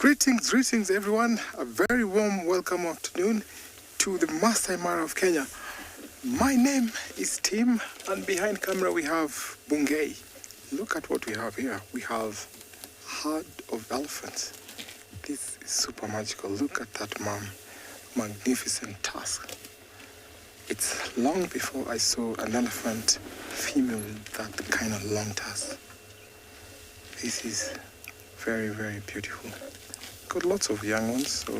Greetings everyone. A very warm welcome afternoon to the Masai Mara of Kenya. My name is Tim, and behind camera we have Bungei. Look at what we have here. We have herd of elephants. This is super magical. Look at that magnificent tusk. It's long before I saw an elephant female with that kind of long tusk. This is very, very beautiful. Got lots of young ones, so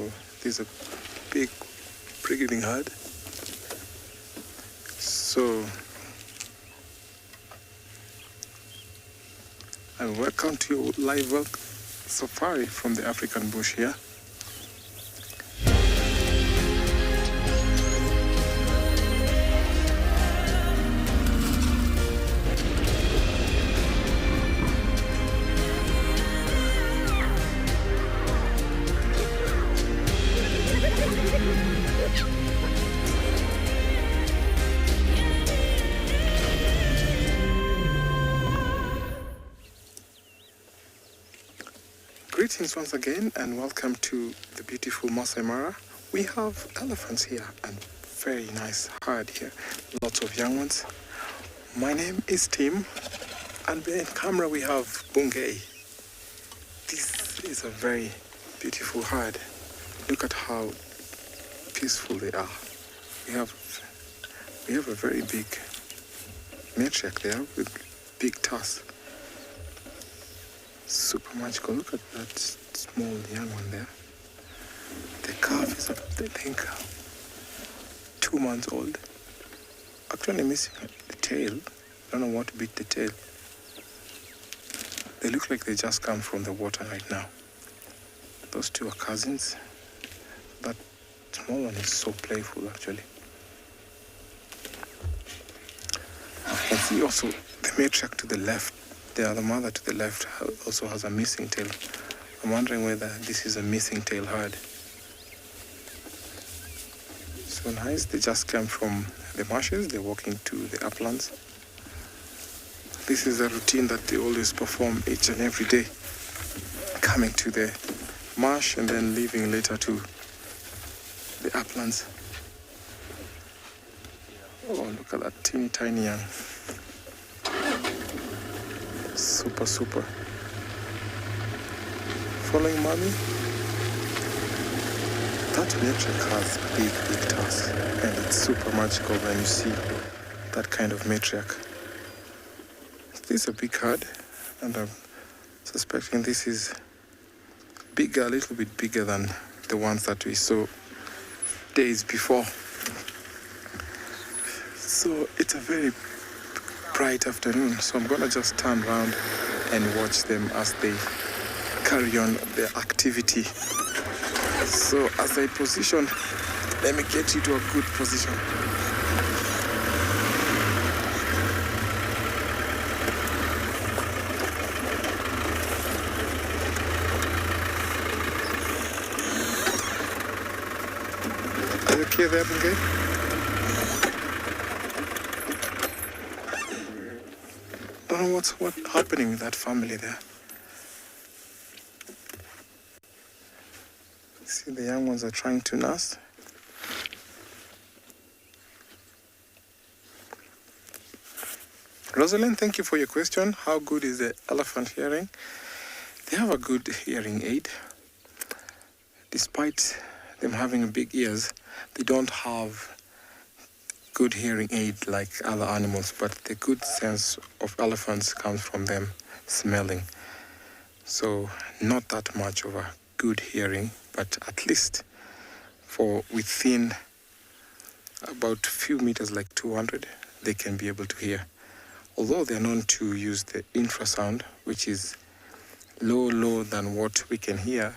this is a big breeding herd. So, and welcome to your live safari from the African bush here. Greetings once again and welcome to the beautiful Masai Mara. We have elephants here and very nice herd here. Lots of young ones. My name is Tim, and behind camera we have Bungei. This is a very beautiful herd. Look at how peaceful they are. We have a very big matriarch there with big tusks. Super magical. Look at that small young one there. The calf is, I think, 2 months old. Actually missing the tail. I don't know what beat the tail. They look like they just come from the water right now. Those two are cousins. That small one is so playful, actually. I can see also the matriarch to the left. The other mother to the left also has a missing tail. I'm wondering whether this is a missing tail herd. So nice. They just came from the marshes. They're walking to the uplands. This is a routine that they always perform each and every day. Coming to the marsh and then leaving later to the uplands. Oh, look at that teeny tiny young. Super. Following mommy. That matriarch has big tusks, and it's super magical when you see that kind of matriarch. This is a big herd, and I'm suspecting this is bigger, a little bit bigger than the ones that we saw days before. So it's a very bright afternoon, so I'm gonna just turn around and watch them as they carry on their activity. So as I position, let me get you to a good position. Are you okay there, Bungei? I don't know what's happening with that family there. See, the young ones are trying to nurse. Rosalind, thank you for your question. How good is the elephant hearing? They have a good hearing aid. Despite them having big ears, they don't have good hearing aid like other animals, but the good sense of elephants comes from them smelling. So not that much of a good hearing, but at least for within about few meters, like 200, they can be able to hear. Although they're known to use the infrasound, which is low than what we can hear,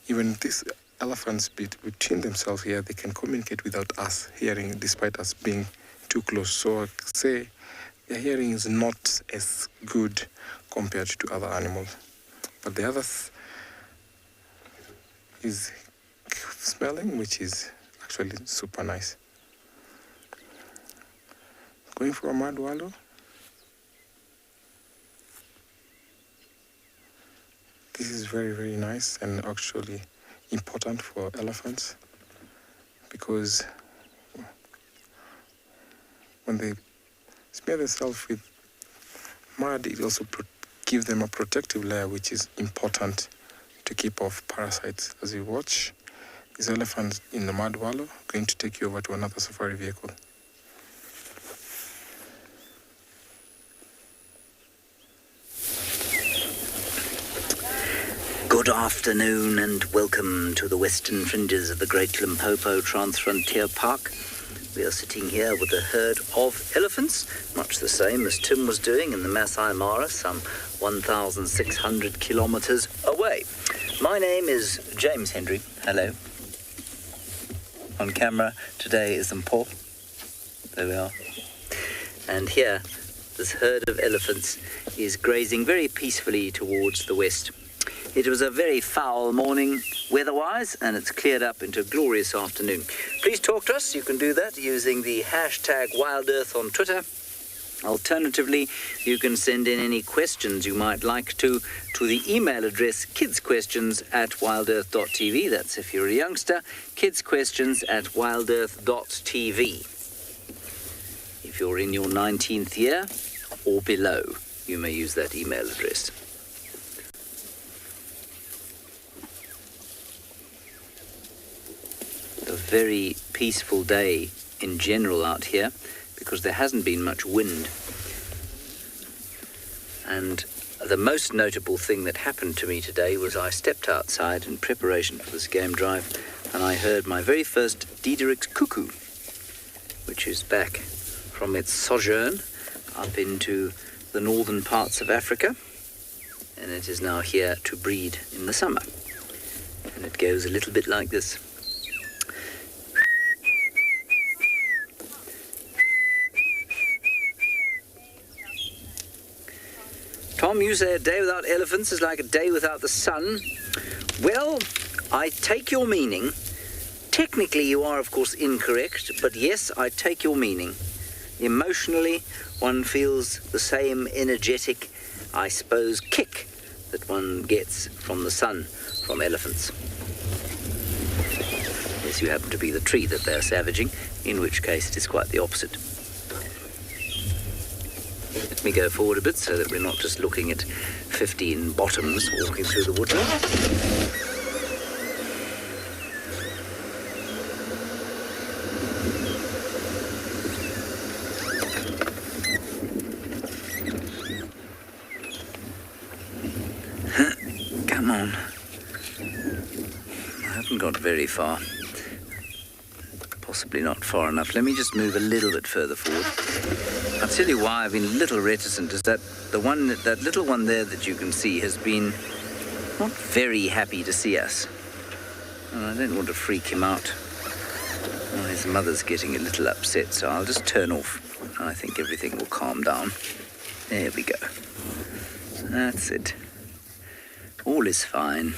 even these elephants between themselves here, they can communicate without us hearing, despite us being too close. So I say their hearing is not as good compared to other animals. But the other is smelling, which is actually super nice. Going for a mad wallow. This is very, very nice and actually important for elephants, because when they smear themselves with mud, it also gives them a protective layer, which is important to keep off parasites. As you watch, this elephant in the mud wallow going to take you over to another safari vehicle. Good afternoon and welcome to the western fringes of the Great Limpopo Transfrontier Park. We are sitting here with a herd of elephants, much the same as Tim was doing in the Masai Mara, some 1,600 kilometers away. My name is James Hendry. Hello. On camera today is Paul. There we are. And here, this herd of elephants is grazing very peacefully towards the west. It was a very foul morning weather-wise, and it's cleared up into a glorious afternoon. Please talk to us. You can do that using the hashtag WildEarth on Twitter. Alternatively, you can send in any questions you might like to the email address kidsquestions@wildearth.tv. That's if you're a youngster, kidsquestions@wildearth.tv. If you're in your 19th year or below, you may use that email address. A very peaceful day in general out here because there hasn't been much wind. And the most notable thing that happened to me today was I stepped outside in preparation for this game drive and I heard my very first Diederik's cuckoo, which is back from its sojourn up into the northern parts of Africa, and it is now here to breed in the summer. And it goes a little bit like this. Tom, you say a day without elephants is like a day without the sun. Well, I take your meaning. Technically, you are, of course, incorrect, but yes, I take your meaning. Emotionally, one feels the same energetic, I suppose, kick that one gets from the sun from elephants. Unless you happen to be the tree that they're savaging, in which case it is quite the opposite. Let me go forward a bit so that we're not just looking at 15 bottoms walking through the woodland. Come on. I haven't got very far. Possibly not far enough. Let me just move a little bit further forward. I'll tell you why I've been a little reticent is that that little one there that you can see has been not very happy to see us. And I don't want to freak him out. Well, his mother's getting a little upset, so I'll just turn off and I think everything will calm down. There we go. That's it. All is fine.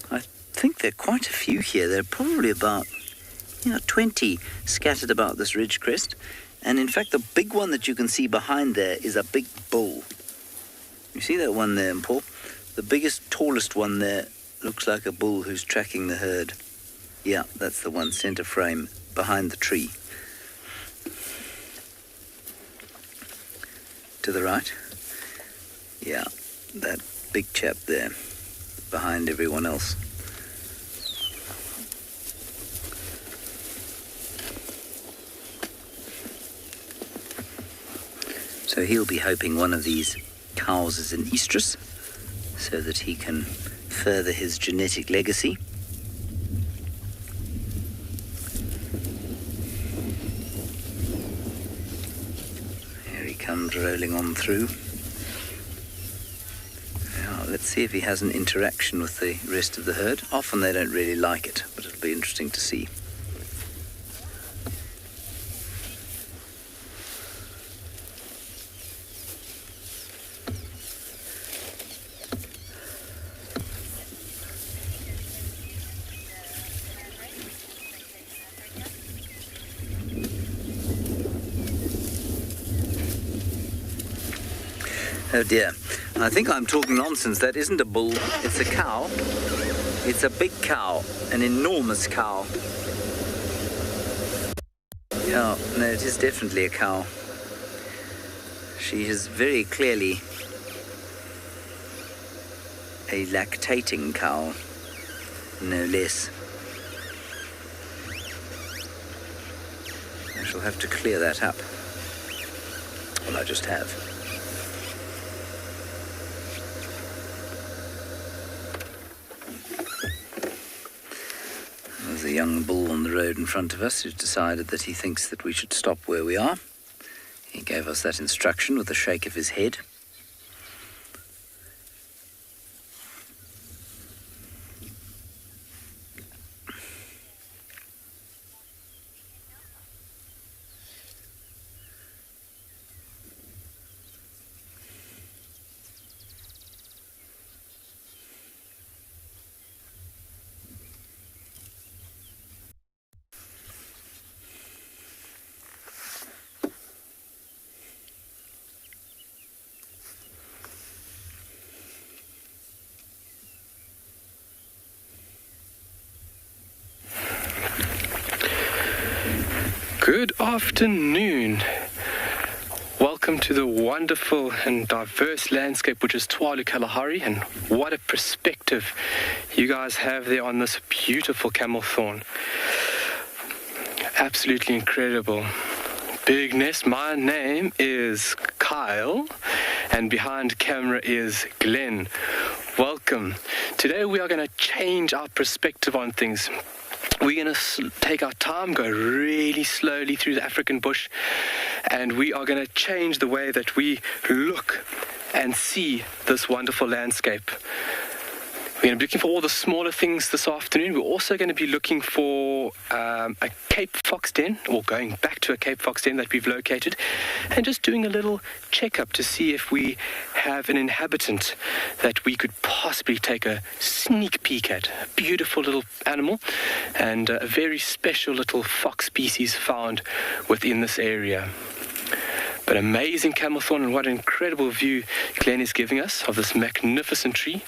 I think there are quite a few here. There are probably about 20 scattered about this ridge crest. And in fact, the big one that you can see behind there is a big bull. You see that one there, Paul? The biggest, tallest one there looks like a bull who's tracking the herd. Yeah, that's the one, center frame, behind the tree. To the right. Yeah, that big chap there, behind everyone else. So he'll be hoping one of these cows is an estrus, so that he can further his genetic legacy. Here he comes rolling on through. Now, let's see if he has an interaction with the rest of the herd. Often they don't really like it, but it'll be interesting to see. Oh dear. I think I'm talking nonsense. That isn't a bull. It's a cow. It's a big cow. An enormous cow. Yeah, no, it is definitely a cow. She is very clearly a lactating cow, no less. I shall have to clear that up. Well, I just have. There's a young bull on the road in front of us who's decided that he thinks that we should stop where we are. He gave us that instruction with a shake of his head. Good afternoon. Welcome to the wonderful and diverse landscape which is Tswalu Kalahari, and what a perspective you guys have there on this beautiful camel thorn. Absolutely incredible. Big nest. My name is Kyle and behind camera is Glenn. Welcome. Today we are going to change our perspective on things. We're going to take our time, go really slowly through the African bush, and we are going to change the way that we look and see this wonderful landscape. We're going to be looking for all the smaller things this afternoon. We're also going to be looking for a Cape fox den, or going back to a Cape fox den that we've located, and just doing a little checkup to see if we have an inhabitant that we could possibly take a sneak peek at. A beautiful little animal and a very special little fox species found within this area. But amazing camel thorn, and what an incredible view Glenn is giving us of this magnificent tree,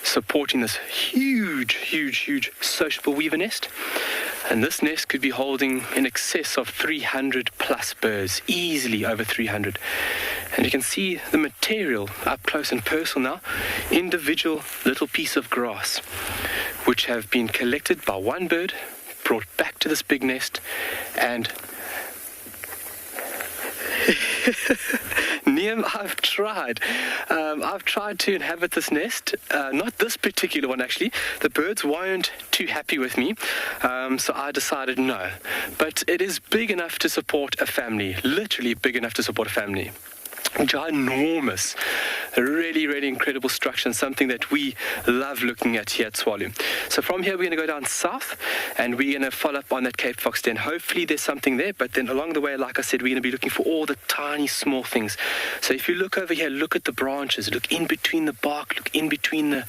supporting this huge sociable weaver nest. And this nest could be holding in excess of 300 plus birds, easily over 300. And you can see the material up close and personal now, individual little piece of grass, which have been collected by one bird, brought back to this big nest, and Niam, I've tried to inhabit this nest, not this particular one actually. The birds weren't too happy with me, so I decided no. But it is big enough to support a family, literally big enough to support a family. Ginormous, a really incredible structure, and something that we love looking at here at Tswalu. So from here we're going to go down south, and we're going to follow up on that Cape fox den. Hopefully there's something there, but then along the way, like I said, we're going to be looking for all the tiny small things. So if you look over here, look at the branches, look in between the bark, look in between the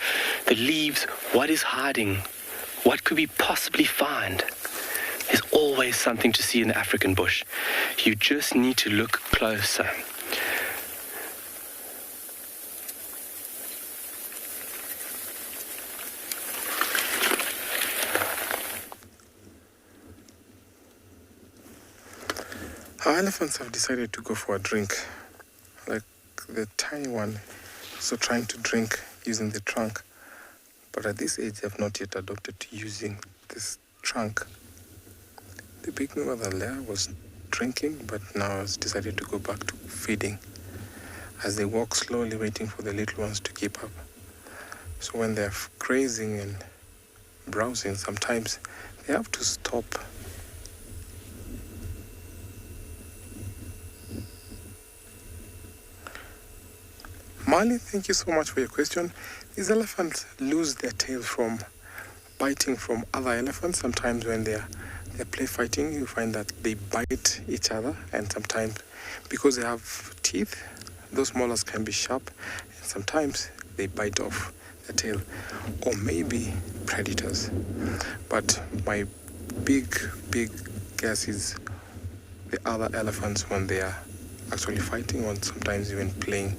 leaves. What is hiding? What could we possibly find? There's always something to see in the African bush. You just need to look closer. Our elephants have decided to go for a drink. Like the tiny one, so trying to drink using the trunk. But at this age, they have not yet adopted to using this trunk. The big mother there was drinking, but now has decided to go back to feeding, as they walk slowly, waiting for the little ones to keep up. So when they're grazing and browsing, sometimes they have to stop. Marley, thank you so much for your question. These elephants lose their tail from biting from other elephants. Sometimes when they're play fighting, you find that they bite each other, and sometimes because they have teeth, those molars can be sharp, and sometimes they bite off the tail, or maybe predators. But my big guess is the other elephants, when they are actually fighting or sometimes even playing.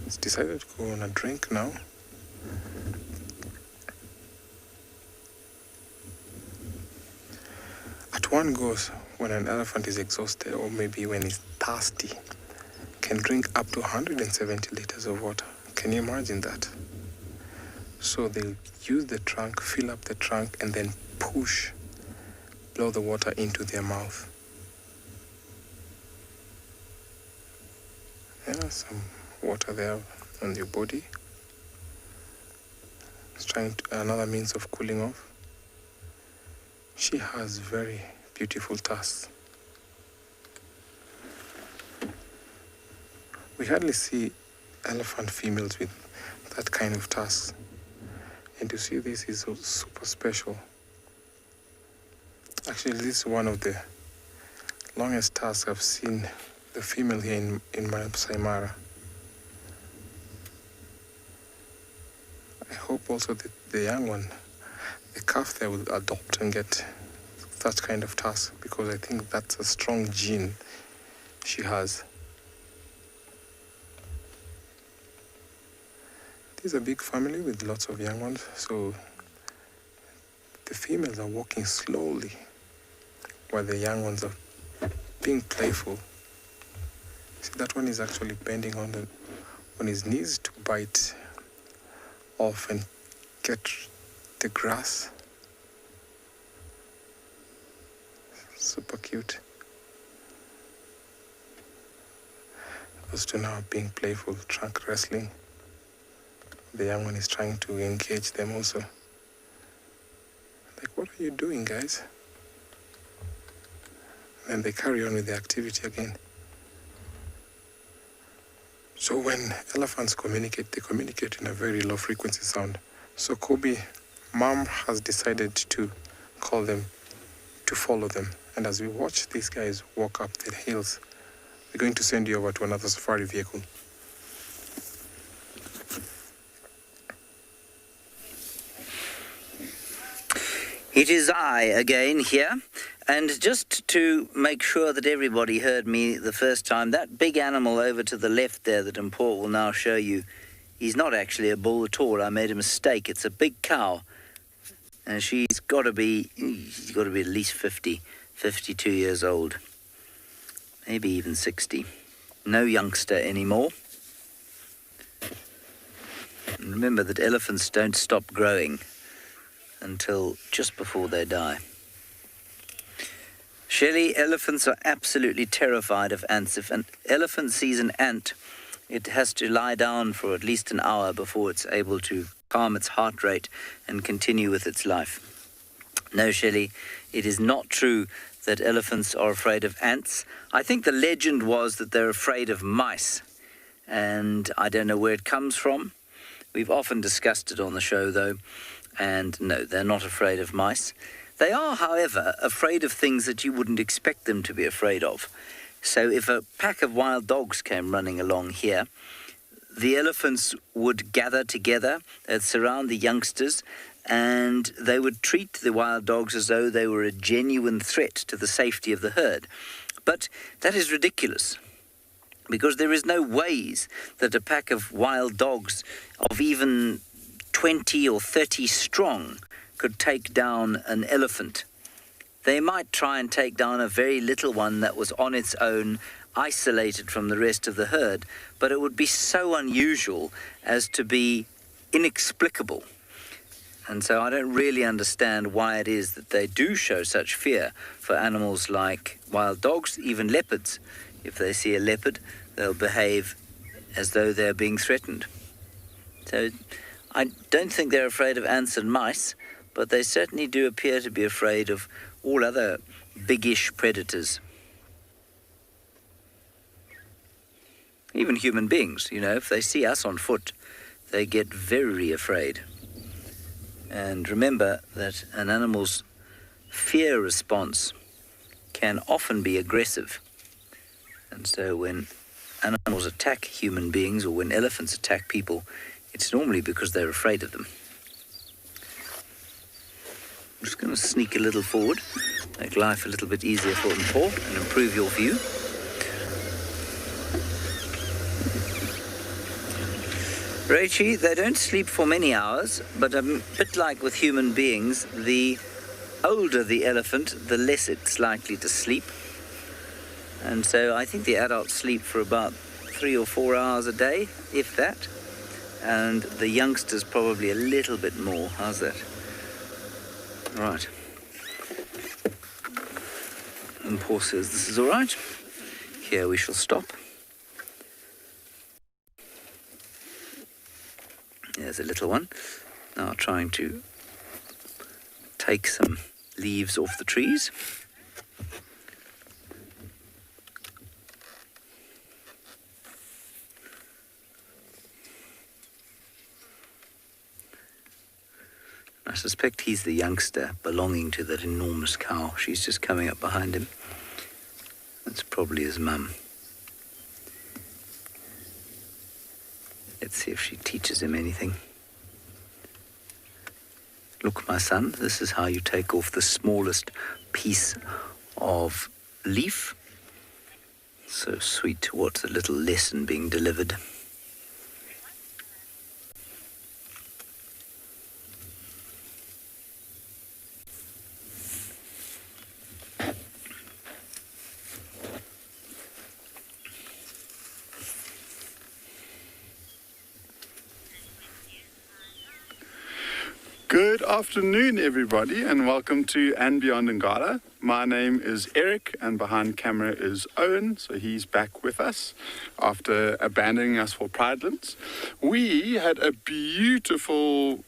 It's decided to go on a drink now. At one goes, when an elephant is exhausted or maybe when he's thirsty, can drink up to 170 liters of water. Can you imagine that? So they'll use the trunk, fill up the trunk, and then blow the water into their mouth. Some water there on your body. It's another means of cooling off. She has very beautiful tusks. We hardly see elephant females with that kind of tusks. And to see this is so super special. Actually, this is one of the longest tusks I've seen the female here in Masai Mara. I hope also that the young one, the calf there, will adopt and get that kind of tusk, because I think that's a strong gene she has. It is a big family with lots of young ones, so the females are walking slowly while the young ones are being playful. See, that one is actually bending on his knees to bite off and get the grass. Super cute. Those two now are being playful, trunk wrestling. The young one is trying to engage them also. Like, what are you doing, guys? And they carry on with the activity again. So when elephants communicate, they communicate in a very low frequency sound. So Kobe, Mom has decided to call them to follow them. And as we watch these guys walk up the hills, we're going to send you over to another safari vehicle. It is I again here, and just to make sure that everybody heard me the first time, that big animal over to the left there that Import will now show you, he's not actually a bull at all. I made a mistake. It's a big cow, and she's got to be at least 50, 52 years old, maybe even 60. No youngster anymore. And remember that elephants don't stop growing until just before they die. Shelley, elephants are absolutely terrified of ants. If an elephant sees an ant, it has to lie down for at least an hour before it's able to calm its heart rate and continue with its life. No, Shelley, it is not true that elephants are afraid of ants. I think the legend was that they're afraid of mice, and I don't know where it comes from. We've often discussed it on the show, though. And no, they're not afraid of mice. They are, however, afraid of things that you wouldn't expect them to be afraid of. So if a pack of wild dogs came running along here, the elephants would gather together, they'd surround the youngsters, and they would treat the wild dogs as though they were a genuine threat to the safety of the herd. But that is ridiculous, because there is no ways that a pack of wild dogs of even 20 or 30 strong could take down an elephant. They might try and take down a very little one that was on its own, isolated from the rest of the herd, but it would be so unusual as to be inexplicable. And so I don't really understand why it is that they do show such fear for animals like wild dogs, even leopards. If they see a leopard, they'll behave as though they're being threatened. So I don't think they're afraid of ants and mice, but they certainly do appear to be afraid of all other biggish predators. Even human beings, if they see us on foot, they get very afraid. And remember that an animal's fear response can often be aggressive. And so when animals attack human beings, or when elephants attack people, it's normally because they're afraid of them. I'm just going to sneak a little forward Make life a little bit easier for them, Paul, and improve your view. Rachie, they don't sleep for many hours, but a bit like with human beings, the older the elephant, the less it's likely to sleep. And so I think the adults sleep for about 3 or 4 hours a day, if that. And the youngsters probably a little bit more. How's that? Right. And Paul says this is all right. Here we shall stop. There's a little one. Now trying to take some leaves off the trees. I suspect he's the youngster belonging to that enormous cow. She's just coming up behind him. That's probably his mum. Let's see if she teaches him anything. Look, my son, this is how you take off the smallest piece of leaf. So sweet, what a little lesson being delivered. Good afternoon, everybody, and welcome to andBeyond in Ngala. My name is Eric, and behind camera is Owen, so he's back with us after abandoning us for Pridelands. We had a beautiful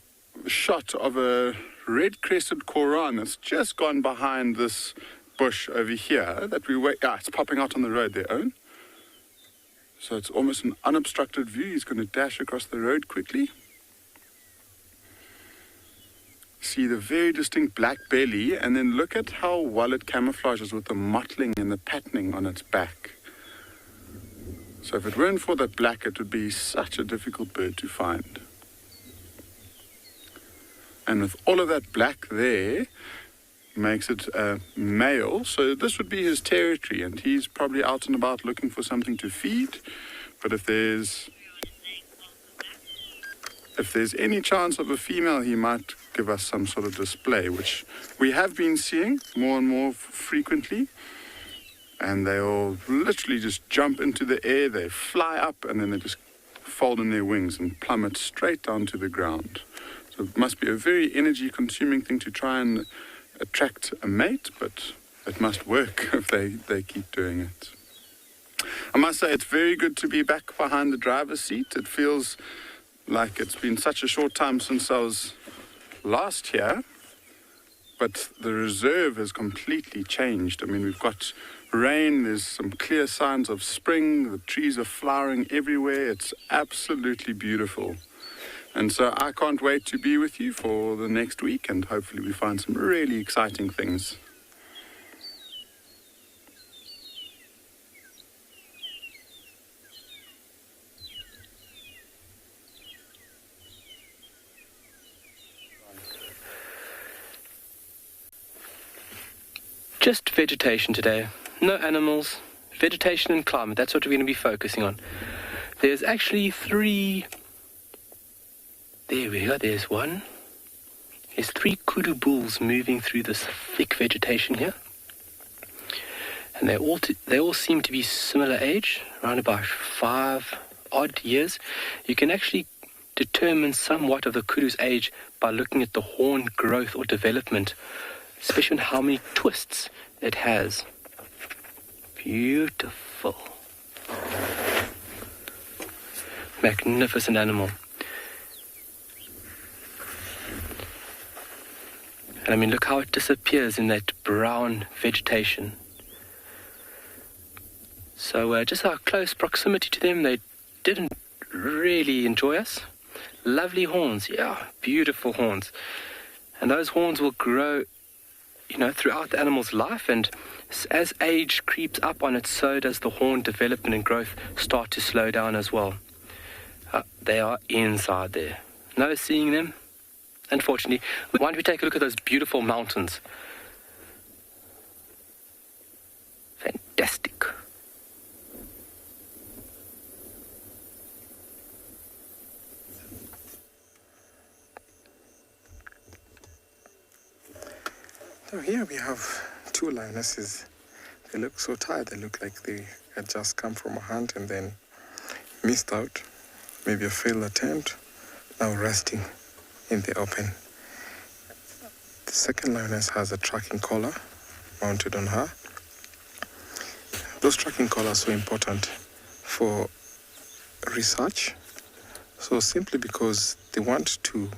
shot of a red-crested koran that's just gone behind this bush over here that we wait. It's popping out on the road there, Owen. So it's almost an unobstructed view. He's going to dash across the road quickly. See the very distinct black belly, and then look at how well it camouflages with the mottling and the patterning on its back. So if it weren't for that black, it would be such a difficult bird to find. And with all of that black there, makes it a male, so this would be his territory, and he's probably out and about looking for something to feed. But if there's any chance of a female, he might give us some sort of display, which we have been seeing more and more frequently. And they'll literally just jump into the air, they fly up, and then they just fold in their wings and plummet straight down to the ground. So it must be a very energy-consuming thing to try and attract a mate, but it must work if they keep doing it. I must say it's very good to be back behind the driver's seat. It feels like it's been such a short time since I was last here, but the reserve has completely changed. I mean, we've got rain, there's some clear signs of spring, the trees are flowering everywhere. It's absolutely beautiful. And so I can't wait to be with you for the next week, and hopefully we find some really exciting things. Just vegetation today. No animals. Vegetation and climate. That's what we're going to be focusing on. There's actually 3... There we go. There's one. There's 3 kudu bulls moving through this thick vegetation here. And they all seem to be similar age, around about 5 odd years. You can actually determine somewhat of the kudu's age by looking at the horn growth or development, especially on how many twists it has. Beautiful. Magnificent animal. And I mean, look how it disappears in that brown vegetation. So just our close proximity to them, they didn't really enjoy us. Lovely horns, yeah, beautiful horns. And those horns will grow, throughout the animal's life, and as age creeps up on it, so does the horn development and growth start to slow down as well. They are inside there. No seeing them, unfortunately. Why don't we take a look at those beautiful mountains? fantastic. So here we have two lionesses. They look so tired. They look like they had just come from a hunt and then missed out, maybe a failed attempt, now resting in the open. The second lioness has a tracking collar mounted on her. Those tracking collars are so important for research. So simply because they want to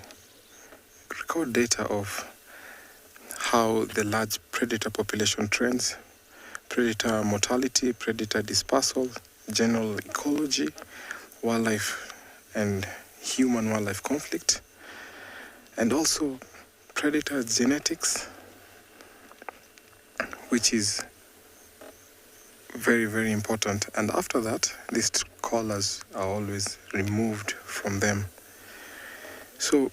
record data of how the large predator population trends, predator mortality, predator dispersal, general ecology, wildlife and human-wildlife conflict, and also predator genetics, which is very, very important. And after that, these collars are always removed from them. So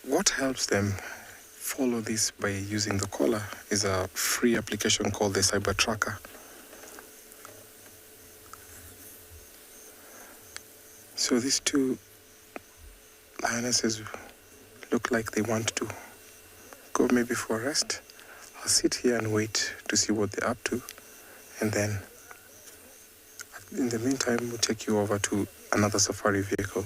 what helps them follow this by using the collar is a free application called the Cyber Tracker. So these two lionesses look like they want to go maybe for a rest. I'll sit here and wait to see what they're up to, and then in the meantime we'll take you over to another safari vehicle.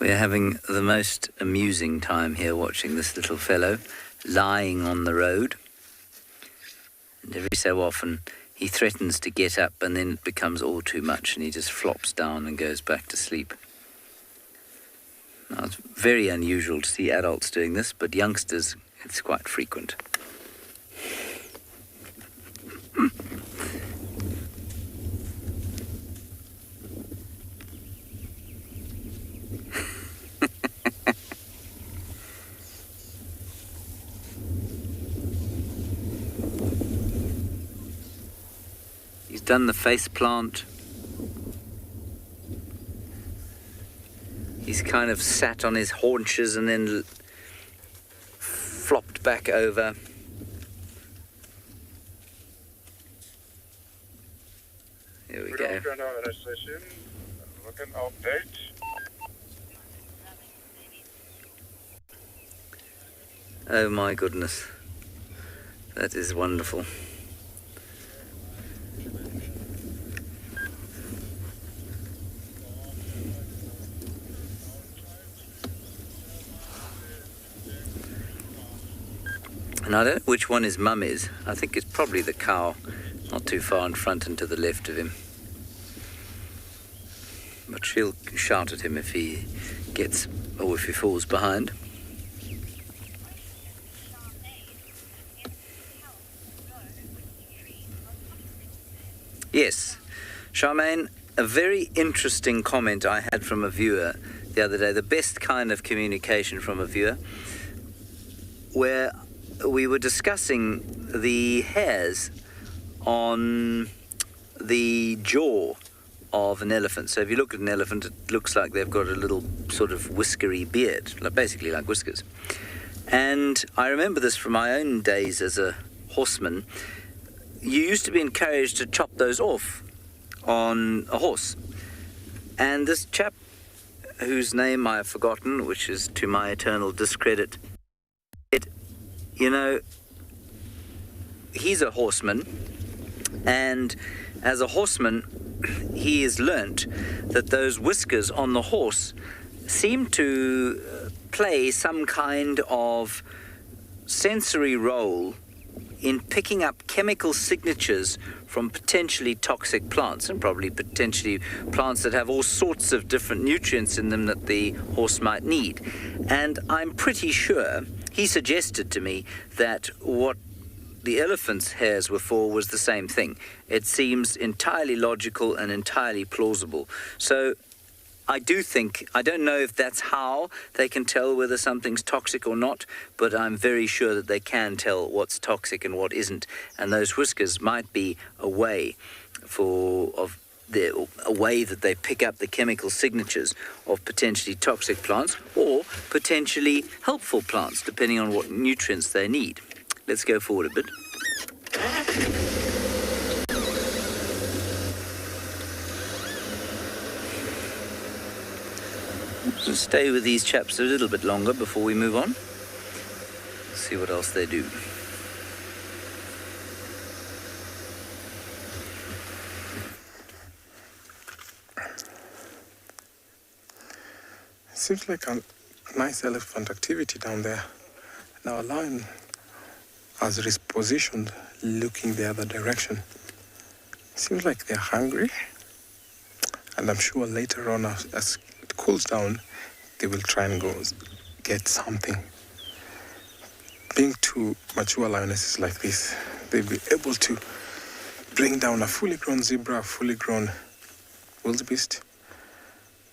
We're having the most amusing time here watching this little fellow lying on the road. And every so often he threatens to get up and then it becomes all too much and he just flops down and goes back to sleep. Now, it's very unusual to see adults doing this, but youngsters, it's quite frequent. He's done the face plant. He's kind of sat on his haunches and then flopped back over. Here we go. Oh my goodness. That is wonderful. And I don't know which one his mum is. I think it's probably the cow, not too far in front and to the left of him. But she'll shout at him if he gets, or if he falls behind. Yes, Charmaine, a very interesting comment I had from a viewer the other day, the best kind of communication from a viewer, where we were discussing the hairs on the jaw of an elephant. So if you look at an elephant, it looks like they've got a little sort of whiskery beard, basically like whiskers. And I remember this from my own days as a horseman. You used to be encouraged to chop those off on a horse. And this chap, whose name I have forgotten, which is to my eternal discredit, you know, he's a horseman, and as a horseman, he has learnt that those whiskers on the horse seem to play some kind of sensory role in picking up chemical signatures from potentially toxic plants, and probably potentially plants that have all sorts of different nutrients in them that the horse might need. And I'm pretty sure he suggested to me that what the elephant's hairs were for was the same thing. It seems entirely logical and entirely plausible. So I do think, I don't know if that's how they can tell whether something's toxic or not, but I'm very sure that they can tell what's toxic and what isn't. And those whiskers might be a way a way that they pick up the chemical signatures of potentially toxic plants or potentially helpful plants, depending on what nutrients they need. Let's go forward a bit. We'll stay with these chaps a little bit longer before we move on. See what else they do. Seems like a nice elephant activity down there. Now a lion has repositioned, looking the other direction. Seems like they're hungry, and I'm sure later on, as it cools down, they will try and go get something. Being two mature lionesses like this, they'll be able to bring down a fully grown zebra, a fully grown wildebeest,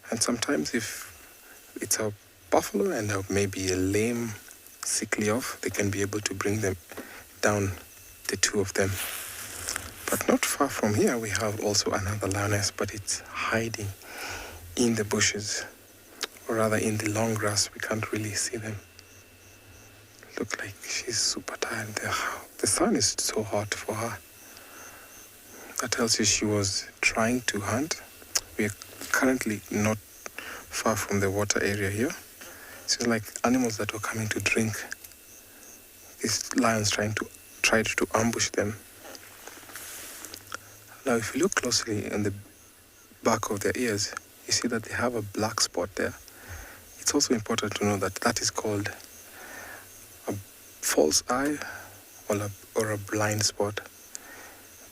and sometimes if it's a buffalo and maybe a lame, sickly off, they can be able to bring them down, the two of them. But not far from here, we have also another lioness, but it's hiding in the bushes, or rather in the long grass. We can't really see them. Look like she's super tired. The sun is so hot for her. That tells you she was trying to hunt. We are currently not far from the water area here. It's like animals that were coming to drink. These lions tried to ambush them. Now, if you look closely in the back of their ears, you see that they have a black spot there. It's also important to know that that is called a false eye or a blind spot.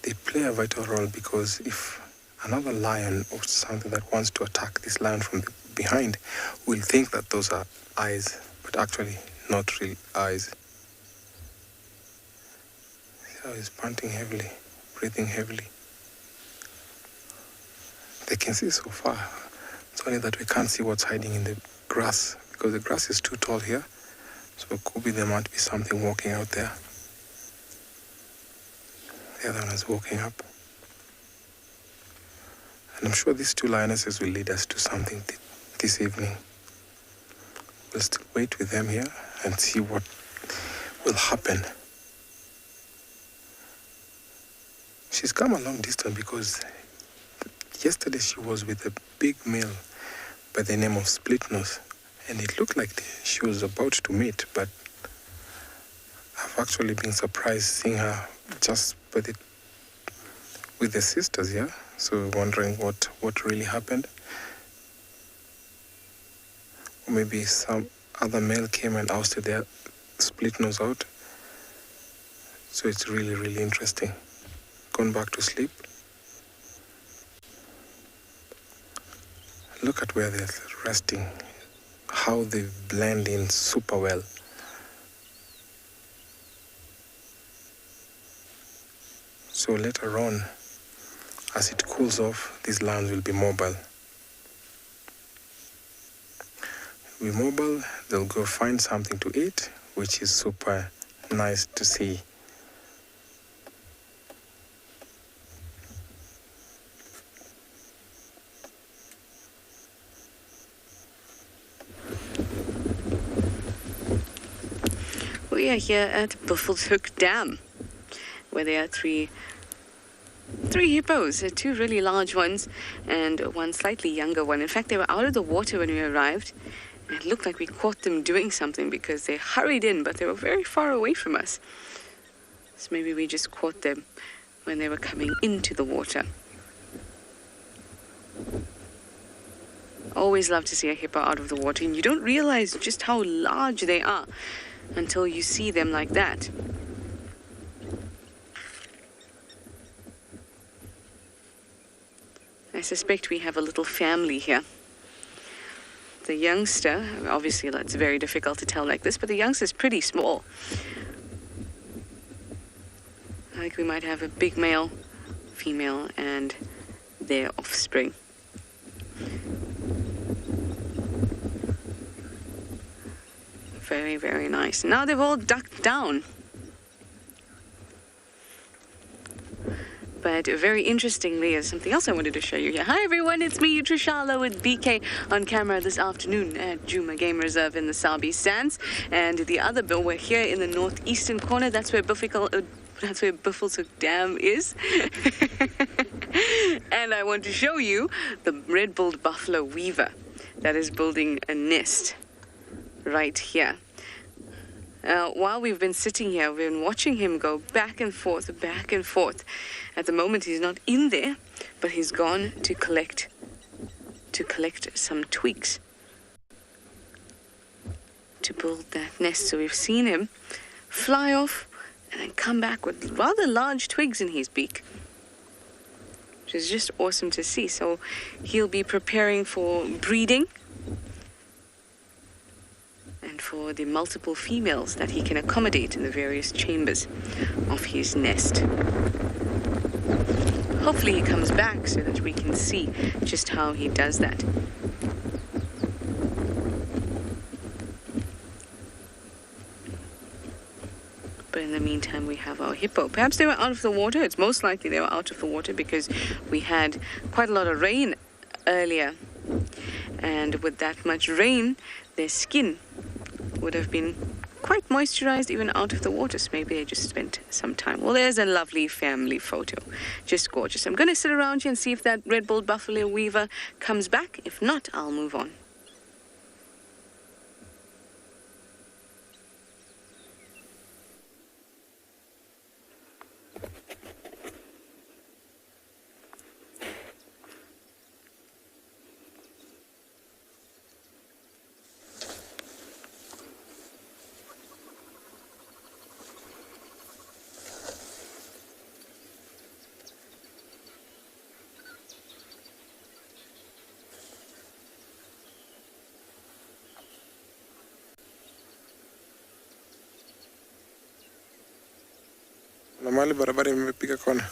They play a vital role because if another lion or something that wants to attack this lion from behind will think that those are eyes, but actually not real eyes. So he's panting heavily, breathing heavily. They can see so far. It's only that we can't see what's hiding in the grass because the grass is too tall here. So it could be there might be something walking out there. The other one is walking up. And I'm sure these two lionesses will lead us to something this evening. We'll still wait with them here and see what will happen. She's come a long distance because yesterday she was with a big male by the name of Split Nose, and it looked like she was about to mate, but I've actually been surprised seeing her just with the sisters here. So wondering what really happened. Or maybe some other male came and ousted their Split Nose out. So it's really, really interesting. Gone back to sleep. Look at where they're resting. How they blend in super well. So later on, as it cools off, these lions will be mobile. They'll be mobile, they'll go find something to eat, which is super nice to see. We are here at Buffels Hook Dam, where there are three hippos, two really large ones and one slightly younger one. In fact, they were out of the water when we arrived. It looked like we caught them doing something because they hurried in, but they were very far away from us. So maybe we just caught them when they were coming into the water. Always love to see a hippo out of the water, and you don't realize just how large they are until you see them like that. I suspect we have a little family here. The youngster, obviously that's very difficult to tell like this, but the youngster's pretty small. I think we might have a big male, female, and their offspring. Very, very nice. Now they've all ducked down. But very interestingly, is something else I wanted to show you here. Hi everyone, it's me, Trishala, with BK on camera this afternoon at Djuma Game Reserve in the Sabi Sands. And the other bill, we're here in the northeastern corner. That's where Buffelshoek Dam is. And I want to show you the red-billed buffalo weaver that is building a nest right here. While we've been sitting here, we've been watching him go back and forth, back and forth. At the moment, he's not in there, but he's gone to collect some twigs to build that nest. So we've seen him fly off and then come back with rather large twigs in his beak, which is just awesome to see. So he'll be preparing for breeding and for the multiple females that he can accommodate in the various chambers of his nest. Hopefully he comes back so that we can see just how he does that. But in the meantime, we have our hippo. Perhaps they were out of the water. It's most likely they were out of the water because we had quite a lot of rain earlier. And with that much rain, their skin would have been quite moisturized even out of the water. So maybe they just spent some time. Well, there's a lovely family photo. Just gorgeous. I'm going to sit around here and see if that red-billed buffalo weaver comes back. If not, I'll move on. Normali barabara imepiga kona.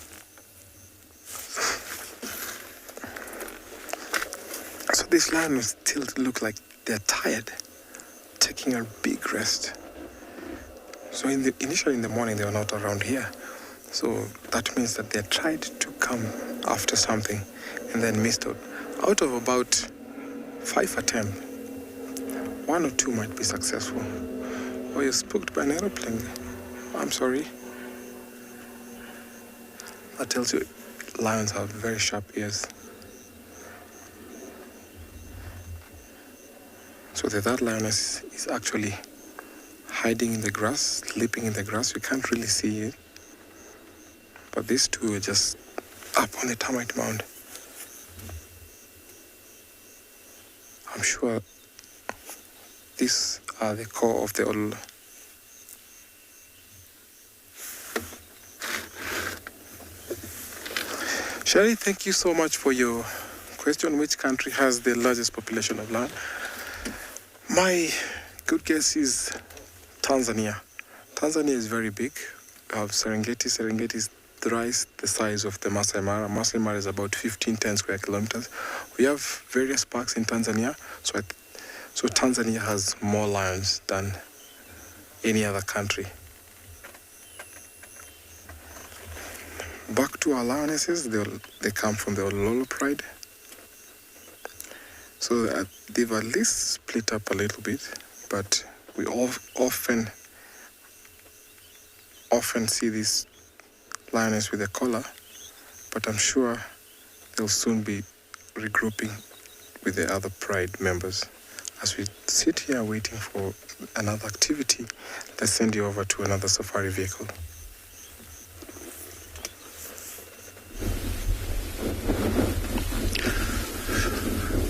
So these lions still look like they're tired, taking a big rest. So initially in the morning they were not around here. So that means that they tried to come after something and then missed out. Out of about 5 attempts, 1 or 2 might be successful. Or you're spooked by an aeroplane. I'm sorry. That tells you lions have very sharp ears. So that lioness is actually hiding in the grass, sleeping in the grass. You can't really see it. But these two are just up on the termite mound. I'm sure these are the core of the old. Sherry, thank you so much for your question. Which country has the largest population of lion? My good guess is Tanzania. Tanzania is very big. We have Serengeti. Serengeti is thrice the size of the Masai Mara. Masai Mara is about 10 square kilometers. We have various parks in Tanzania. So Tanzania has more lions than any other country. Back to our lionesses, they come from the Waterhole pride. So they've at least split up a little bit, but we often see these lioness with a collar, but I'm sure they'll soon be regrouping with the other pride members. As we sit here waiting for another activity, let's send you over to another safari vehicle.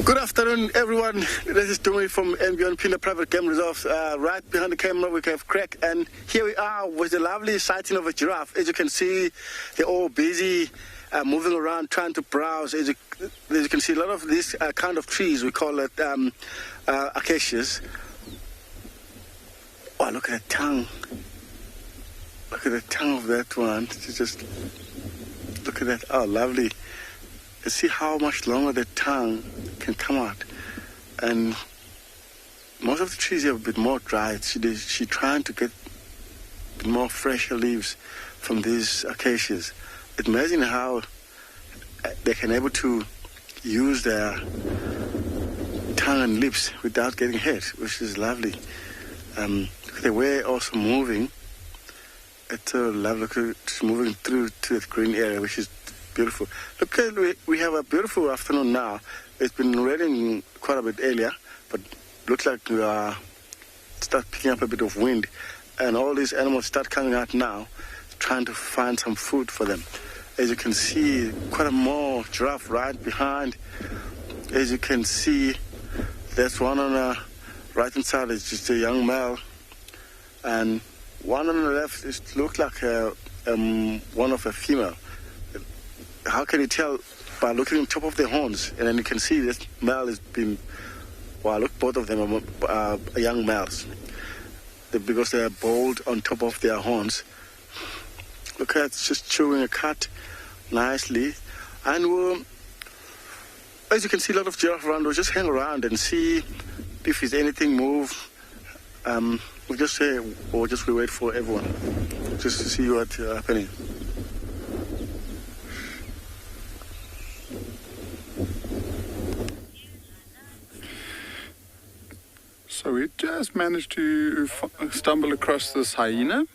Good afternoon, everyone. This is Djuma from andBeyond Phinda Private Game Reserve. Right behind the camera, we have Craig, and here we are with the lovely sighting of a giraffe. As you can see, they're all busy moving around, trying to browse. As you can see, a lot of these kind of trees, we call it acacias. Oh, look at the tongue. Look at the tongue of that one. Just look at that. Oh, lovely. You see how much longer the tongue can come out. And most of the trees are a bit more dry. She's trying to get more fresher leaves from these acacias. it's amazing how they can able to use their tongue and lips without getting hurt, which is lovely. The way also moving, it's so lovely, just moving through to the green area, which is beautiful. Look, we have a beautiful afternoon now. It's been raining quite a bit earlier, but looks like we are start picking up a bit of wind, and all these animals start coming out now, trying to find some food for them. As you can see, quite a more giraffe right behind. As you can see, there's one on the right hand side, it's just a young male, and one on the left, it looks like one of a female. How can you tell? By looking on top of their horns, and then you can see this male has been, well, look, both of them are young males, because they are bald on top of their horns. Look at it's just chewing a cud nicely, and as you can see, a lot of giraffe around. We'll just hang around and see if there's anything move. We'll just say, or just we wait for everyone just to see what's happening. So we just managed to stumble across this hyena,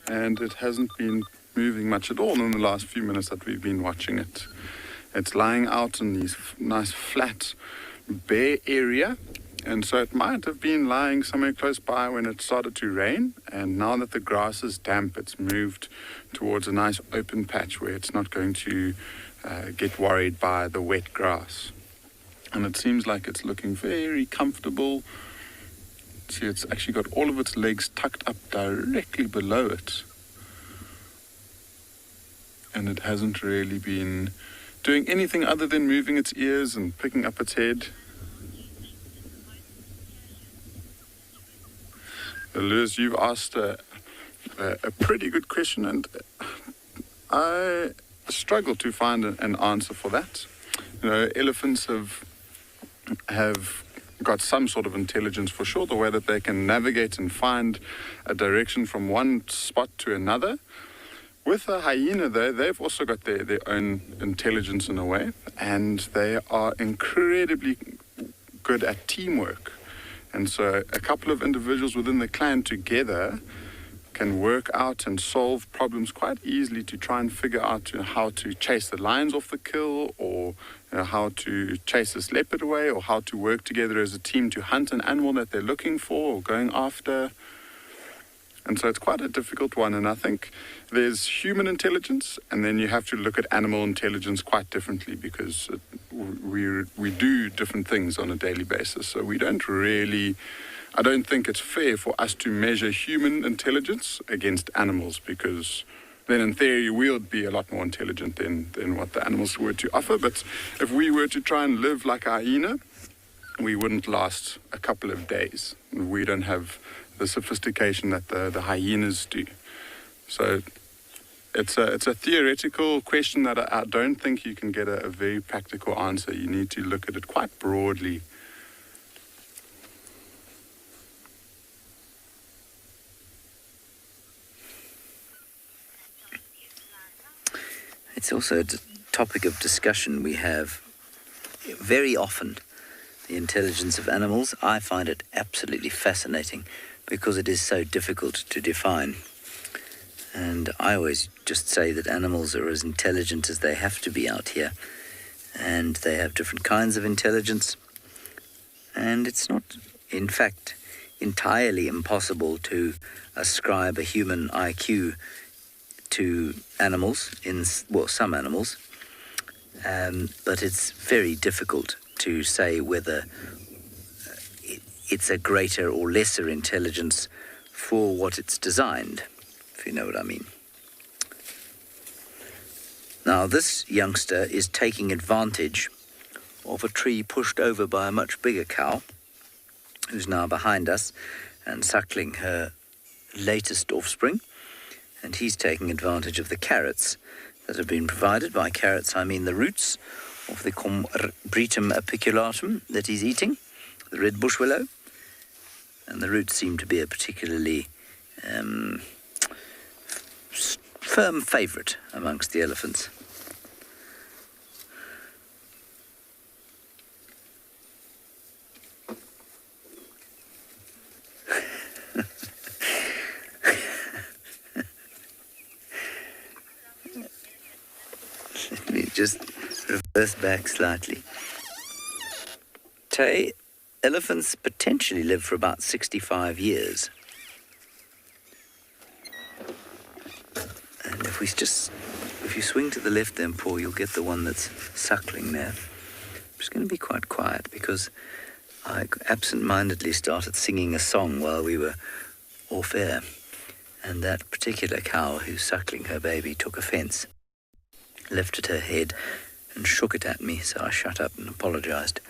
and it hasn't been moving much at all in the last few minutes that we've been watching it. It's lying out in these nice flat bare area, and so it might have been lying somewhere close by when it started to rain, and now that the grass is damp, it's moved towards a nice open patch where it's not going to get worried by the wet grass. And it seems like it's looking very comfortable. See, it's actually got all of its legs tucked up directly below it. And it hasn't really been doing anything other than moving its ears and picking up its head. Liz, you've asked a pretty good question, and I struggle to find an answer for that. You know, elephants have got some sort of intelligence for sure, the way that they can navigate and find a direction from one spot to another. With a hyena, though, they've also got their own intelligence in a way, and they are incredibly good at teamwork. And so a couple of individuals within the clan together can work out and solve problems quite easily to try and figure out how to chase the lions off the kill, or how to chase this leopard away, or how to work together as a team to hunt an animal that they're looking for or going after. And so it's quite a difficult one, and I think there's human intelligence, and then you have to look at animal intelligence quite differently, because we do different things on a daily basis. So we don't really, I don't think it's fair for us to measure human intelligence against animals, because then in theory we would be a lot more intelligent than what the animals were to offer. But if we were to try and live like a hyena, we wouldn't last a couple of days. We don't have the sophistication that the hyenas do. So it's a theoretical question that I don't think you can get a very practical answer. You need to look at it quite broadly. It's also a topic of discussion we have very often, the intelligence of animals. I find it absolutely fascinating because it is so difficult to define. And I always just say that animals are as intelligent as they have to be out here. And they have different kinds of intelligence. And it's not, in fact, entirely impossible to ascribe a human IQ to animals, some animals, but it's very difficult to say whether it's a greater or lesser intelligence for what it's designed, if you know what I mean. Now, this youngster is taking advantage of a tree pushed over by a much bigger cow, who's now behind us and suckling her latest offspring. And he's taking advantage of the carrots that have been provided. By carrots, I mean the roots of the Combretum apiculatum that he's eating, the red bush willow. And the roots seem to be a particularly firm favourite amongst the elephants. Let me just reverse back slightly. Tay, elephants potentially live for about 65 years. And if you swing to the left then, Paul, you'll get the one that's suckling there. I'm just going to be quite quiet because I absent-mindedly started singing a song while we were off air. And that particular cow who's suckling her baby took offence, lifted her head and shook it at me, so I shut up and apologised.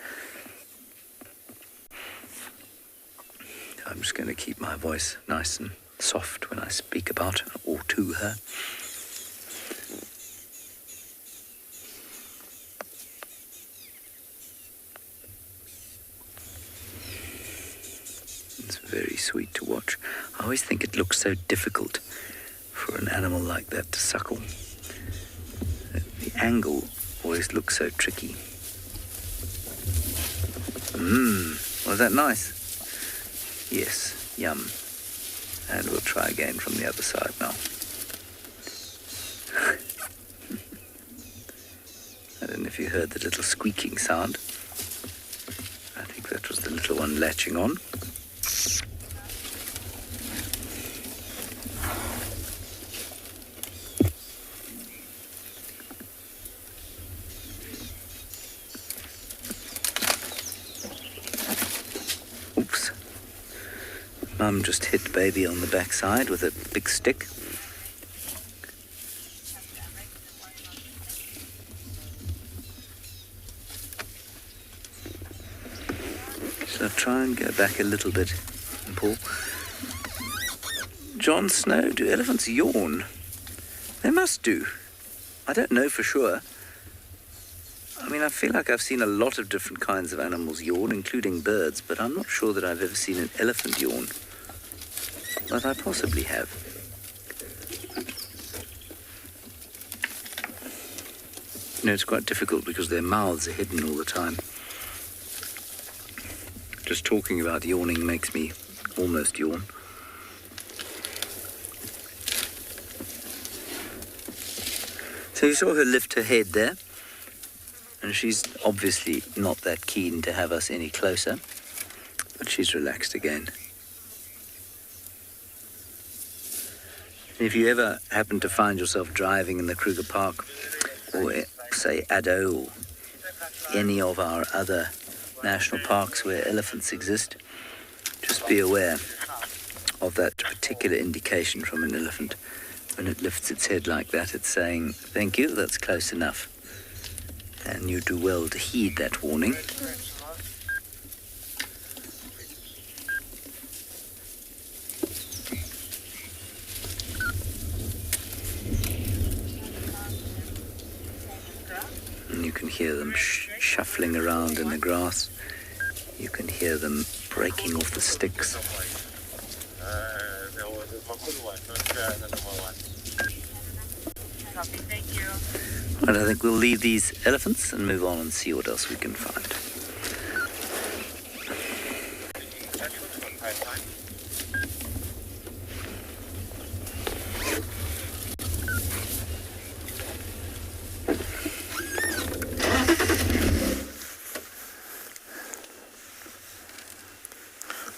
I'm just going to keep my voice nice and soft when I speak about or to her. It's very sweet to watch. I always think it looks so difficult for an animal like that to suckle. The angle always looks so tricky. Was that nice? Yes, yum. And we'll try again from the other side now. I don't know if you heard the little squeaking sound. I think that was the little one latching on. Oops. Mum just hit baby on the backside with a big stick. So try and go back a little bit, Paul. Jon Snow, do elephants yawn? They must do. I don't know for sure. I mean, I feel like I've seen a lot of different kinds of animals yawn, including birds, but I'm not sure that I've ever seen an elephant yawn. But I possibly have. You know, it's quite difficult because their mouths are hidden all the time. Just talking about yawning makes me almost yawn. So you saw her lift her head there, and she's obviously not that keen to have us any closer, but she's relaxed again. If you ever happen to find yourself driving in the Kruger Park, or say Addo, or any of our other national parks where elephants exist, just be aware of that particular indication from an elephant. When it lifts its head like that, it's saying, "Thank you, that's close enough." And you do well to heed that warning. And you can hear them shuffling around in the grass. You can hear them breaking off the sticks. Thank you. Right, I think we'll leave these elephants and move on and see what else we can find.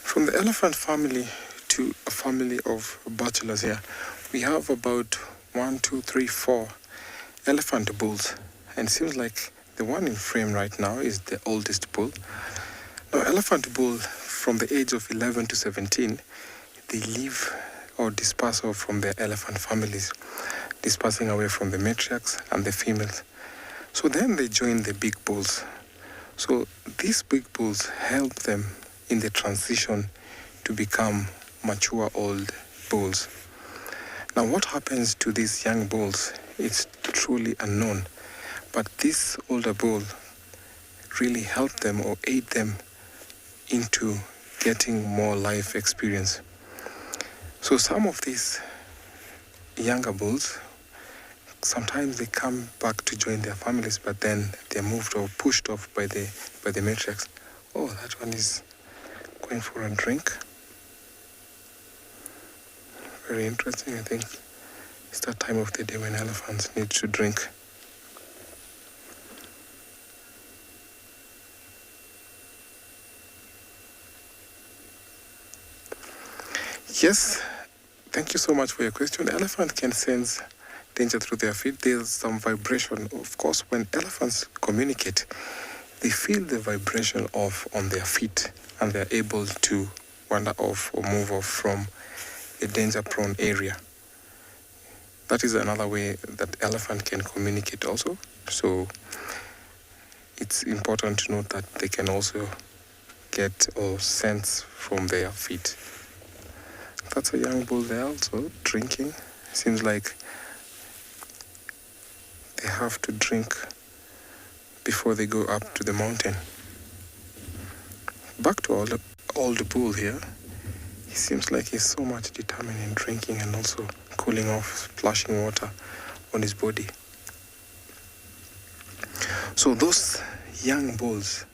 From the elephant family to a family of bachelors here, we have about 4 elephant bulls, and it seems like the one in frame right now is the oldest bull. Now, elephant bull from the age of 11 to 17, they leave or disperse off from their elephant families, dispersing away from the matriarchs and the females. So then they join the big bulls. So these big bulls help them in the transition to become mature old bulls. Now, what happens to these young bulls is truly unknown, but this older bull really help them or aid them into getting more life experience. So some of these younger bulls sometimes they come back to join their families, but then they're moved or pushed off by the matriarchs. Oh, that one is going for a drink. Very interesting. I think it's that time of the day when elephants need to drink. Yes, thank you so much for your question. Elephant can sense danger through their feet. There's some vibration. Of course, when elephants communicate, they feel the vibration on their feet, and they're able to wander off or move off from a danger-prone area. That is another way that elephant can communicate also. So it's important to note that they can also get or sense from their feet. That's a young bull there also drinking. Seems like they have to drink before they go up to the mountain. Back to old bull here. He seems like he's so much determined in drinking and also cooling off, splashing water on his body. So those young bulls,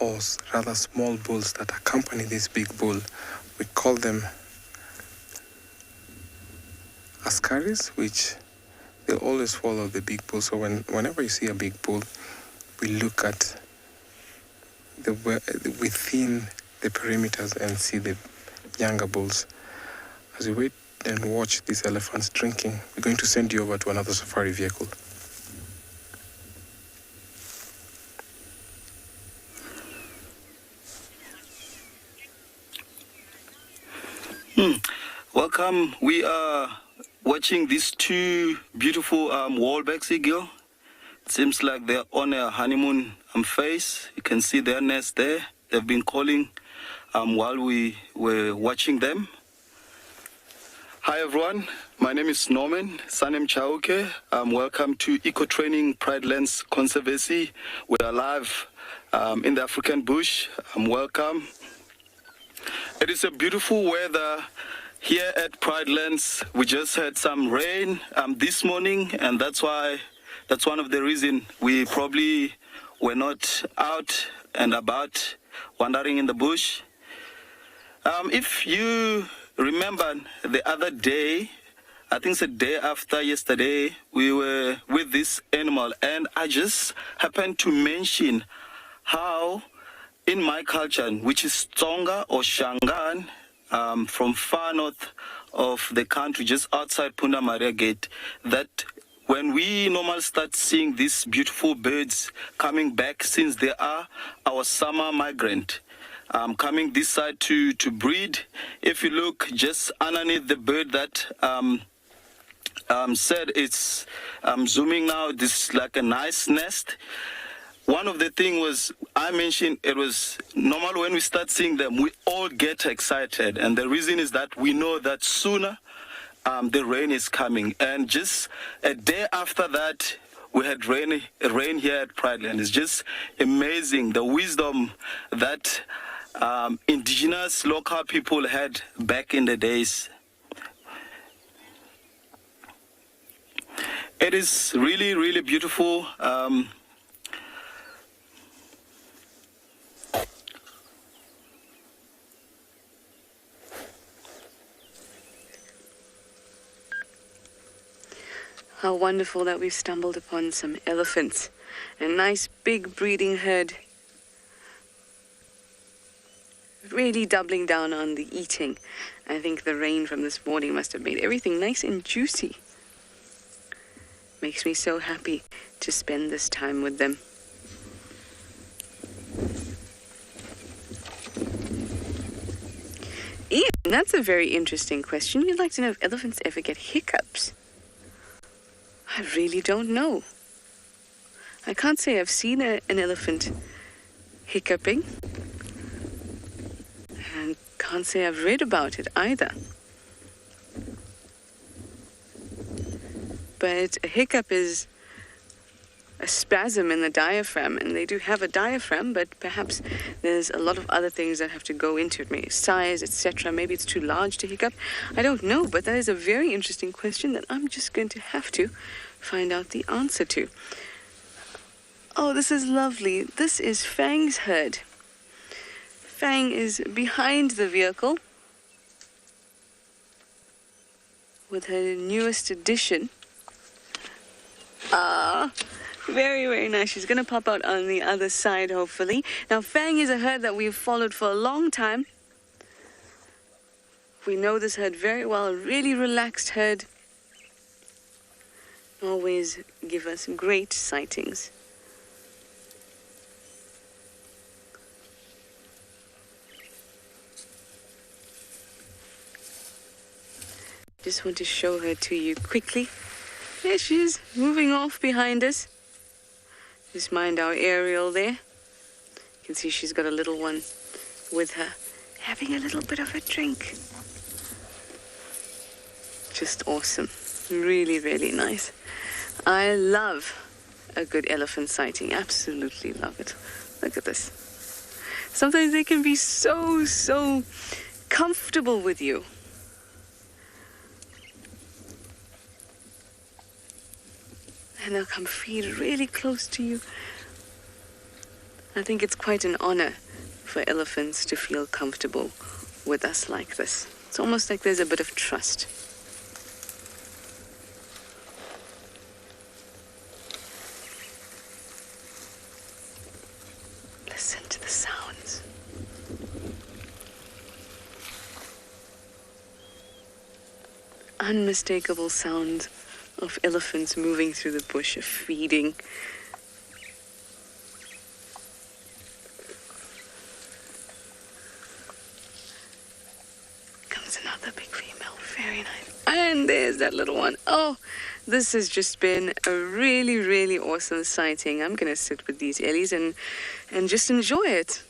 or rather small bulls that accompany this big bull, we call them askaris, which they'll always follow the big bull. So whenever you see a big bull, we look at within the perimeters and see the younger bulls. As we wait and watch these elephants drinking, we're going to send you over to another safari vehicle. Welcome. We are watching these two beautiful wallbacks eagle. It seems like they're on a honeymoon phase. You can see their nest there. They've been calling while we were watching them. Hi everyone, my name is Norman Sanem Chauke. Welcome to Eco Training Pride Lands Conservancy. We are live in the African bush. Welcome. It is a beautiful weather here at Pride Lands. We just had some rain this morning, and that's one of the reasons we probably were not out and about wandering in the bush. If you remember the other day, I think it's the day after yesterday, we were with this animal, and I just happened to mention how in my culture, which is Tsonga or Shangaan, from far north of the country, just outside Punda Maria Gate, that when we normally start seeing these beautiful birds coming back, since they are our summer migrant, coming this side to breed. If you look just underneath the bird that said it's zooming now, this is like a nice nest. One of the things was, I mentioned, it was normal when we start seeing them, we all get excited. And the reason is that we know that sooner the rain is coming. And just a day after that, we had rain here at Pride Land. It's just amazing the wisdom that indigenous local people had back in the days. It is really, really beautiful. How wonderful that we've stumbled upon some elephants. A nice big breeding herd. Really doubling down on the eating. I think the rain from this morning must have made everything nice and juicy. Makes me so happy to spend this time with them. Ian, that's a very interesting question. You'd like to know if elephants ever get hiccups. I really don't know. I can't say I've seen an elephant hiccuping. And can't say I've read about it either. But a hiccup is a spasm in the diaphragm, and they do have a diaphragm, but perhaps there's a lot of other things that have to go into it, maybe size, etc. Maybe it's too large to hiccup. I don't know, but that is a very interesting question that I'm just going to have to find out the answer to. Oh, this is lovely. This is Fang's herd. Fang is behind the vehicle with her newest addition. Very, very nice. She's going to pop out on the other side, hopefully. Now, Fang is a herd that we've followed for a long time. We know this herd very well, a really relaxed herd. Always give us great sightings. Just want to show her to you quickly. There she is, moving off behind us. Just mind our aerial there. You can see she's got a little one with her, having a little bit of a drink. Just awesome. Really, really nice. I love a good elephant sighting. Absolutely love it. Look at this. Sometimes they can be so comfortable with you. And they'll come feed really close to you. I think it's quite an honor for elephants to feel comfortable with us like this. It's almost like there's a bit of trust. Listen to the sounds. Unmistakable sounds of elephants moving through the bush, of feeding. Comes another big female, very nice. And there's that little one. Oh, this has just been a really, really awesome sighting. I'm gonna sit with these ellies and just enjoy it.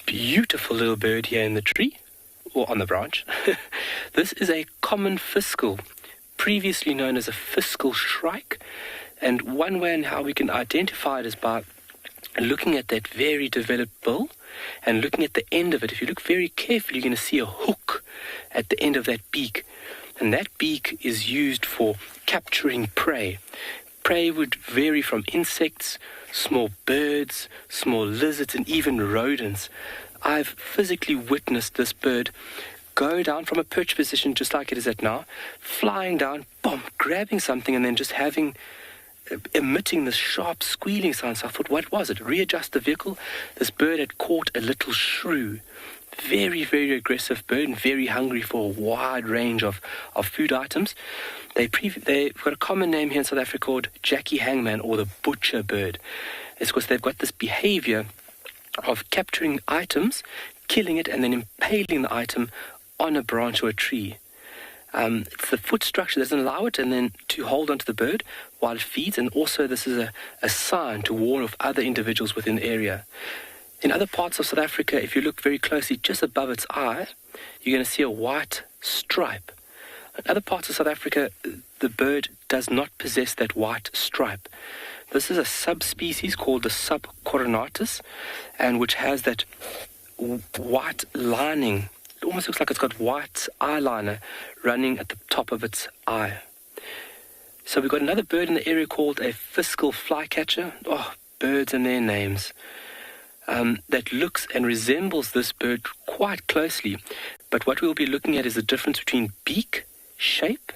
Beautiful little bird here in the tree, or on the branch. This is a common fiscal, previously known as a fiscal shrike, and one way in how we can identify it is by looking at that very developed bill and looking at the end of it. If you look very carefully, you're going to see a hook at the end of that beak, and that beak is used for capturing prey. Prey would vary from insects, small birds, small lizards, and even rodents. I've physically witnessed this bird go down from a perch position just like it is at now, flying down, boom, grabbing something, and then just emitting this sharp squealing sound. So I thought, what was it? Readjust the vehicle. This bird had caught a little shrew. Very, very aggressive bird and very hungry for a wide range of food items. They've got a common name here in South Africa called Jackie Hangman, or the butcher bird. It's because they've got this behavior of capturing items, killing it, and then impaling the item on a branch or a tree. It's the foot structure that doesn't allow it and then to hold onto the bird while it feeds, and also this is a sign to warn of other individuals within the area. In other parts of South Africa, if you look very closely, just above its eye, you're going to see a white stripe. In other parts of South Africa, the bird does not possess that white stripe. This is a subspecies called the subcoronatus, and which has that white lining. It almost looks like it's got white eyeliner running at the top of its eye. So we've got another bird in the area called a fiscal flycatcher. Oh, birds and their names. That looks and resembles this bird quite closely. But what we'll be looking at is the difference between beak shape,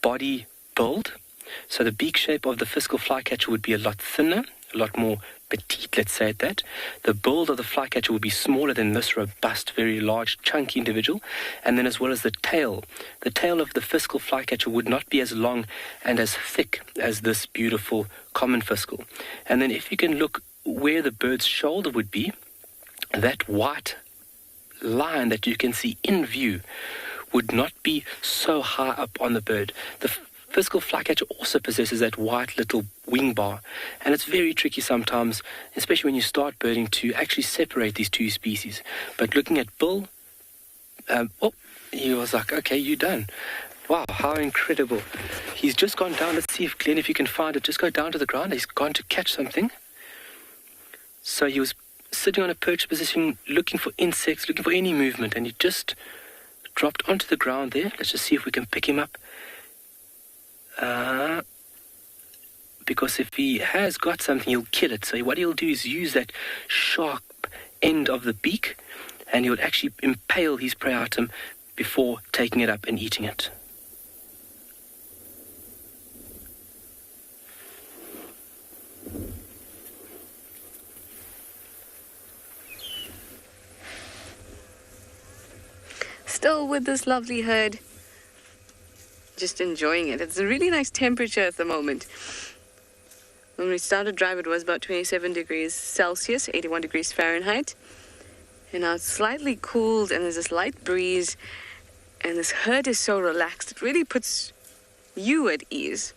body build. So the beak shape of the fiscal flycatcher would be a lot thinner, a lot more petite, let's say it that. The build of the flycatcher would be smaller than this robust, very large, chunky individual. And then as well as the tail of the fiscal flycatcher would not be as long and as thick as this beautiful common fiscal. And then if you can look where the bird's shoulder would be, that white line that you can see in view would not be so high up on the bird. The fiscal flycatcher also possesses that white little wing bar, and it's very tricky sometimes, especially when you start birding, to actually separate these two species. But looking at Bill, he was like, okay, you're done. Wow, how incredible. He's just gone down. Let's see if, Glenn, if you can find it. Just go down to the ground. He's gone to catch something. So he was sitting on a perch position, looking for insects, looking for any movement, and he just dropped onto the ground there. Let's just see if we can pick him up. Because if he has got something, he'll kill it. So what he'll do is use that sharp end of the beak, and he'll actually impale his prey item before taking it up and eating it. Still with this lovely herd, just enjoying it. It's a really nice temperature at the moment. When we started drive, it was about 27 degrees Celsius, 81 degrees Fahrenheit. And now it's slightly cooled, and there's this light breeze, and this herd is so relaxed. It really puts you at ease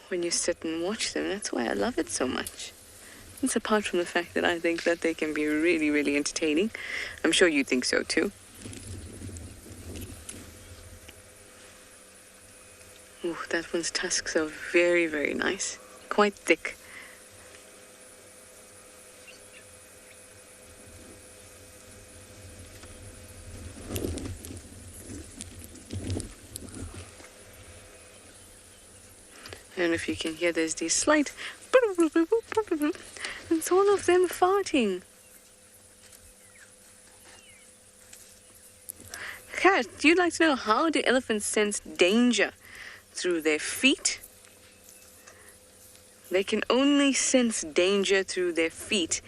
when you sit and watch them. That's why I love it so much. It's apart from the fact that I think that they can be really, really entertaining. I'm sure you think so too. Ooh, that one's tusks are very, very nice. Quite thick. I don't know if you can hear, there's these slight... It's all of them farting. Kat, you'd like to know, how do elephants sense danger? Through their feet. They can only sense danger through their feet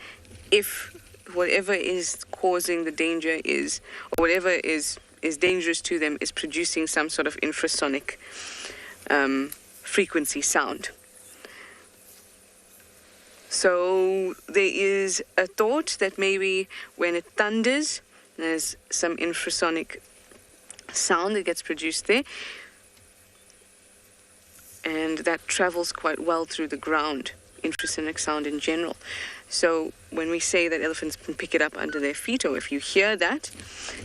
if whatever is causing the danger is, or whatever is dangerous to them, is producing some sort of infrasonic frequency sound. So there is a thought that maybe when it thunders, there's some infrasonic sound that gets produced there, and that travels quite well through the ground, infrasonic sound in general. So when we say that elephants can pick it up under their feet, or if you hear that,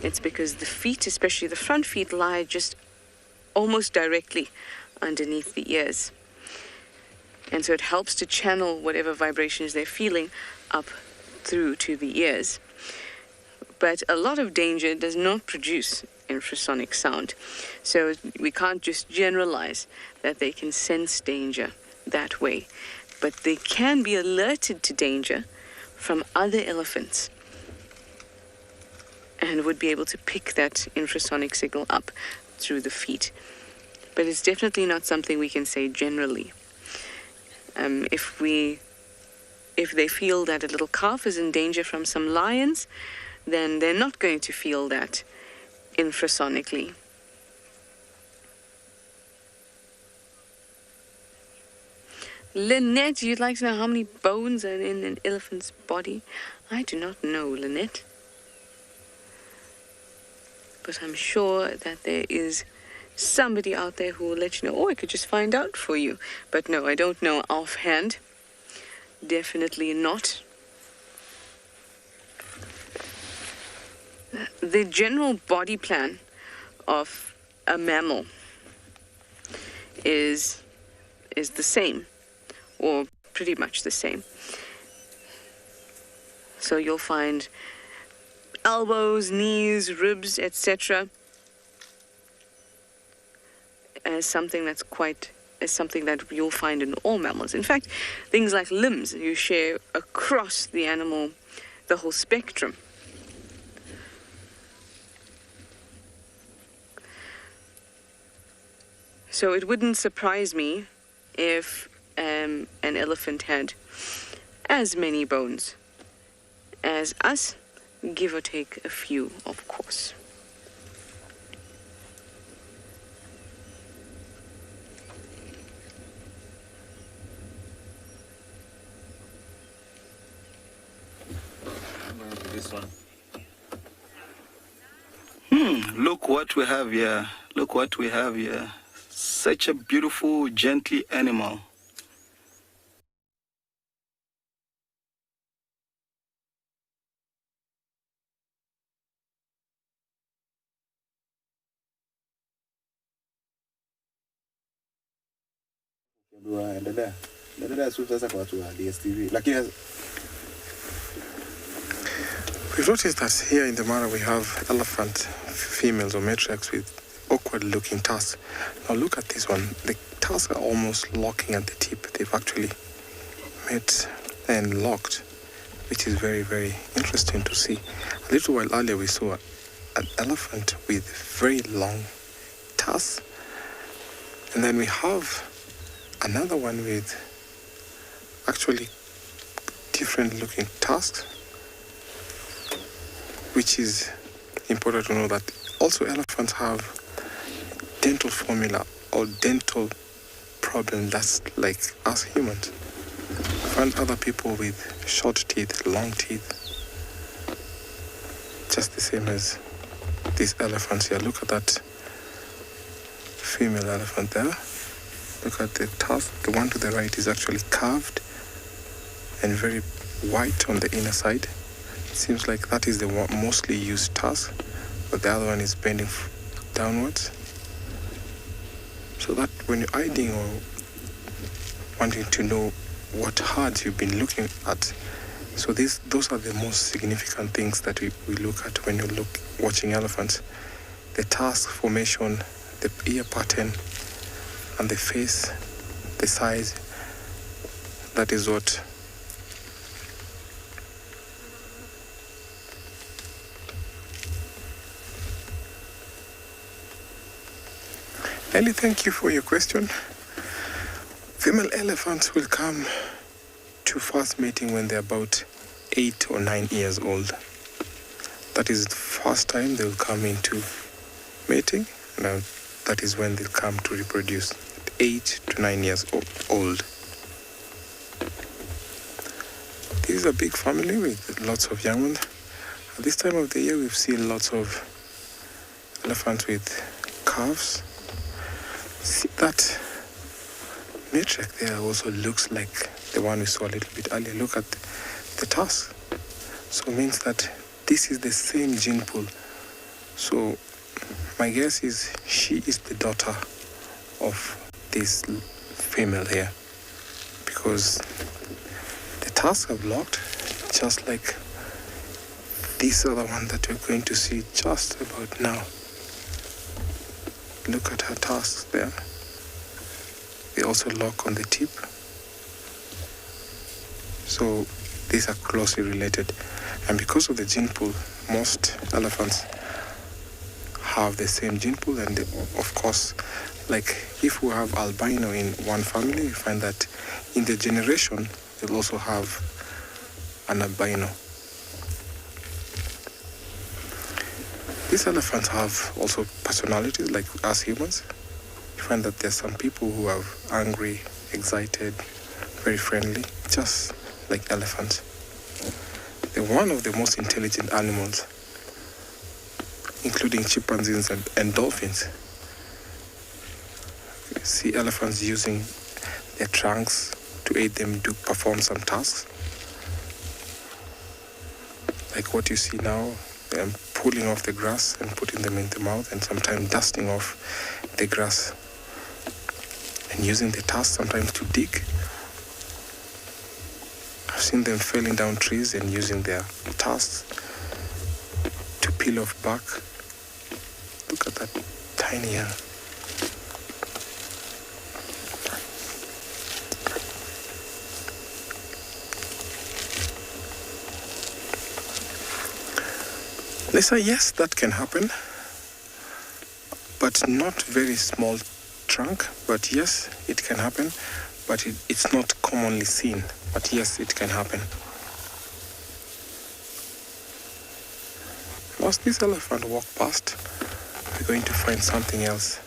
it's because the feet, especially the front feet, lie just almost directly underneath the ears. And so it helps to channel whatever vibrations they're feeling up through to the ears. But a lot of danger does not produce infrasonic sound. So we can't just generalize that they can sense danger that way. But they can be alerted to danger from other elephants and would be able to pick that infrasonic signal up through the feet. But it's definitely not something we can say generally. If they feel that a little calf is in danger from some lions, then they're not going to feel that infrasonically. Lynette, you'd like to know how many bones are in an elephant's body? I do not know, Lynette. But I'm sure that there is somebody out there who will let you know. Or I could just find out for you. But no, I don't know offhand. Definitely not. The general body plan of a mammal is the same, or pretty much the same. So you'll find elbows, knees, ribs, etc. And as something that you'll find in all mammals. In fact, things like limbs you share across the animal, the whole spectrum. So it wouldn't surprise me if an elephant had as many bones as us, give or take a few, of course. This one. Look what we have here. Look what we have here. Such a beautiful, gentle animal. We've noticed that here in the Mara we have elephant females or matriarchs with awkward looking tusks. Now look at this one. The tusks are almost locking at the tip. They've actually met and locked, which is very, very interesting to see. A little while earlier we saw an elephant with very long tusks, and then we have another one with actually different looking tusks, which is important to know that also elephants have dental formula or dental problem that's like us humans. Find other people with short teeth, long teeth, just the same as these elephants here. Look at that female elephant there. Look at the tusk. The one to the right is actually carved and very white on the inner side. It seems like that is the mostly used tusk, but the other one is bending downwards. So that when you're hiding or wanting to know what herds you've been looking at, so those are the most significant things that we look at when you're watching elephants. The tusk formation, the ear pattern, and the face, the size. That is what Ellie, thank you for your question. Female elephants will come to first mating when they're about 8 or 9 years old. That is the first time they'll come into mating. Now, that is when they'll come to reproduce, 8 to 9 years old. This is a big family with lots of young ones. At this time of the year, we've seen lots of elephants with calves. See that matriarch there also looks like the one we saw a little bit earlier. Look at the tusk. So it means that this is the same gene pool. So my guess is she is the daughter of this female here, because the tusks are locked just like this other one that we're going to see just about now. Look at her tusks there. They also lock on the tip. So these are closely related. And because of the gene pool, most elephants have the same gene pool. And of course, like if we have albino in one family, we find that in the generation, they'll also have an albino. These elephants have also personalities like us humans. You find that there's some people who are angry, excited, very friendly, just like elephants. They're one of the most intelligent animals, including chimpanzees and dolphins. You see elephants using their trunks to aid them to perform some tasks. Like what you see now, pulling off the grass and putting them in the mouth, and sometimes dusting off the grass and using the tusk sometimes to dig. I've seen them felling down trees and using their tusks to peel off bark. Look at that tiny They say yes, that can happen, but not very small trunk. But yes, it can happen, but it's not commonly seen. But yes, it can happen. Once this elephant walk past, we're going to find something else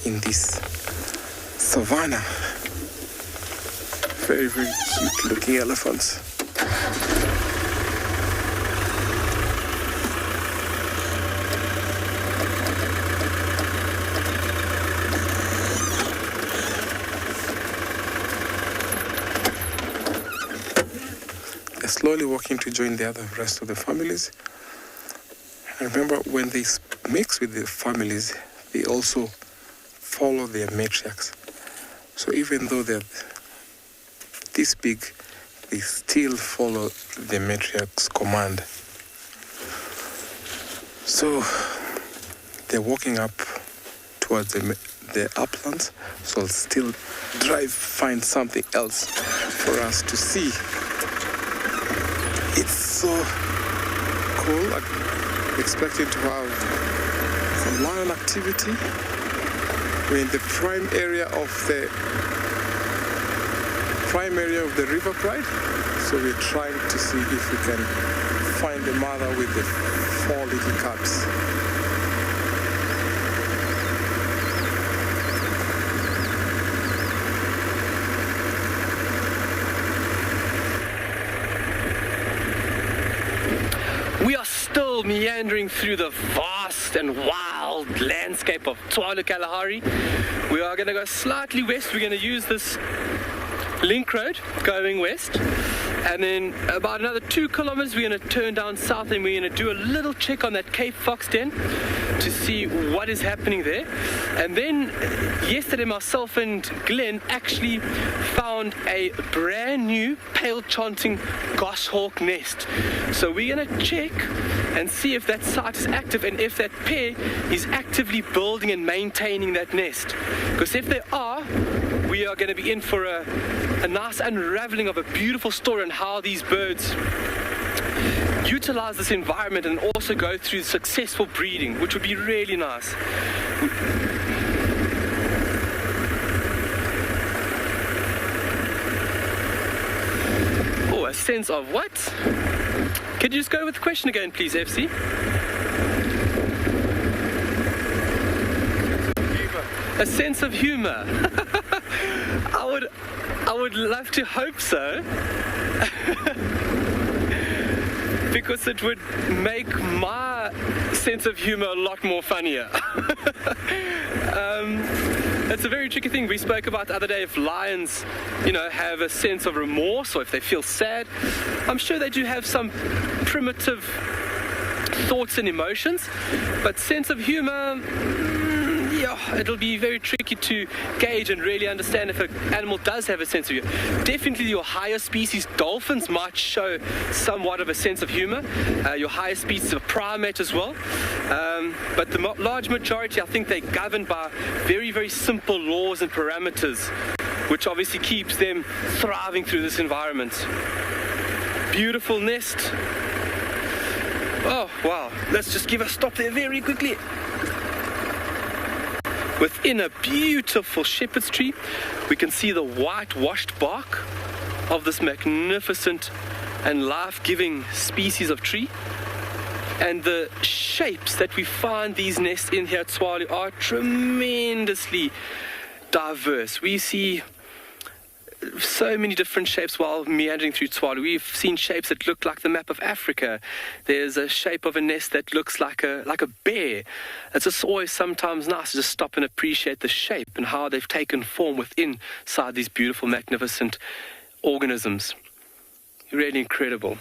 in this savannah. Very, very cute looking elephants. They're slowly walking to join the rest of the families. And remember, when they mix with the families, they also follow their matriarchs. So even though they're this big, they still follow the matriarch's command. So they're walking up towards the uplands, so I'll still find something else for us to see. It's so cool. I'm expecting to have some lion activity. We're in the prime area of the River Pride, so we're trying to see if we can find the mother with the 4 little cubs. We are still meandering through the vast and wild landscape of Tswalu Kalahari. We are going to go slightly west. We're going to use this link road going west, and then about another 2 kilometers we're going to turn down south, and we're going to do a little check on that Cape Fox den to see what is happening there. And then yesterday myself and Glenn actually found a brand new pale chanting goshawk nest, so we're going to check and see if that site is active and if that pair is actively building and maintaining that nest, because if they are, we are going to be in for a nice unraveling of a beautiful story on how these birds utilize this environment and also go through successful breeding, which would be really nice. Oh, a sense of what? Could you just go with the question again, please, FC? A sense of humor. I would love to hope so, because it would make my sense of humor a lot more funnier. It's a very tricky thing. We spoke about the other day if lions, have a sense of remorse or if they feel sad. I'm sure they do have some primitive thoughts and emotions, but sense of humor, it'll be very tricky to gauge and really understand if an animal does have a sense of humor. Definitely your higher species, dolphins, might show somewhat of a sense of humor. Your higher species of primate as well. But the large majority, I think they're governed by very, very simple laws and parameters, which obviously keeps them thriving through this environment. Beautiful nest. Oh, wow. Let's just give a stop there very quickly. Within a beautiful shepherd's tree, we can see the white-washed bark of this magnificent and life-giving species of tree. And the shapes that we find these nests in here at Tswalu are tremendously diverse. We see so many different shapes while meandering through Tswalu. We've seen shapes that look like the map of Africa. There's a shape of a nest that looks like a bear. It's just always sometimes nice to just stop and appreciate the shape and how they've taken form inside these beautiful, magnificent organisms. Really incredible.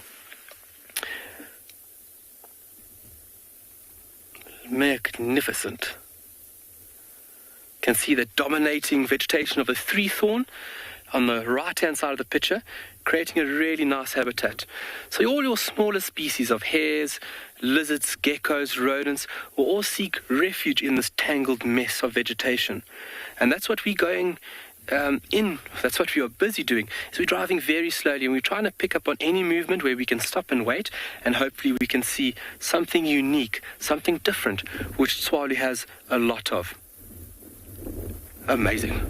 Magnificent. You can see the dominating vegetation of the three-thorn on the right-hand side of the picture, creating a really nice habitat. So all your smaller species of hares, lizards, geckos, rodents will all seek refuge in this tangled mess of vegetation. And that's what we're going that's what we are busy doing, is we're driving very slowly and we're trying to pick up on any movement where we can stop and wait, and hopefully we can see something unique, something different, which Tswalu has a lot of. Amazing.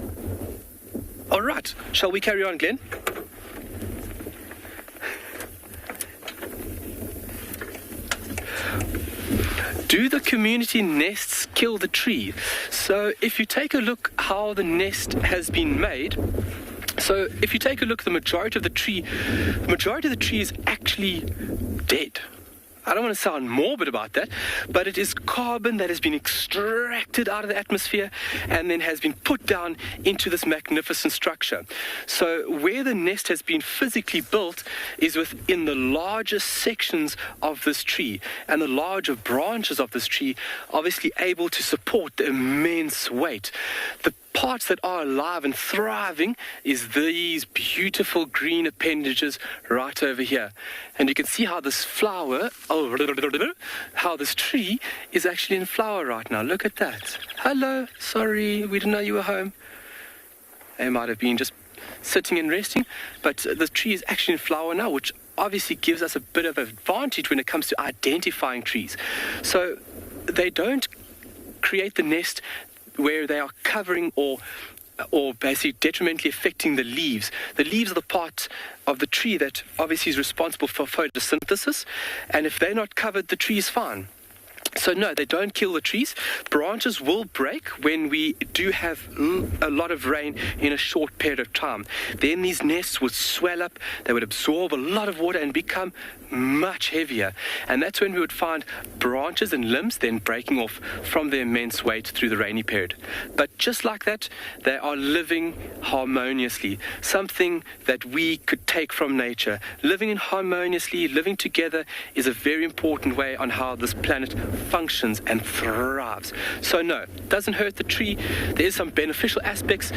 All right, shall we carry on, Glenn? Do the community nests kill the tree? So if you take a look how the nest has been made, so if you take a look, the majority of the tree is actually dead. I don't want to sound morbid about that, but it is carbon that has been extracted out of the atmosphere and then has been put down into this magnificent structure. So where the nest has been physically built is within the largest sections of this tree, and the larger branches of this tree obviously able to support the immense weight. The parts that are alive and thriving is these beautiful green appendages right over here. And you can see how this how this tree is actually in flower right now. Look at that. Hello, sorry, we didn't know you were home. They might have been just sitting and resting, but the tree is actually in flower now, which obviously gives us a bit of advantage when it comes to identifying trees. So they don't create the nest where they are covering or basically detrimentally affecting the leaves. The leaves are the part of the tree that obviously is responsible for photosynthesis, and if they're not covered, the tree is fine. So no, they don't kill the trees. Branches will break when we do have a lot of rain in a short period of time. Then these nests would swell up, they would absorb a lot of water and become much heavier. And that's when we would find branches and limbs then breaking off from their immense weight through the rainy period. But just like that, they are living harmoniously, something that we could take from nature. Living harmoniously, living together is a very important way on how this planet functions and thrives. So no, it doesn't hurt the tree. There is some beneficial aspects.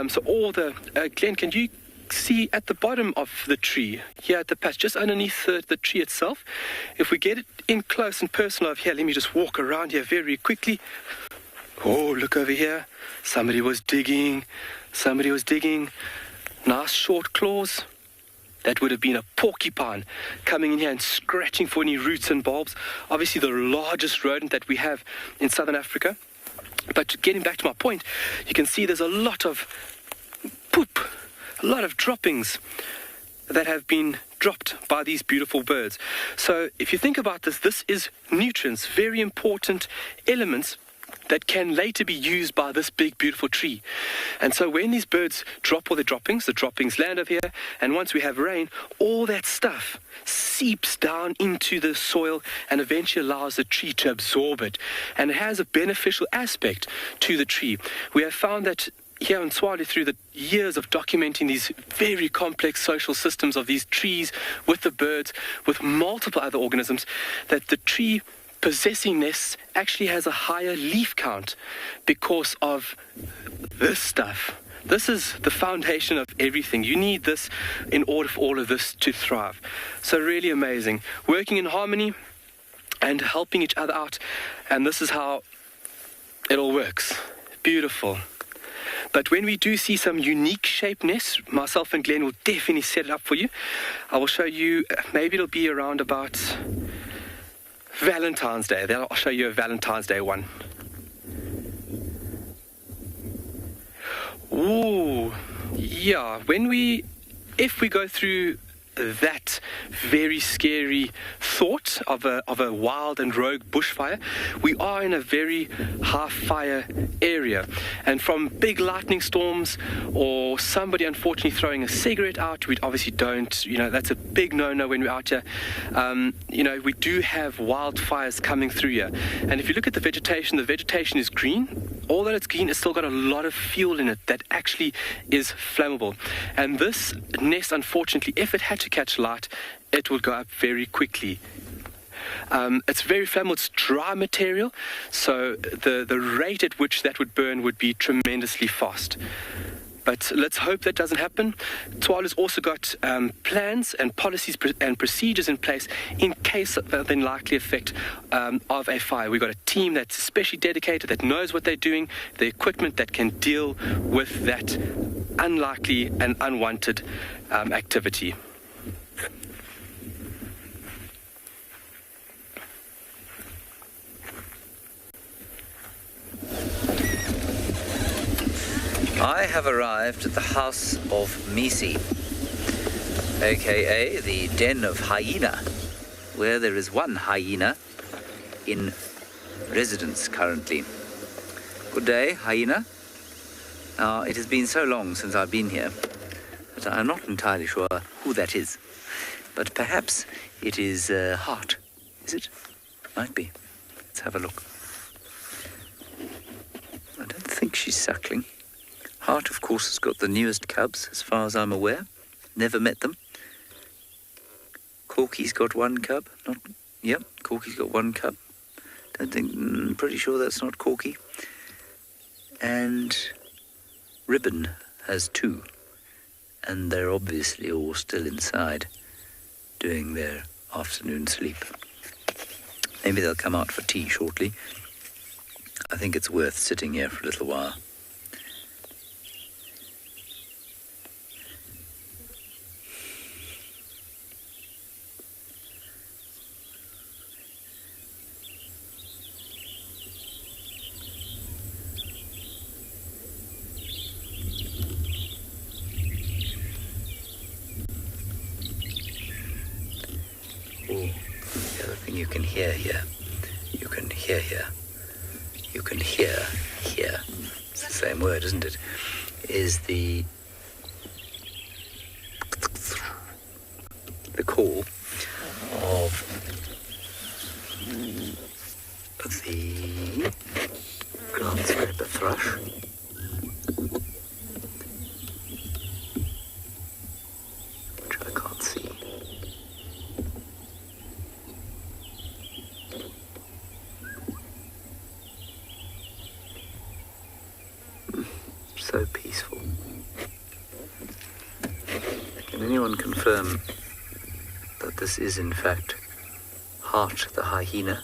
So all the Glenn, can you see at the bottom of the tree here at the patch, just underneath the tree itself? If we get it in close and personal over here, let me just walk around here very quickly. Oh, look over here. Somebody was digging. Nice short claws. That would have been a porcupine coming in here and scratching for any roots and bulbs. Obviously the largest rodent that we have in Southern Africa. But getting back to my point, you can see there's a lot of poop, a lot of droppings that have been dropped by these beautiful birds. So if you think about this, this is nutrients, very important elements that can later be used by this big, beautiful tree. And so when these birds drop all the droppings land over here, and once we have rain, all that stuff seeps down into the soil and eventually allows the tree to absorb it. And it has a beneficial aspect to the tree. We have found that here in Tswalu, through the years of documenting these very complex social systems of these trees with the birds, with multiple other organisms, that the tree possessing nests actually has a higher leaf count because of this stuff. This is the foundation of everything. You need this in order for all of this to thrive. So really amazing. Working in harmony and helping each other out. And this is how it all works. Beautiful. But when we do see some unique shaped nests, myself and Glenn will definitely set it up for you. I will show you, maybe it'll be around about Valentine's Day. Then I'll show you a Valentine's Day one. Ooh, yeah. If we go through that very scary thought of a wild and rogue bushfire, we are in a very high fire area, and from big lightning storms or somebody unfortunately throwing a cigarette out, we obviously don't, that's a big no-no when we're out here. We do have wildfires coming through here, and if you look at the vegetation is green. Although it's green, it's still got a lot of fuel in it that actually is flammable. And this nest, unfortunately, if it had to catch light, it would go up very quickly. It's very flammable, it's dry material, so the rate at which that would burn would be tremendously fast. But let's hope that doesn't happen. Tswalu's also got plans and policies and procedures in place in case of the likely effect of a fire. We've got a team that's especially dedicated, that knows what they're doing, the equipment that can deal with that unlikely and unwanted activity. I have arrived at the house of Misi, aka the den of Hyena, where there is one hyena in residence currently. Good day, Hyena. Now, it has been so long since I've been here that I'm not entirely sure who that is. But perhaps it is Heart, is it? Might be. Let's have a look. I don't think she's suckling. Heart, of course, has got the newest cubs, as far as I'm aware. Never met them. Corky's got one cub. Corky's got one cub. Pretty sure that's not Corky. And Ribbon has two. And they're obviously all still inside, doing their afternoon sleep. Maybe they'll come out for tea shortly. I think it's worth sitting here for a little while. You can hear here. You can hear here. You can hear here. It's the same word, isn't it? Is the call of the ground scraper thrush. Which I can't see. So peaceful. Can anyone confirm that this is in fact Heart the hyena?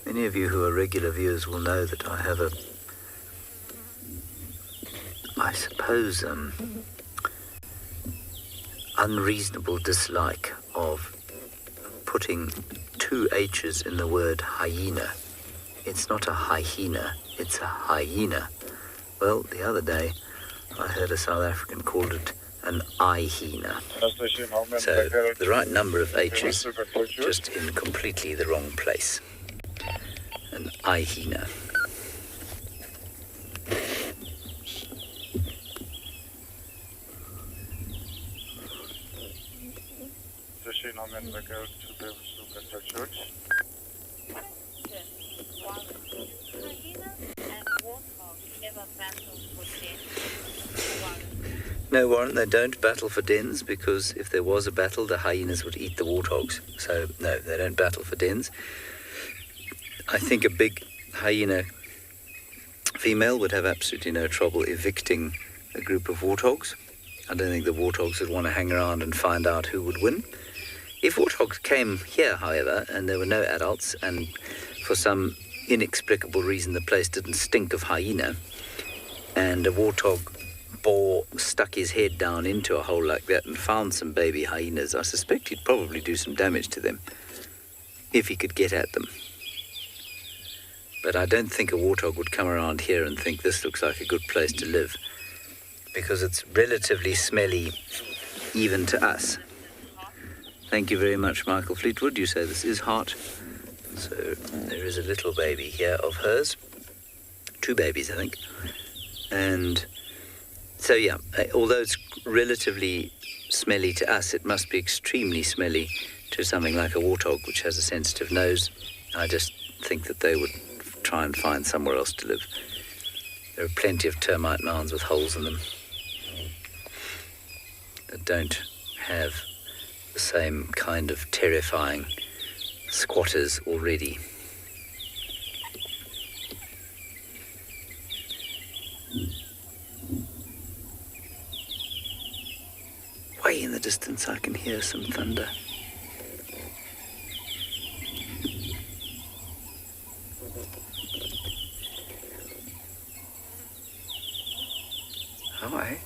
Many of you who are regular viewers will know that I have I suppose, unreasonable dislike of putting two H's in the word hyena. It's not a hyena, it's a hyena. Well, the other day, I heard a South African called it an hyena. So, the right number of H's, just in completely the wrong place. An hyena. No, Warren, they don't battle for dens, because if there was a battle, the hyenas would eat the warthogs. So, no, they don't battle for dens. I think a big hyena female would have absolutely no trouble evicting a group of warthogs. I don't think the warthogs would want to hang around and find out who would win. If warthogs came here, however, and there were no adults, and for some inexplicable reason the place didn't stink of hyena, and a warthog boar stuck his head down into a hole like that and found some baby hyenas, I suspect he'd probably do some damage to them, if he could get at them. But I don't think a warthog would come around here and think this looks like a good place to live, because it's relatively smelly even to us. Thank you very much, Michael Fleetwood. You say this is Heart. So there is a little baby here of hers. Two babies, I think. And so, yeah, although it's relatively smelly to us, it must be extremely smelly to something like a warthog, which has a sensitive nose. I just think that they would try and find somewhere else to live. There are plenty of termite mounds with holes in them that don't have the same kind of terrifying squatters already. Way in the distance I can hear some thunder. Hi.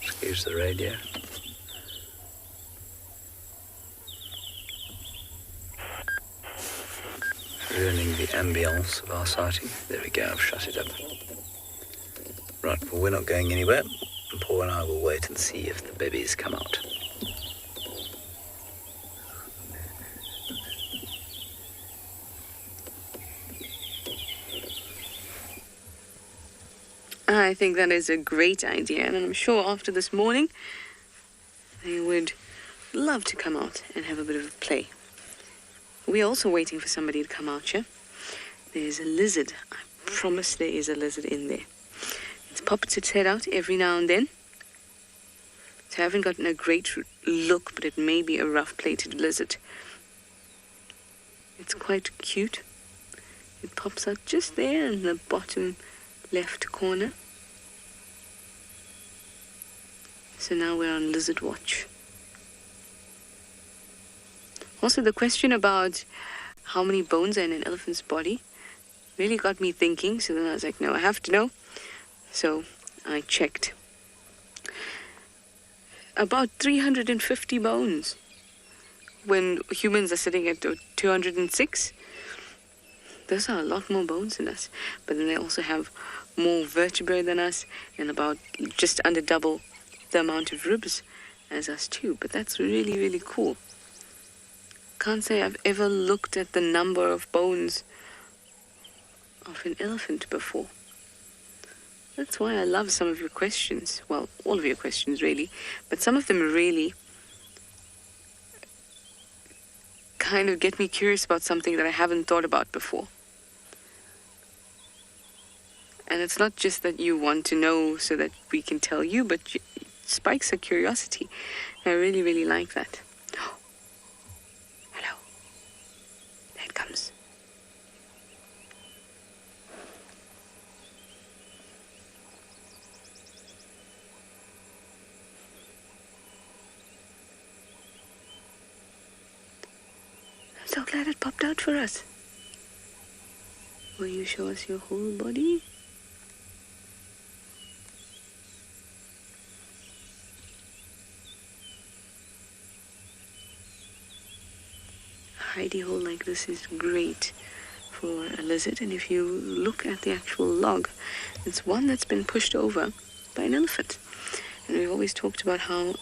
Excuse the radio. Ruining the ambience of our sighting. There we go, I've shut it up. Right, well, we're not going anywhere. And Paul and I will wait and see if the babies come out. I think that is a great idea, and I'm sure after this morning they would love to come out and have a bit of a play. We're also waiting for somebody to come out, yeah? There's a lizard. I promise there is a lizard in there. It's popped its head out every now and then. So I haven't gotten a great look, but it may be a rough-plated lizard. It's quite cute. It pops out just there in the bottom left corner. So now we're on lizard watch. Also, the question about how many bones are in an elephant's body really got me thinking. So then I was like, no, I have to know. So I checked. About 350 bones. When humans are sitting at 206, those are a lot more bones than us. But then they also have more vertebrae than us and about just under double the amount of ribs as us too. But that's really, really cool. Can't say I've ever looked at the number of bones of an elephant before. That's why I love some of your questions. Well, all of your questions really, but some of them really kind of get me curious about something that I haven't thought about before. And it's not just that you want to know so that we can tell you, but it spikes a curiosity. I really, really like that. Hello. There it comes. I'm so glad it popped out for us. Will you show us your whole body? Hidey hole like this is great for a lizard, and if you look at the actual log, it's one that's been pushed over by an elephant. And we've always talked about how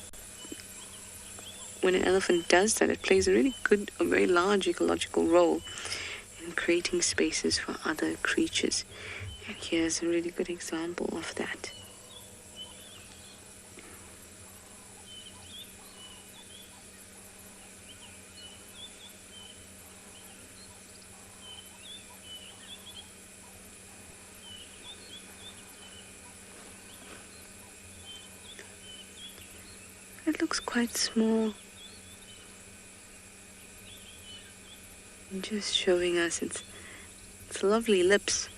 when an elephant does that, it plays a really good, a very large ecological role in creating spaces for other creatures. And here's a really good example of that. It looks quite small. And just showing us its lovely lips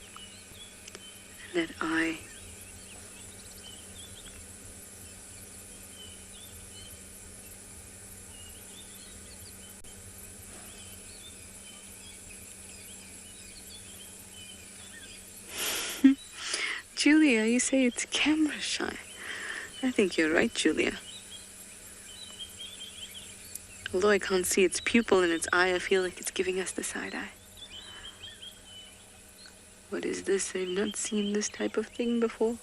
and that eye. Julia, you say it's camera shy. I think you're right, Julia. Although I can't see its pupil in its eye, I feel like it's giving us the side eye. What is this? I've not seen this type of thing before.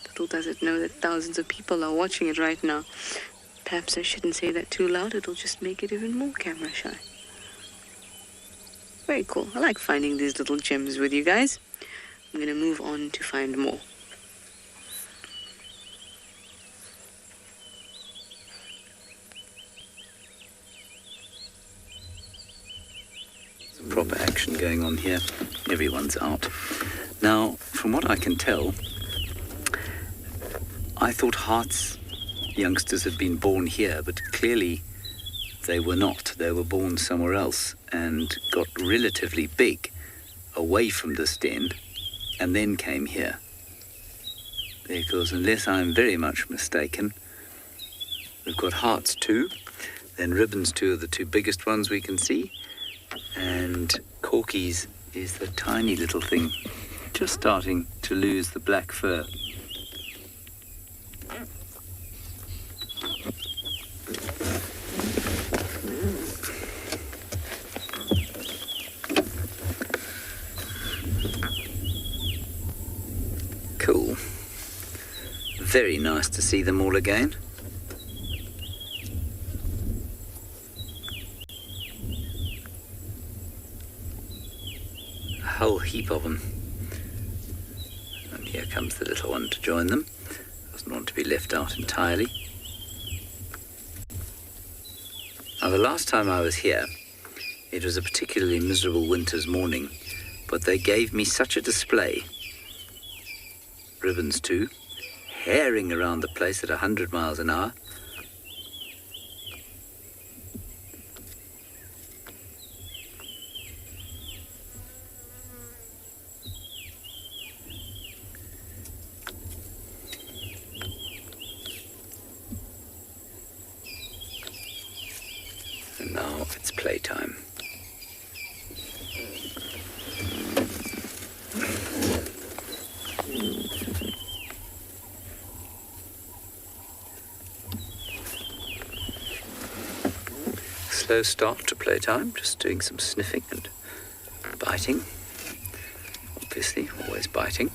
Little does it know that thousands of people are watching it right now. Perhaps I shouldn't say that too loud. It'll just make it even more camera shy. Very cool. I like finding these little gems with you guys. I'm going to move on to find more. Proper action going on here. Everyone's out. Now, from what I can tell, I thought Hart's youngsters had been born here, but clearly they were not. They were born somewhere else and got relatively big away from this den and then came here. Because unless I'm very much mistaken, We've got hearts 2, then ribbons 2 are the 2 biggest ones we can see, and corkies is the tiny little thing, just starting to lose the black fur. Cool. Very nice to see them all again. A whole heap of them. And here comes the little one to join them. Doesn't want to be left out entirely. Now, the last time I was here, it was a particularly miserable winter's morning, but they gave me such a display. Ribbons 2, herring around the place at 100 miles an hour. And now it's playtime. Slow start to playtime, just doing some sniffing and biting. Obviously, always biting.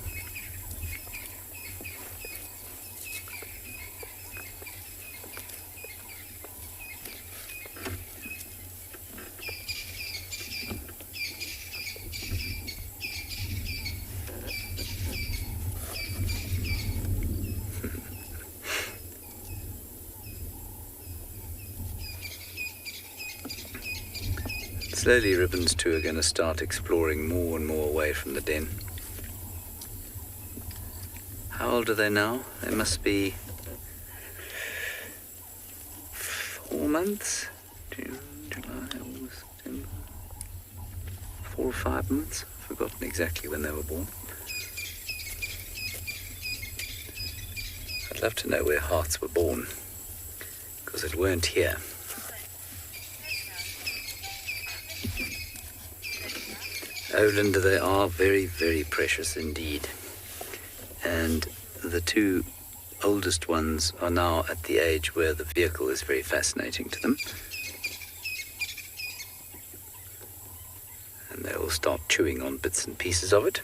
Slowly, ribbons 2 are going to start exploring more and more away from the den. How old are they now? They must be 4 months? June, July, August, September. 4 or 5 months? I've forgotten exactly when they were born. I'd love to know where hearts were born, because it weren't here. Oh, Linda, they are very, very precious indeed. And the 2 oldest ones are now at the age where the vehicle is very fascinating to them. And they will start chewing on bits and pieces of it.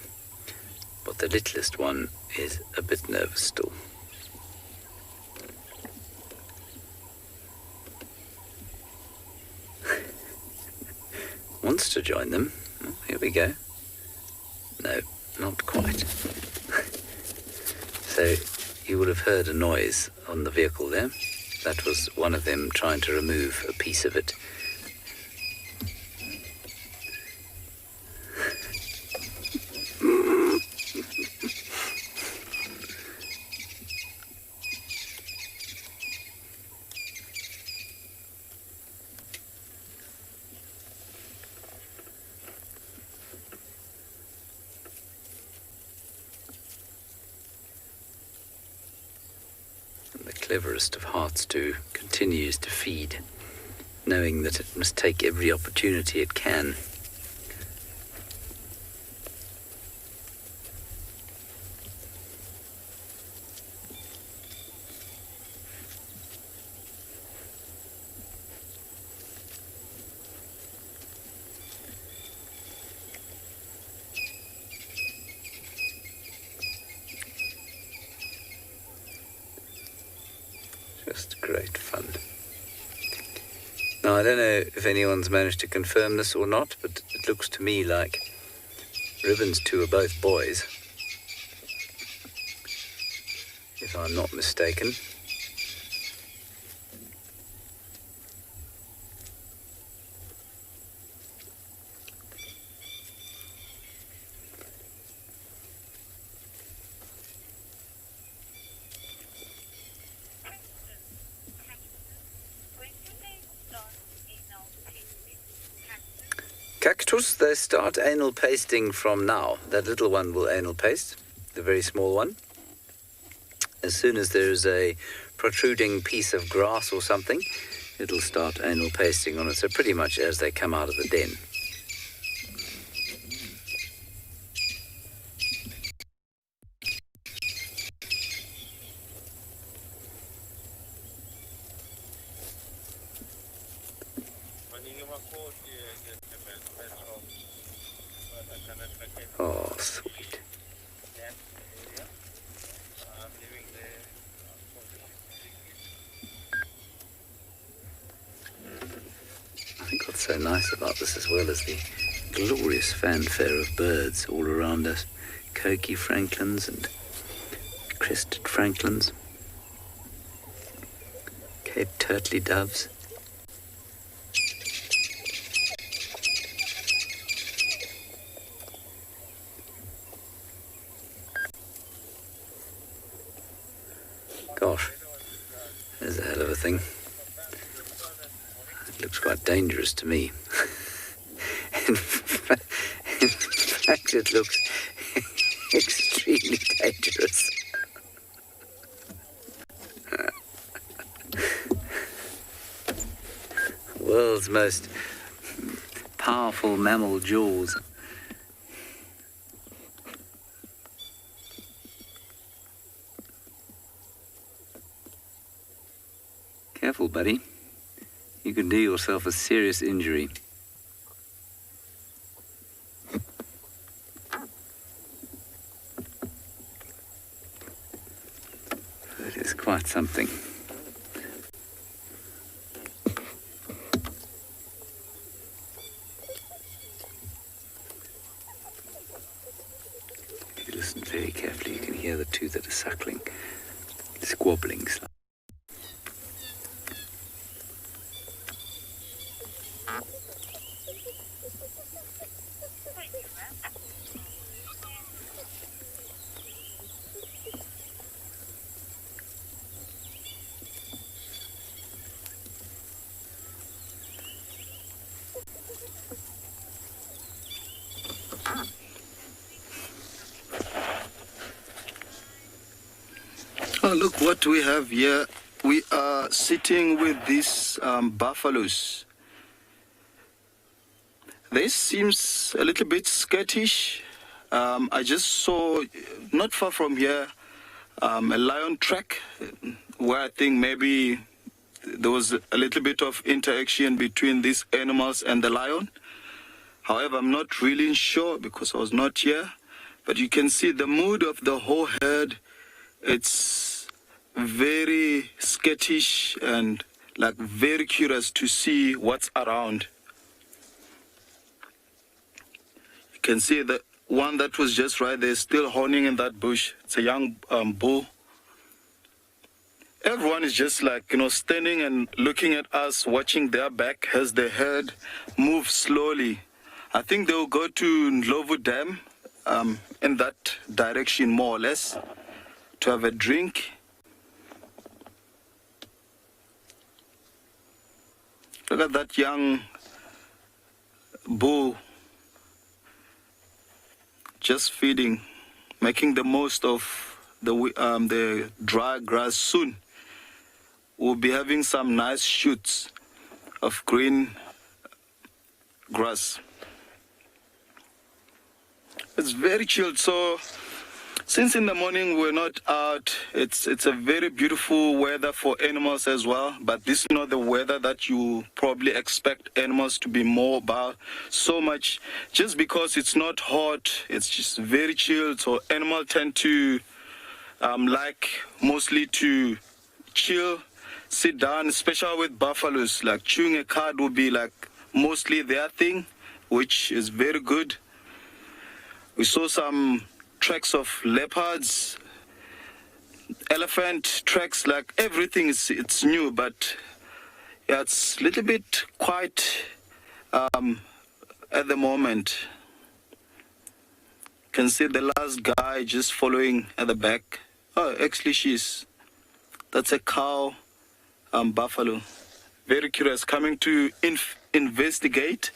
But the littlest one is a bit nervous still. Wants to join them. Oh, here we go. No, not quite. So you would have heard a noise on the vehicle there. That was one of them trying to remove a piece of it. Cleverest of hearts 2 continues to feed, knowing that it must take every opportunity it can. Just great fun. Now, I don't know if anyone's managed to confirm this or not, but it looks to me like ribbons 2 are both boys, if I'm not mistaken. Cactus, they start anal pasting from now. That little one will anal paste, the very small one. As soon as there is a protruding piece of grass or something, it'll start anal pasting on it. So pretty much as they come out of the den. Oh, sweet. I think what's so nice about this as well is the glorious fanfare of birds all around us. Coqui franklins and crested franklins. Cape turtley doves. Gosh, there's a hell of a thing. It looks quite dangerous to me. In fact, it looks extremely dangerous. World's most powerful mammal jaws. Careful, buddy. You can do yourself a serious injury. It is quite something. If you listen very carefully, you can hear the two that are suckling, squabbling slightly. Oh, look what we have here. We are sitting with these buffaloes. This seems a little bit skittish. I just saw, not far from here, a lion track where I think maybe there was a little bit of interaction between these animals and the lion. However, I'm not really sure because I was not here. But you can see the mood of the whole herd. It's very skittish and like very curious to see what's around. You can see the one that was just right there still horning in that bush. It's a young bull. Everyone is just like, standing and looking at us, watching their back as the herd moves slowly. I think they'll go to Ndlovu Dam in that direction more or less to have a drink. Look at that young bull just feeding, making the most of the dry grass. Soon we'll be having some nice shoots of green grass. It's very chilled, so since in the morning we're not out, it's a very beautiful weather for animals as well, but this is not the weather that you probably expect animals to be more about so much, just because it's not hot, it's just very chilled. So animals tend to like mostly to chill, sit down, especially with buffaloes. Like chewing a cud would be like mostly their thing, which is very good. We saw some tracks of leopards, elephant tracks, like everything it's new, but yeah, it's a little bit quiet at the moment. You can see the last guy just following at the back. Oh, actually that's a cow buffalo. Very curious, coming to investigate.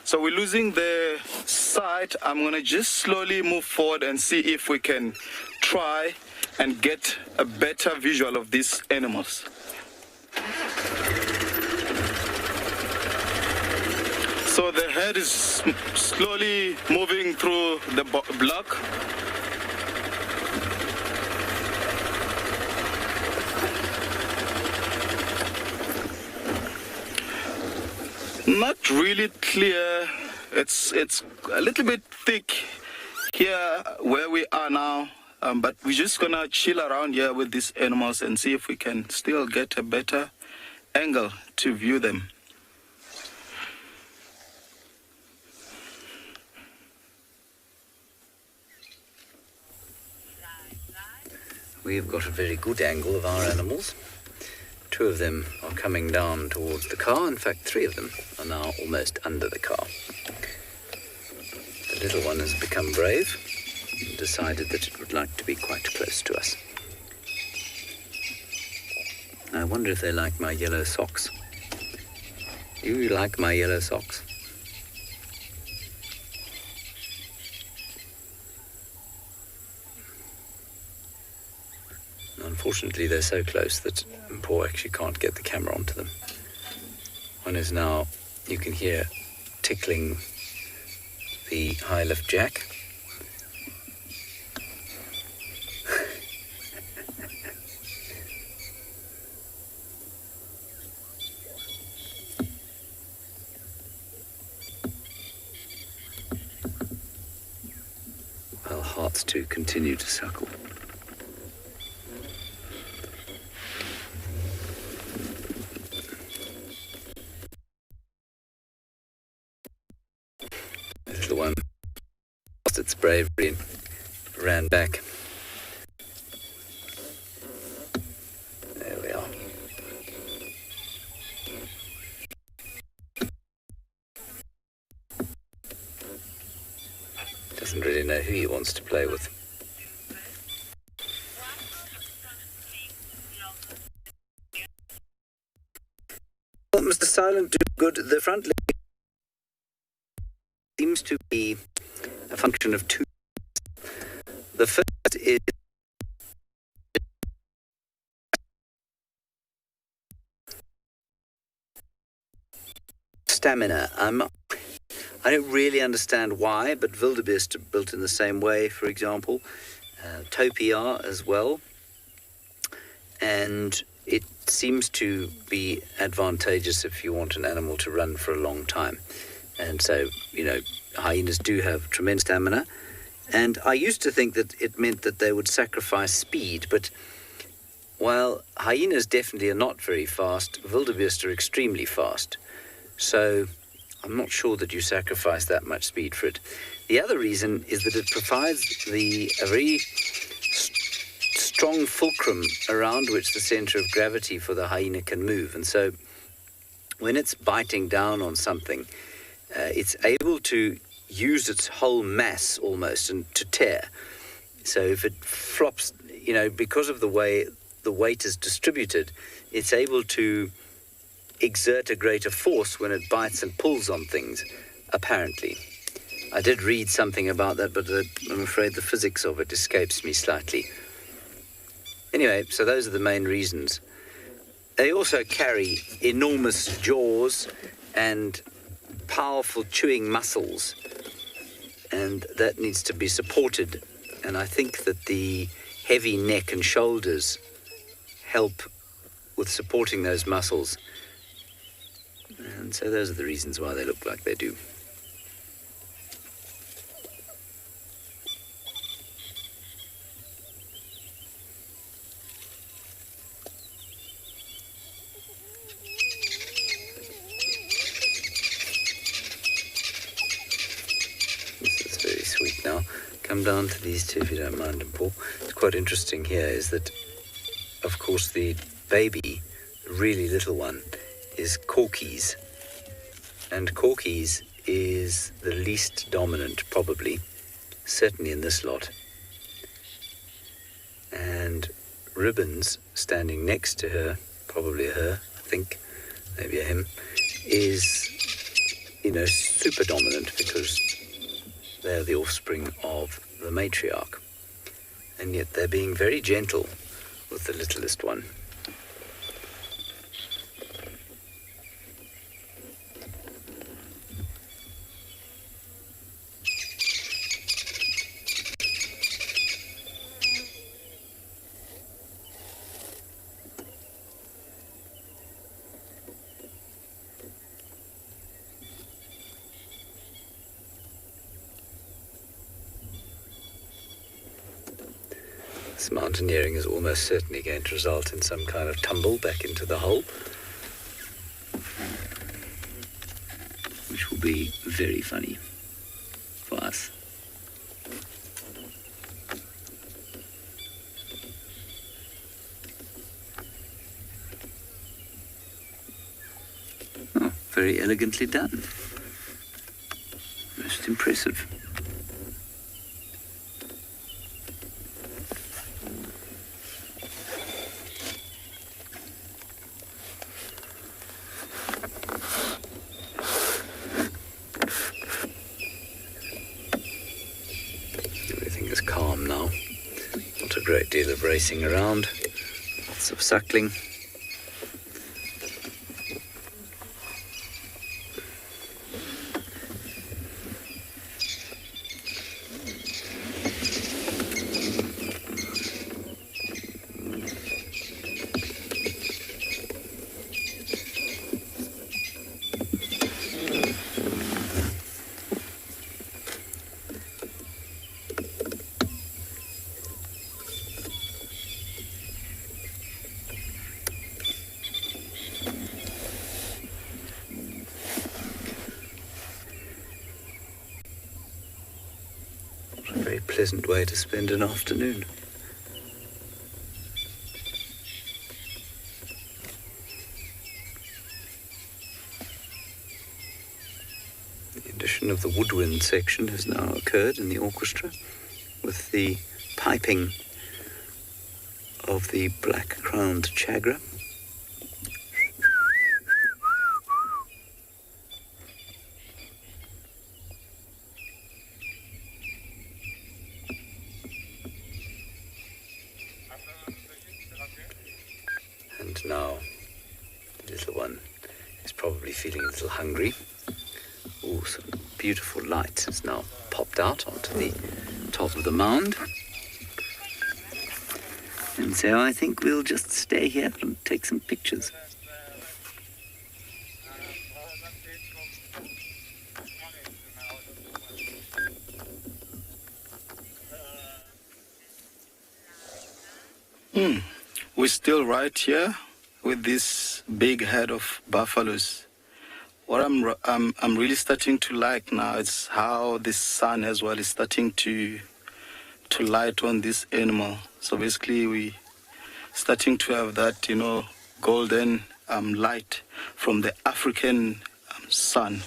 So we're losing the sight. I'm going to just slowly move forward and see if we can try and get a better visual of these animals. So the herd is slowly moving through the block. Not really clear. It's a little bit thick here where we are now, but we're just gonna chill around here with these animals and see if we can still get a better angle to view them. We've got a very good angle of our animals. 2 of them are coming down towards the car. In fact, 3 of them are now almost under the car. The little one has become brave and decided that it would like to be quite close to us. I wonder if they like my yellow socks. Do you like my yellow socks? Unfortunately, they're so close that Paul actually can't get the camera onto them. One is now, you can hear, tickling the high lift jack. While hearts too continue to suckle. Its bravery and ran back. There we are. Doesn't really know who he wants to play with. Well, Mr. Silent, do good. The front leg seems to be a function of 2. The first is stamina. I don't really understand why, but wildebeest are built in the same way, for example. Topi are as well. And it seems to be advantageous if you want an animal to run for a long time. And so, hyenas do have tremendous stamina. And I used to think that it meant that they would sacrifice speed, but while hyenas definitely are not very fast, wildebeest are extremely fast. So I'm not sure that you sacrifice that much speed for it. The other reason is that it provides a very strong fulcrum around which the center of gravity for the hyena can move. And so when it's biting down on something, it's able to use its whole mass almost and to tear. So if it flops, because of the way the weight is distributed, it's able to exert a greater force when it bites and pulls on things, apparently. I did read something about that, but I'm afraid the physics of it escapes me slightly. Anyway, so those are the main reasons. They also carry enormous jaws and powerful chewing muscles, and that needs to be supported. And I think that the heavy neck and shoulders help with supporting those muscles. And so those are the reasons why they look like they do. Now, come down to these two if you don't mind, and Paul. It's quite interesting here is that, of course, the baby, really little one, is Corky's. And Corky's is the least dominant, probably, certainly in this lot. And Ribbons, standing next to her, probably a her, I think, maybe a him, is, super dominant because they're the offspring of the matriarch. and yet they're being very gentle with the littlest one. This mountaineering is almost certainly going to result in some kind of tumble back into the hole, which will be very funny for us. Oh, very elegantly done. Most impressive. Calm now. Not a great deal of racing around. Lots of suckling. Very pleasant way to spend an afternoon. The addition of the woodwind section has now occurred in the orchestra with the piping of the black-crowned chagra. And now the little one is probably feeling a little hungry. Oh, some beautiful light has now popped out onto the top of the mound. And so I think we'll just stay here and take some pictures. We're still right here with this big herd of buffaloes. What I'm really starting to like now is how the sun as well is starting to light on this animal. So basically we starting to have that, golden light from the African sun.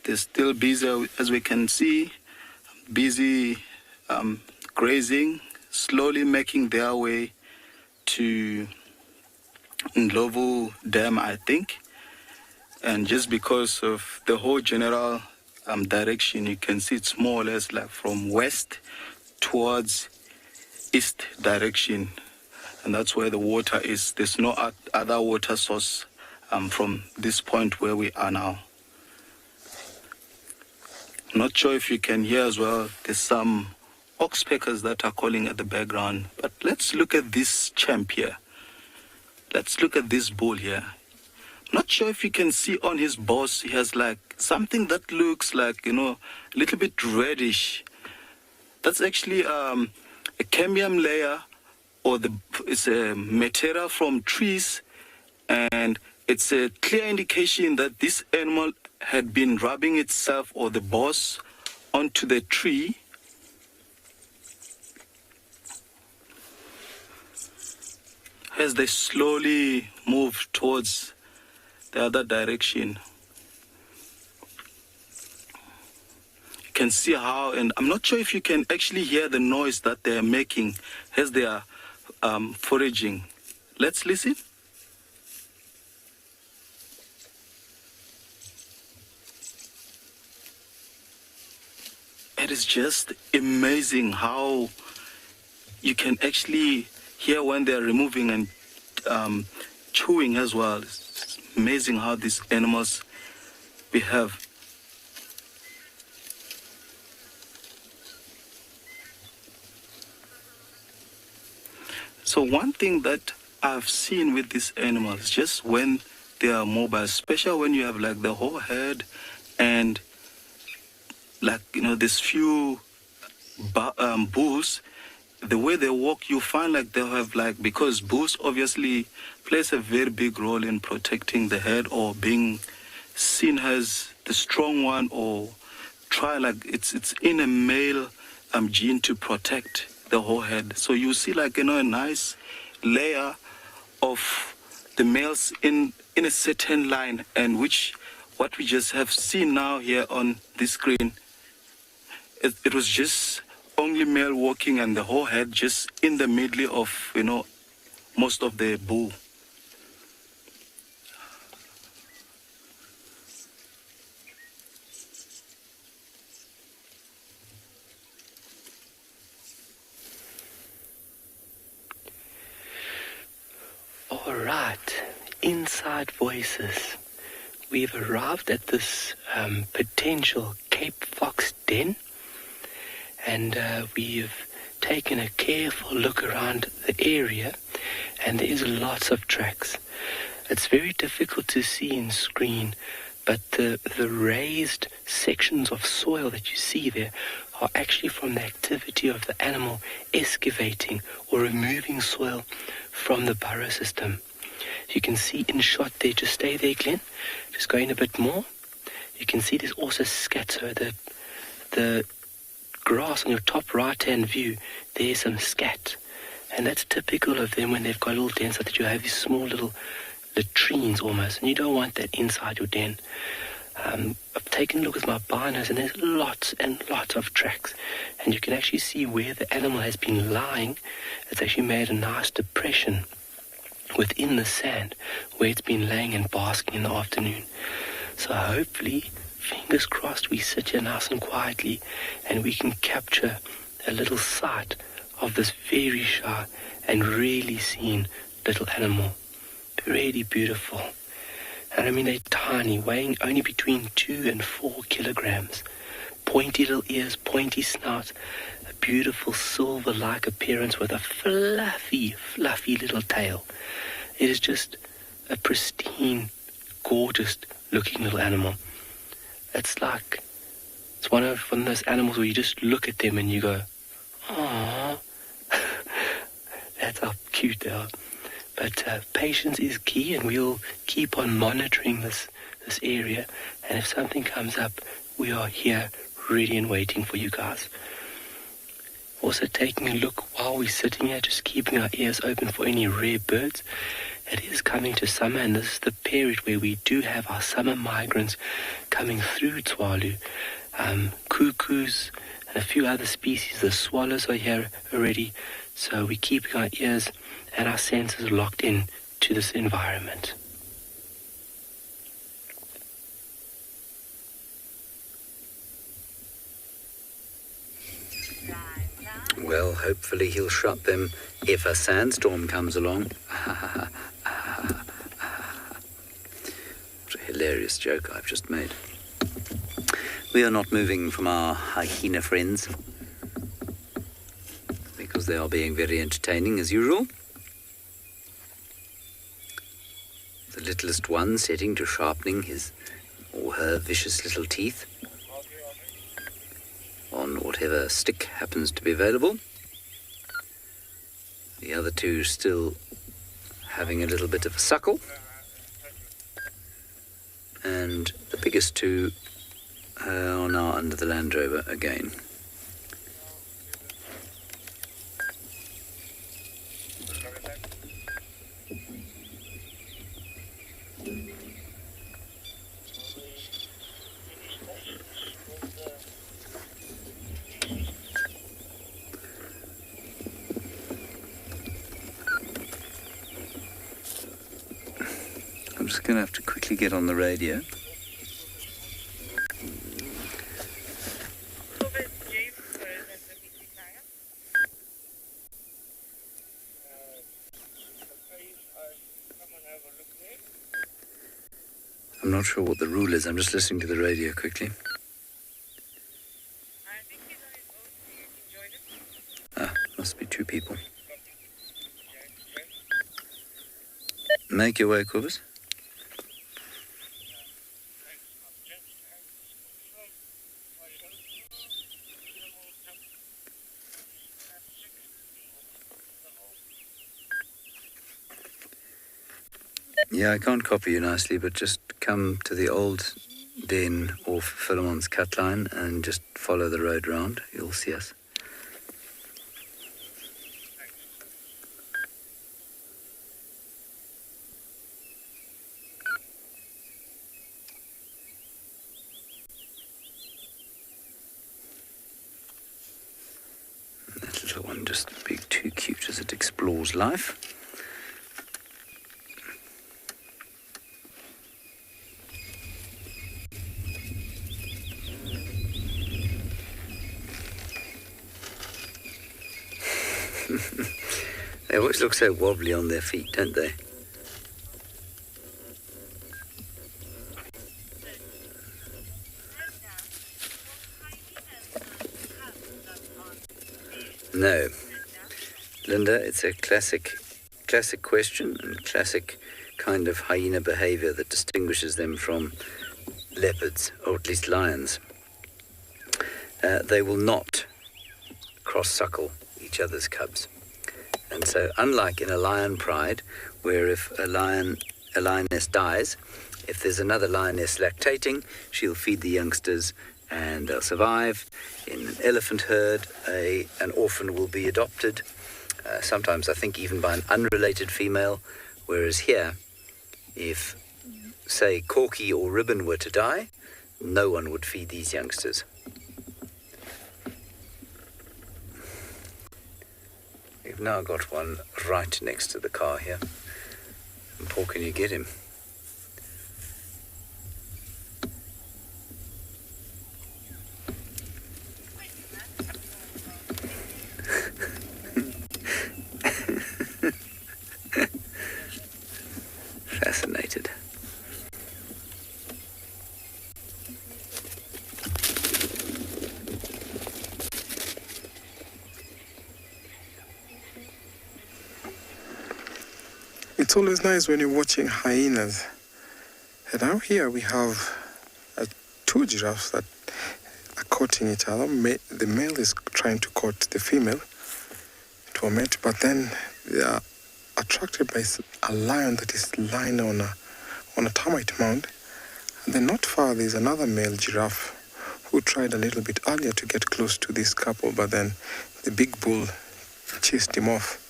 They're still busy, as we can see, busy grazing, slowly making their way to Ndlovu Dam, I think. And just because of the whole general direction, you can see it's more or less like from west towards east direction. And that's where the water is. There's no other water source from this point where we are now. Not sure if you can hear as well, there's some oxpeckers that are calling at the background. But let's look at this champ here. Let's look at this bull here. Not sure if you can see on his boss, he has like something that looks like, a little bit reddish. That's actually a cambium layer, or it's a material from trees, and it's a clear indication that this animal had been rubbing itself or the boss onto the tree. As they slowly move towards the other direction. You can see how, and I'm not sure if you can actually hear the noise that they're making as they are foraging. Let's listen. It is just amazing how you can actually hear when they're removing and chewing as well. It's amazing how these animals behave. So one thing that I've seen with these animals, just when they are mobile, especially when you have like the whole herd and like, you know, this few bulls, the way they walk, you find like they'll have like, because bulls obviously plays a very big role in protecting the herd or being seen as the strong one, or try like it's in a male gene to protect the whole herd. So you see like, you know, a nice layer of the males in a certain line, and which what we just have seen now here on this screen, it was just only male walking and the whole herd just in the middle of, you know, most of the bull. All right, inside voices. We've arrived at this potential Cape Fox den, and we've taken a careful look around the area, and there is lots of tracks. It's very difficult to see in screen, but the raised sections of soil that you see there are actually from the activity of the animal excavating or removing soil from the burrow system. You can see in shot there, just stay there, Glenn, just going a bit more. You can see there's also scatter, the grass on your top right-hand view, there's some scat. And that's typical of them when they've got little dens, so that you have these small little latrines almost, and you don't want that inside your den. I've taken a look with my binos, and there's lots and lots of tracks, and you can actually see where the animal has been lying. It's actually made a nice depression within the sand where it's been laying and basking in the afternoon. So hopefully, fingers crossed, we sit here nice and quietly and we can capture a little sight of this very shy and really seen little animal. Really beautiful. And I mean, they're tiny, weighing only between 2 and 4 kilograms. Pointy little ears, pointy snout, a beautiful silver-like appearance with a fluffy, fluffy little tail. It is just a pristine, gorgeous-looking little animal. It's one of those animals where you just look at them and you go, "Aww." That's how cute they are. But patience is key, and we'll keep on monitoring this area. And if something comes up, we are here ready and waiting for you guys. Also taking a look while we're sitting here, just keeping our ears open for any rare birds. It is coming to summer, and this is the period where we do have our summer migrants coming through Tswalu. Cuckoos and a few other species. The swallows are here already, so we're keeping our ears and our senses locked in to this environment. Well, hopefully he'll shut them if a sandstorm comes along. What a hilarious joke I've just made. We are not moving from our hyena friends, because they are being very entertaining as usual. The littlest one setting to sharpening his or her vicious little teeth on whatever stick happens to be available. The other two still having a little bit of a suckle. And the biggest two are now under the Land Rover again. I'm just going to have to quickly get on the radio. I'm not sure what the rule is. I'm just listening to the radio quickly. Ah, must be 2 people. Make your way, Cobus. Yeah, I can't copy you nicely, but just come to the old den off Philemon's cut line and just follow the road round. You'll see us. That little one just being too cute as it explores life. They always look so wobbly on their feet, don't they? No. Linda, it's a classic question and classic kind of hyena behavior that distinguishes them from leopards, or at least lions. They will not cross-suckle each other's cubs. And so, unlike in a lion pride, where if a lioness dies, if there's another lioness lactating, she'll feed the youngsters and they'll survive. In an elephant herd, an orphan will be adopted, sometimes I think even by an unrelated female, whereas here, if, say, Corky or Ribbon were to die, no one would feed these youngsters. We've now got one right next to the car here. And Paul, can you get him? Fascinated. It's always nice when you're watching hyenas. And now here we have 2 giraffes that are courting each other. The male is trying to court the female to a mate, but then they are attracted by a lion that is lying on a termite mound. And then not far there's another male giraffe who tried a little bit earlier to get close to this couple, but then the big bull chased him off.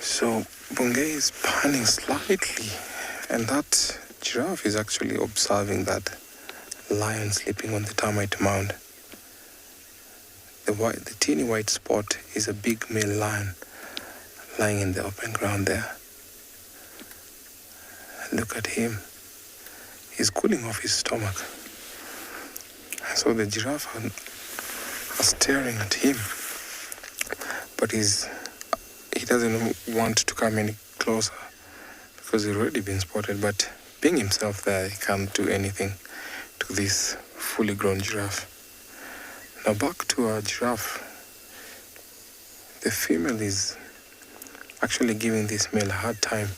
So Bungay is panning slightly, and that giraffe is actually observing that lion sleeping on the termite mound. The teeny white spot is a big male lion lying in the open ground there. Look at him. He's cooling off his stomach. So the giraffe are staring at him, but he doesn't want to come any closer because he's already been spotted, but being himself there, he can't do anything to this fully grown giraffe. Now back to our giraffe. The female is actually giving this male a hard time,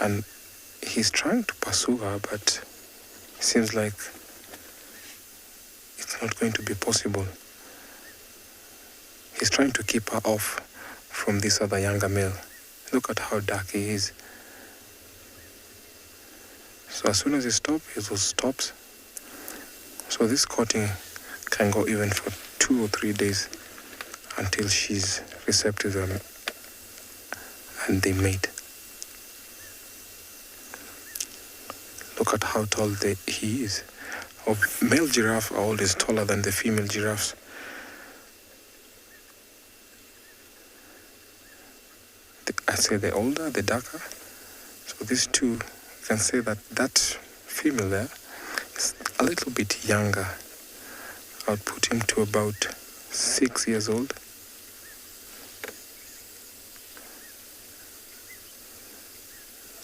and he's trying to pursue her, but it seems like it's not going to be possible. He's trying to keep her off from this other younger male. Look at how dark he is. So as soon as he stops. So this courting can go even for 2 or 3 days until she's receptive and they mate. Look at how tall he is. Male giraffes are always taller than the female giraffes. I say the older, the darker. So these two, you can say that female there is a little bit younger. I would put him to about 6 years old.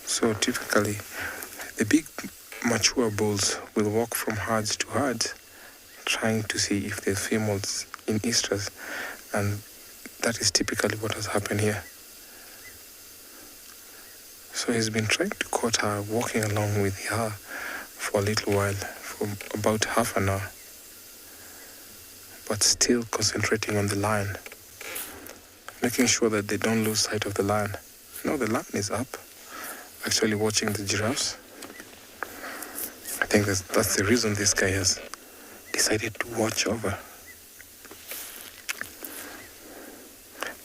So typically, The big mature bulls will walk from herds to herds, trying to see if there's females in estrus, and that is typically what has happened here. So he's been trying to court her, walking along with her for a little while, for about half an hour, but still concentrating on the lion, making sure that they don't lose sight of the lion. No, the lion is up, actually watching the giraffes. I think that's the reason this guy has decided to watch over.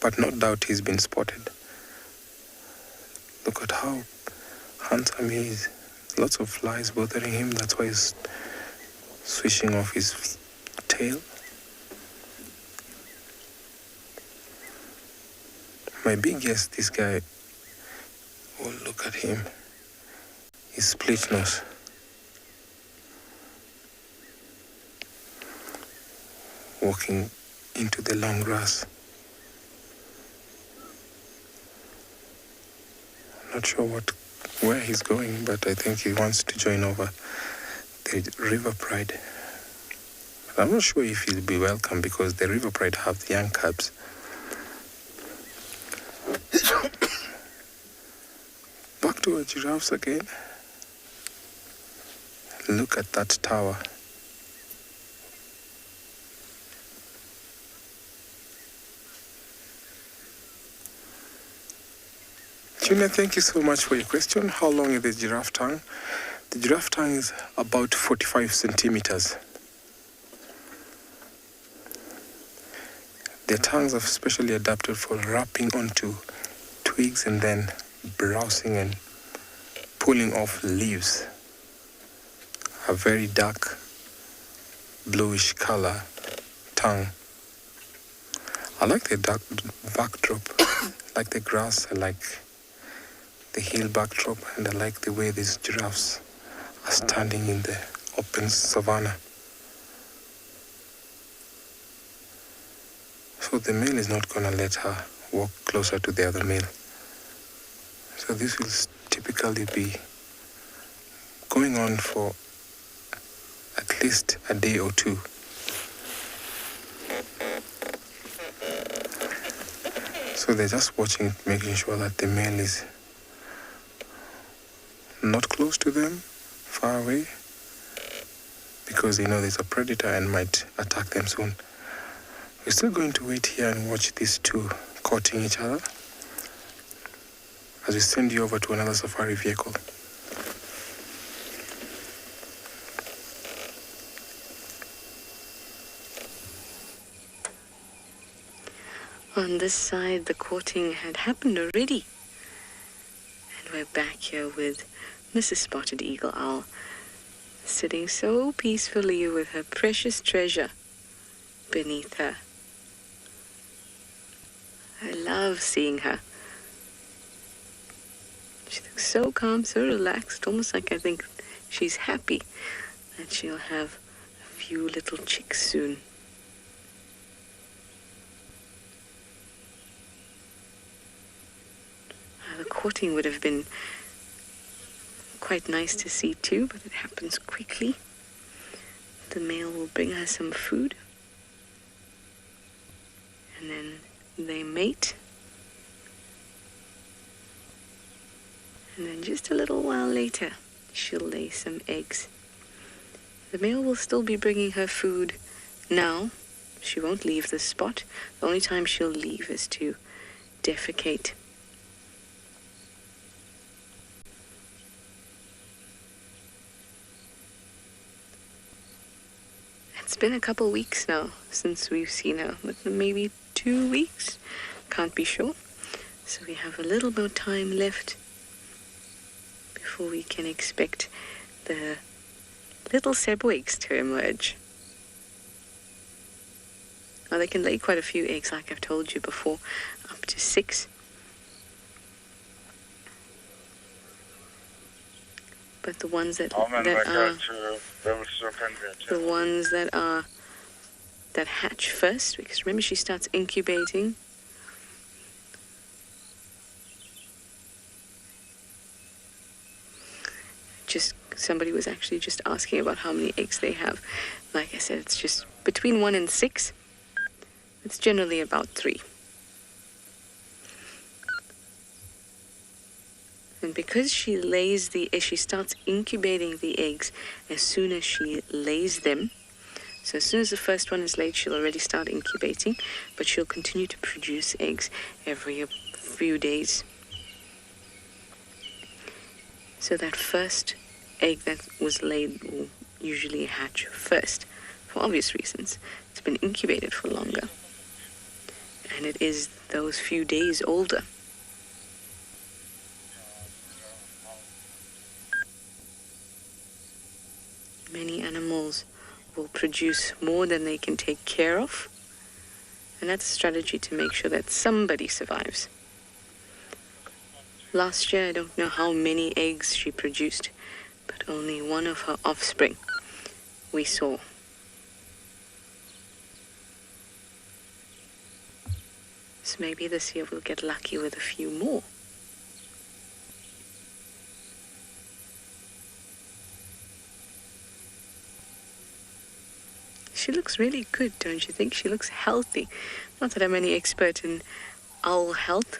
But no doubt he's been spotted. Look at how handsome he is. Lots of flies bothering him. That's why he's swishing off his tail. My big guess, this guy, oh, look at him. His split nose. Walking into the long grass. Not sure where he's going, but I think he wants to join over the River Pride. But I'm not sure if he'll be welcome because the River Pride have the young cubs. Back to our giraffes again. Look at that tower. Junior, thank you so much for your question. How long is the giraffe tongue? The giraffe tongue is about 45 centimeters. Their tongues are specially adapted for wrapping onto twigs and then browsing and pulling off leaves. A very dark bluish color tongue. I like the dark backdrop, like the grass, I like the hill backdrop, and I like the way these giraffes are standing in the open savanna. So the male is not going to let her walk closer to the other male. So this will typically be going on for at least a day or two. So they're just watching, making sure that the male is not close to them, far away, because they know there's a predator and might attack them soon. We're still going to wait here and watch these two courting each other as we send you over to another safari vehicle. On this side, the courting had happened already. And we're back here with Mrs. Spotted Eagle Owl, sitting so peacefully with her precious treasure beneath her. I love seeing her. She looks so calm, so relaxed, almost like I think she's happy that she'll have a few little chicks soon. The courting would have been quite nice to see too, but it happens quickly. The male will bring her some food, and then they mate, and then just a little while later she'll lay some eggs. The male will still be bringing her food now. She won't leave the spot. The only time she'll leave is to defecate. It's been a couple weeks now since we've seen her, maybe 2 weeks, can't be sure. So we have a little more time left before we can expect the little Cebu eggs to emerge. Now they can lay quite a few eggs, like I've told you before, up to 6. But the ones that hatch first, because remember she starts incubating. somebody was actually just asking about how many eggs they have. Like I said, it's just between 1 and 6. It's generally about 3. And because she starts incubating the eggs as soon as she lays them. So as soon as the first one is laid, she'll already start incubating, but she'll continue to produce eggs every few days. So that first egg that was laid will usually hatch first, for obvious reasons. It's been incubated for longer, and it is those few days older. Many animals will produce more than they can take care of, and that's a strategy to make sure that somebody survives. Last year, I don't know how many eggs she produced, but only one of her offspring we saw. So maybe this year we'll get lucky with a few more. She looks really good, don't you think? She looks healthy. Not that I'm any expert in owl health,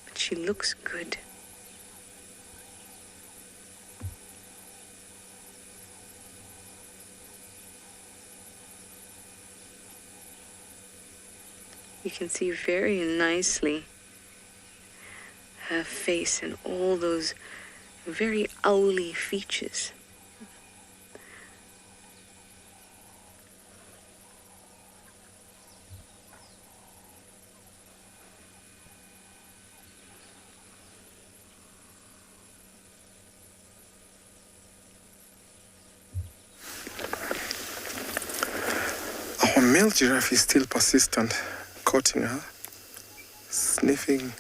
but she looks good. You can see very nicely her face and all those very owly features. Our male giraffe is still persistent, courting her, sniffing,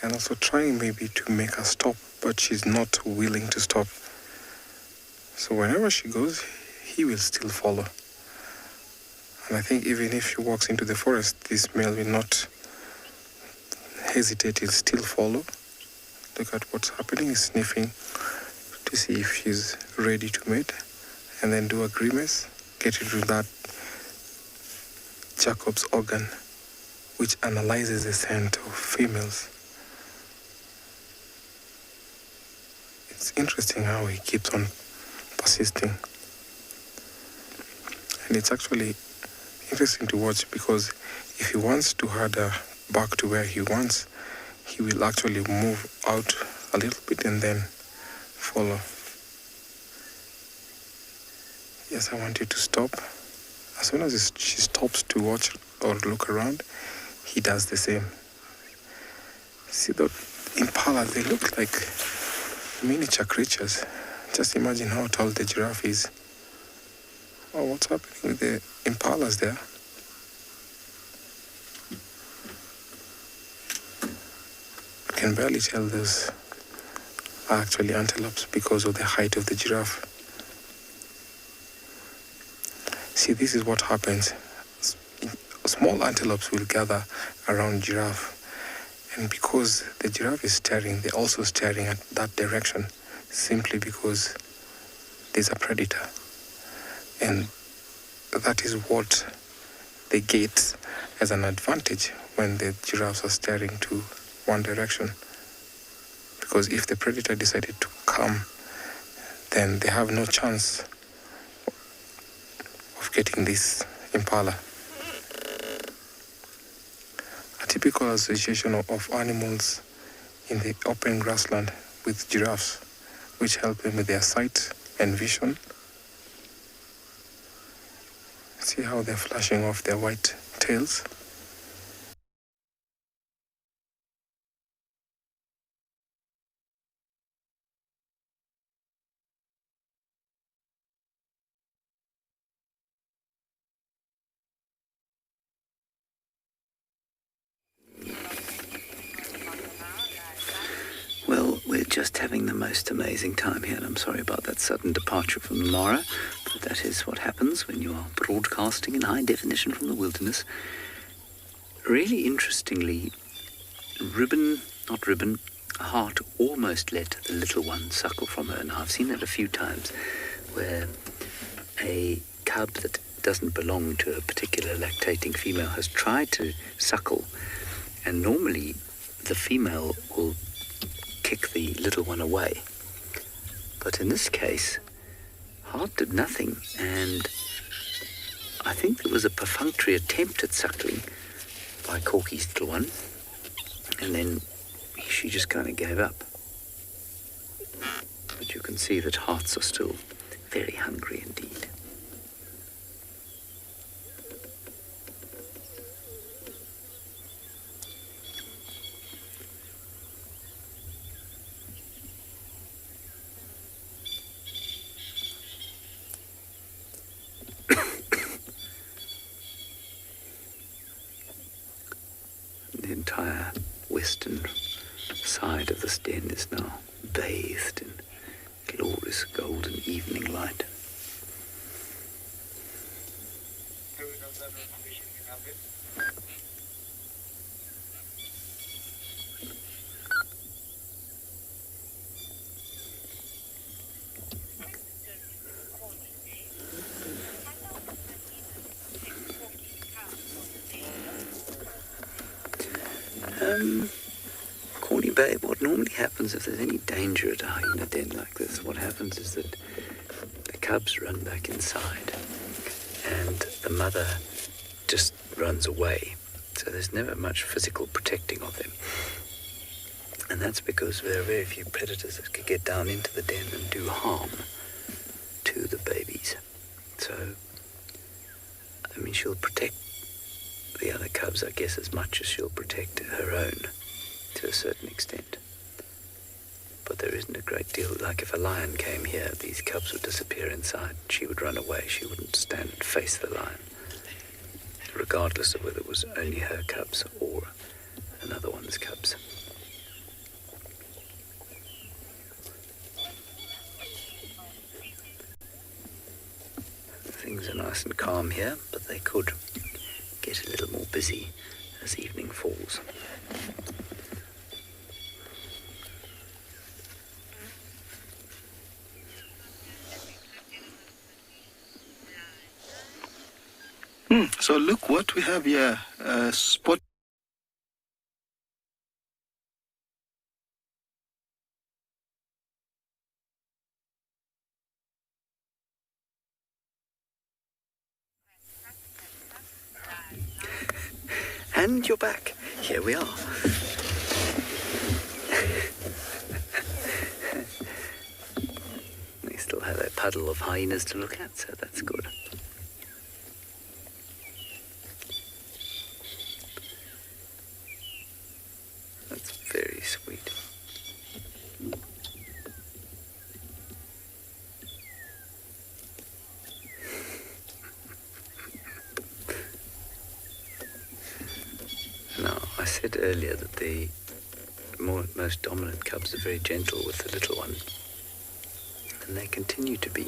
and also trying maybe to make her stop, but she's not willing to stop. So wherever she goes, he will still follow. And I think even if she walks into the forest, this male will not hesitate, he'll still follow. Look at what's happening, he's sniffing to see if she's ready to mate, and then do a grimace, get into that Jacob's organ, which analyzes the scent of females. It's interesting how he keeps on persisting. And it's actually interesting to watch, because if he wants to herd her back to where he wants, he will actually move out a little bit and then follow. Yes, I want you to stop. As soon as she stops to watch or look around, he does the same. See the impala, they look like miniature creatures. Just imagine how tall the giraffe is. Oh, what's happening with the impalas there? You can barely tell those are actually antelopes because of the height of the giraffe. See, this is what happens. Small antelopes will gather around giraffe, and because the giraffe is staring, they're also staring at that direction, simply because there's a predator. And that is what they get as an advantage when the giraffes are staring to one direction. Because if the predator decided to come, then they have no chance of getting this impala. A typical association of animals in the open grassland with giraffes, which help them with their sight and vision. See how they're flashing off their white tails? Well, we're just having the most amazing time here, and I'm sorry about that sudden departure from Mara, but that is what happens when you are broadcasting in high definition from the wilderness. Really interestingly, heart almost let the little one suckle from her. Now, I've seen it a few times where a cub that doesn't belong to a particular lactating female has tried to suckle, and normally the female will kick the little one away. But in this case, heart did nothing, and I think there was a perfunctory attempt at suckling by Corky's little one, and then she just kind of gave up. But you can see that hearts are still very hungry indeed. The entire western side of this den is now bathed in glorious golden evening light. Corny babe, what normally happens if there's any danger at a hyena den like this, what happens is that the cubs run back inside and the mother just runs away. So there's never much physical protecting of them. And that's because there are very few predators that could get down into the den and do harm to the babies. So, I mean, she'll protect the other cubs, I guess, as much as she'll protect her own, to a certain extent. But there isn't a great deal, like if a lion came here, these cubs would disappear inside. She would run away. She wouldn't stand and face the lion, regardless of whether it was only her cubs or another one's cubs. Things are nice and calm here, but they could get a little more busy as evening falls. So look what we have here, spot. And you're back. Here we are. They still have a puddle of hyenas to look at, so that's good. That's very sweet. Now, I said earlier that the most dominant cubs are very gentle with the little one, and they continue to be.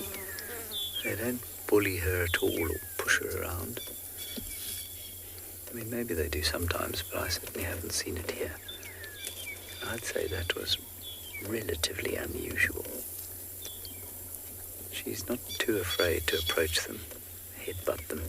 They don't bully her at all or push her around. I mean, maybe they do sometimes, but I certainly haven't seen it here. I'd say that was relatively unusual. She's not too afraid to approach them, headbutt them.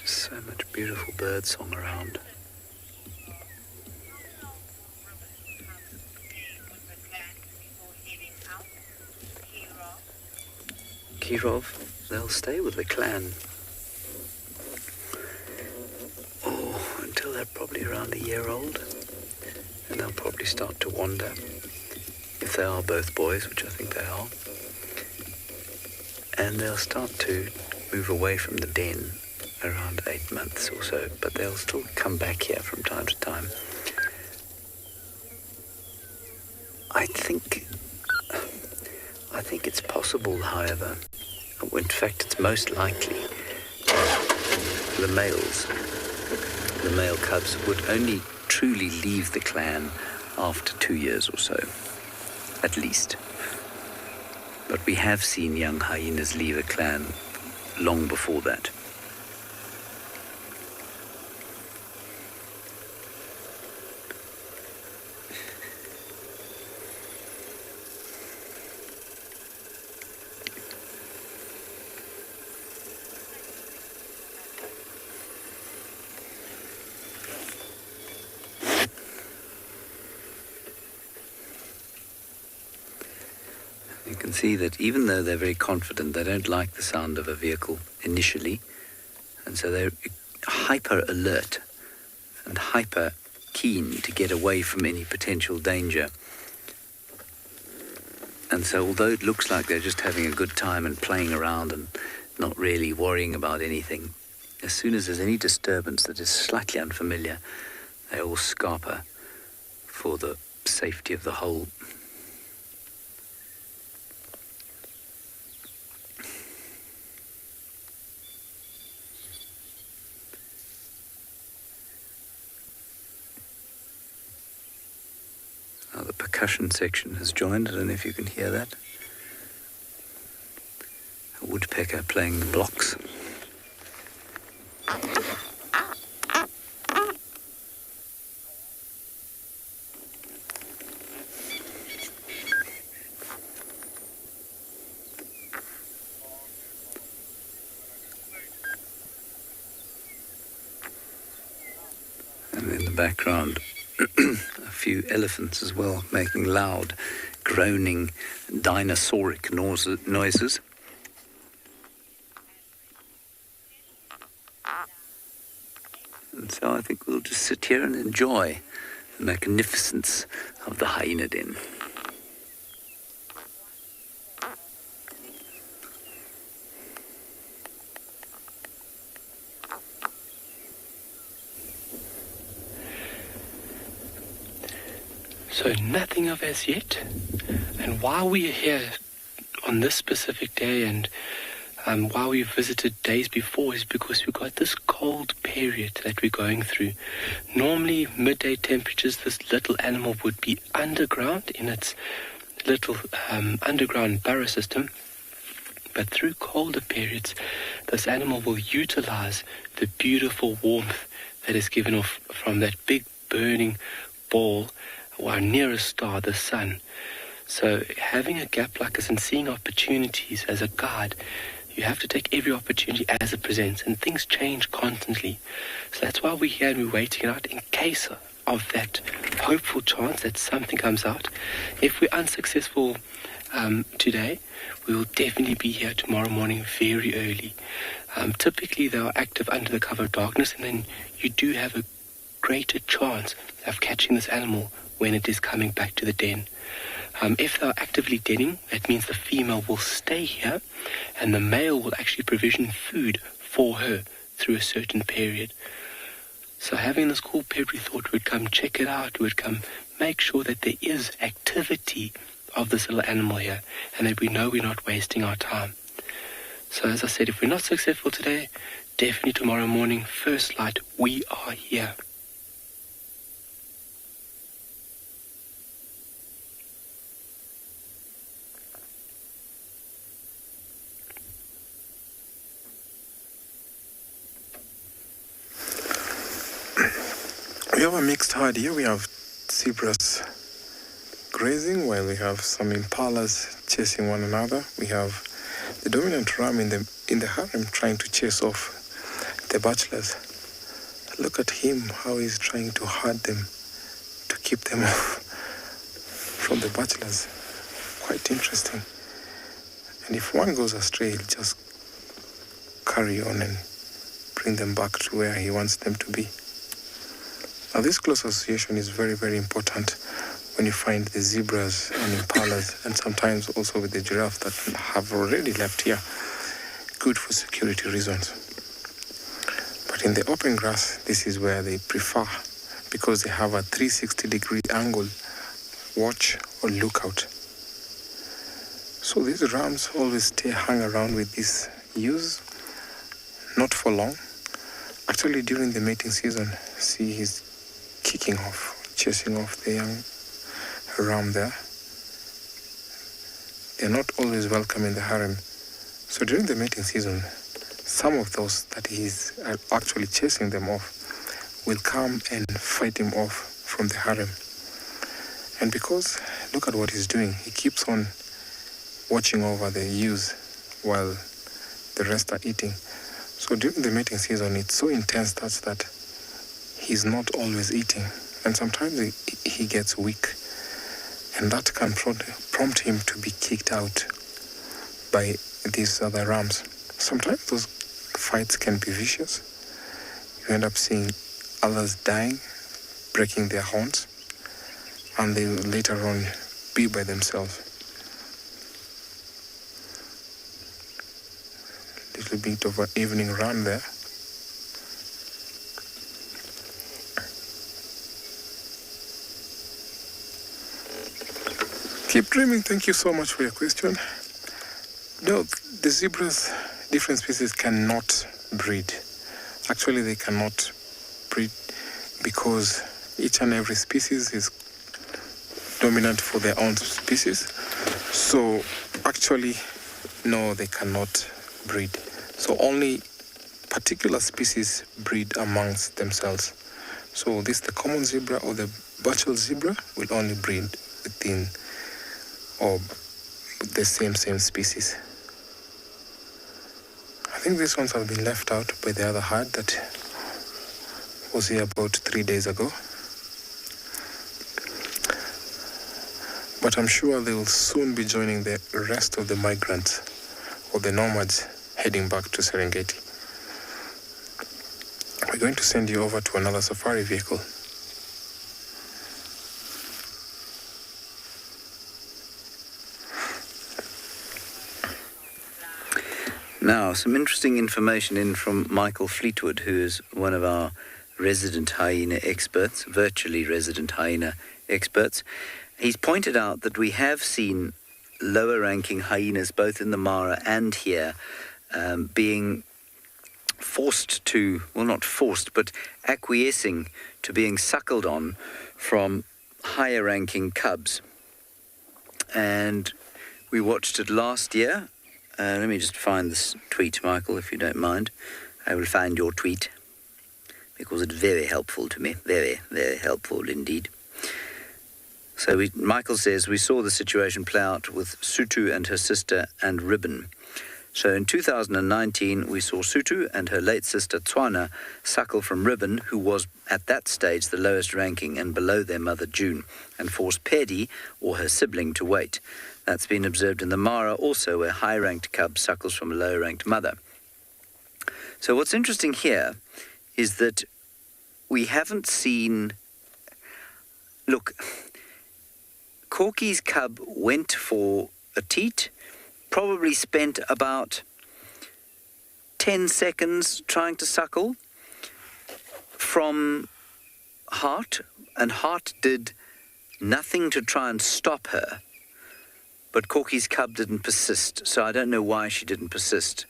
So much beautiful bird song around. Giraffe, they'll stay with the clan. Oh, until they're probably around a year old. And they'll probably start to wander. If they are both boys, which I think they are. And they'll start to move away from the den around 8 months or so, but they'll still come back here from time to time. I think it's possible, however, in fact it's most likely the males. The male cubs would only truly leave the clan after 2 years or so, at least. But we have seen young hyenas leave a clan long before that. You can see that even though they're very confident, they don't like the sound of a vehicle initially, and so they're hyper alert and hyper keen to get away from any potential danger. And so although it looks like they're just having a good time and playing around and not really worrying about anything, as soon as there's any disturbance that is slightly unfamiliar, they all scarper for the safety of the whole. Now the percussion section has joined. I don't know if you can hear that. A woodpecker playing the blocks. And in the background, a few elephants as well, making loud, groaning, dinosauric noises. And so I think we'll just sit here and enjoy the magnificence of the hyena den. So nothing of as yet. And while we are here on this specific day and while we visited days before is because we've got this cold period that we're going through. Normally midday temperatures, this little animal would be underground in its little underground burrow system. But through colder periods, this animal will utilize the beautiful warmth that is given off from that big burning ball, or our nearest star, the sun. So having a gap like this and seeing opportunities as a guide, you have to take every opportunity as it presents, and things change constantly. So that's why we're here and we're waiting it out in case of that hopeful chance that something comes out. If we're unsuccessful today, we will definitely be here tomorrow morning very early. Typically they are active under the cover of darkness, and then you do have a greater chance of catching this animal when it is coming back to the den. If they are actively denning, that means the female will stay here and the male will actually provision food for her through a certain period. So having this cool period, we thought we'd come check it out, we'd come make sure that there is activity of this little animal here and that we know we're not wasting our time. So as I said, if we're not successful today, definitely tomorrow morning, first light, we are here. We have a mixed herd here. We have zebras grazing while we have some impalas chasing one another. We have the dominant ram in the harem trying to chase off the bachelors. Look at him, how he's trying to herd them, to keep them off from the bachelors. Quite interesting. And if one goes astray, he'll just carry on and bring them back to where he wants them to be. Now, this close association is very, very important when you find the zebras and impalas, and sometimes also with the giraffe that have already left here. Good for security reasons. But in the open grass, this is where they prefer, because they have a 360-degree angle, watch or lookout. So these rams always hang around with these ewes, not for long, Actually, during the mating season, see he's kicking off, chasing off the young ram there. They're not always welcome in the harem. So during the mating season, some of those that he's actually chasing them off will come and fight him off from the harem. And because, look at what he's doing, he keeps on watching over the ewes while the rest are eating. So during the mating season, it's so intense that he's not always eating. And sometimes he gets weak. And that can prompt him to be kicked out by these other rams. Sometimes those fights can be vicious. You end up seeing others dying, breaking their horns, and they will later on be by themselves. Little bit of an evening run there. Keep dreaming. Thank you so much for your question. No, the zebras, different species cannot breed. Actually, they cannot breed because each and every species is dominant for their own species. So actually, no, they cannot breed. So only particular species breed amongst themselves. So the common zebra or the butchel zebra will only breed within or the same species. I think these ones have been left out by the other herd that was here about 3 days ago. But I'm sure they will soon be joining the rest of the migrants or the nomads heading back to Serengeti. We're going to send you over to another safari vehicle. Now, some interesting information in from Michael Fleetwood, who is one of our resident hyena experts, virtually resident hyena experts. He's pointed out that we have seen lower-ranking hyenas, both in the Mara and here, being forced to, well, not forced, but acquiescing to being suckled on from higher-ranking cubs. And we watched it last year. Let me just find this tweet, Michael, if you don't mind. I will find your tweet, because it's very helpful to me. Very, very helpful indeed. So Michael says, we saw the situation play out with Sutu and her sister and Ribbon. So in 2019, we saw Sutu and her late sister Tswana suckle from Ribbon, who was at that stage the lowest ranking and below their mother June, and force Pedi, or her sibling, to wait. That's been observed in the Mara also, where high-ranked cub suckles from a low-ranked mother. So what's interesting here is that we haven't seen... Look, Corky's cub went for a teat, probably spent about 10 seconds trying to suckle from Hart, and Hart did nothing to try and stop her. But Corky's cub didn't persist, so I don't know why she didn't persist.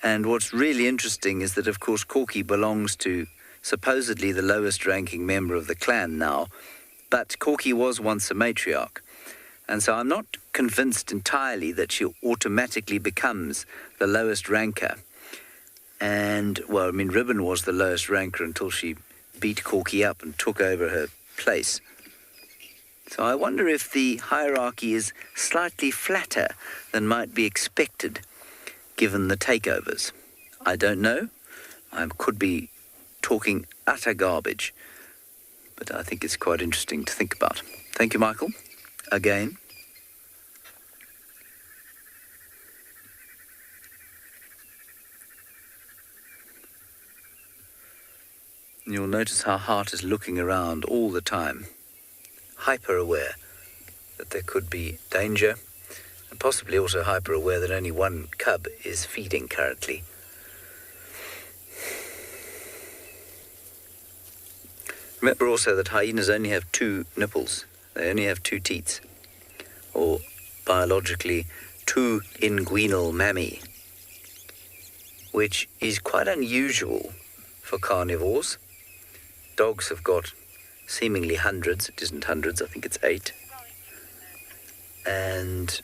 And what's really interesting is that, of course, Corky belongs to supposedly the lowest ranking member of the clan now, but Corky was once a matriarch. And so I'm not convinced entirely that she automatically becomes the lowest ranker. And, well, I mean, Ribbon was the lowest ranker until she beat Corky up and took over her place. So I wonder if the hierarchy is slightly flatter than might be expected, given the takeovers. I don't know. I could be talking utter garbage, but I think it's quite interesting to think about. Thank you, Michael. Again. You'll notice how Hart is looking around all the time, hyper-aware that there could be danger, and possibly also hyper-aware that only one cub is feeding currently. Remember also that hyenas only have 2 nipples. They only have 2 teats, or biologically 2 inguinal mammae, which is quite unusual for carnivores. Dogs have got seemingly hundreds. It isn't hundreds, I think it's 8. And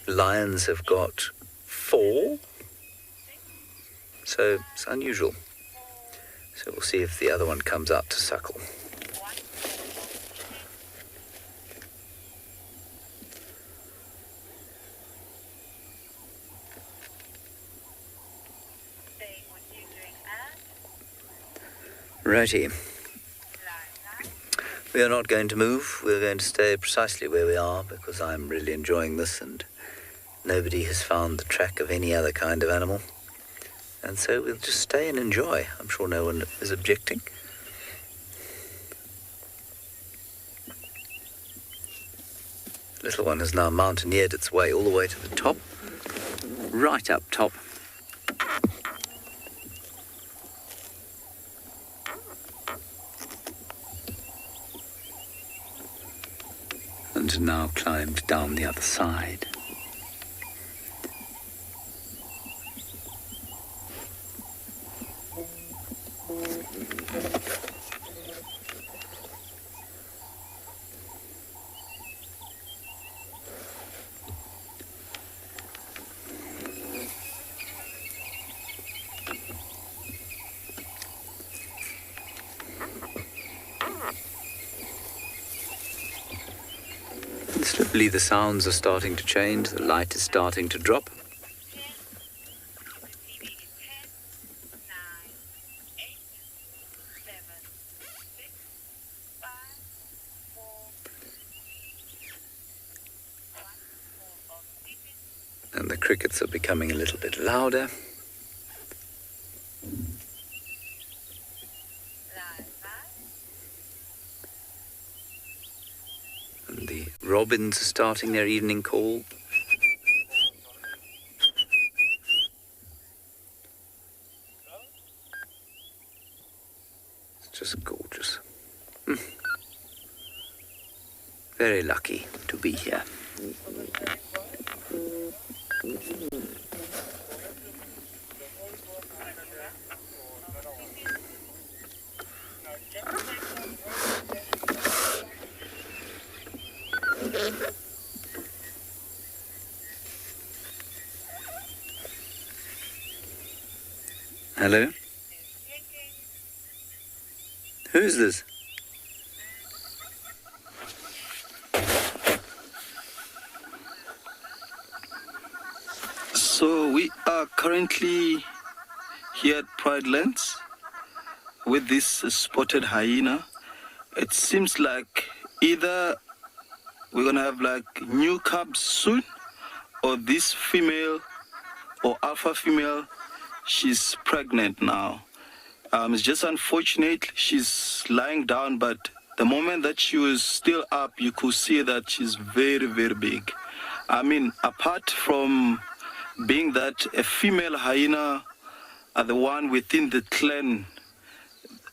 lions have got 4. So it's unusual. So we'll see if the other one comes out to suckle. Righty. We are not going to move. We're going to stay precisely where we are because I'm really enjoying this and nobody has found the track of any other kind of animal. And so we'll just stay and enjoy. I'm sure no one is objecting. The little one has now mountaineered its way all the way to the top, right up top. And now climbed down the other side. Slowly the sounds are starting to change, the light is starting to drop. And the crickets are becoming a little bit louder. And the robins are starting their evening call. It's just gorgeous. Very lucky to be here. Hello? Who's this? So we are currently here at Pride Lands with this spotted hyena. It seems like either we're gonna have like new cubs soon, or this female or alpha female, she's pregnant now. It's just unfortunate she's lying down, but the moment that she was still up, you could see that she's very, very big. I mean, apart from being that a female hyena are the one within the clan,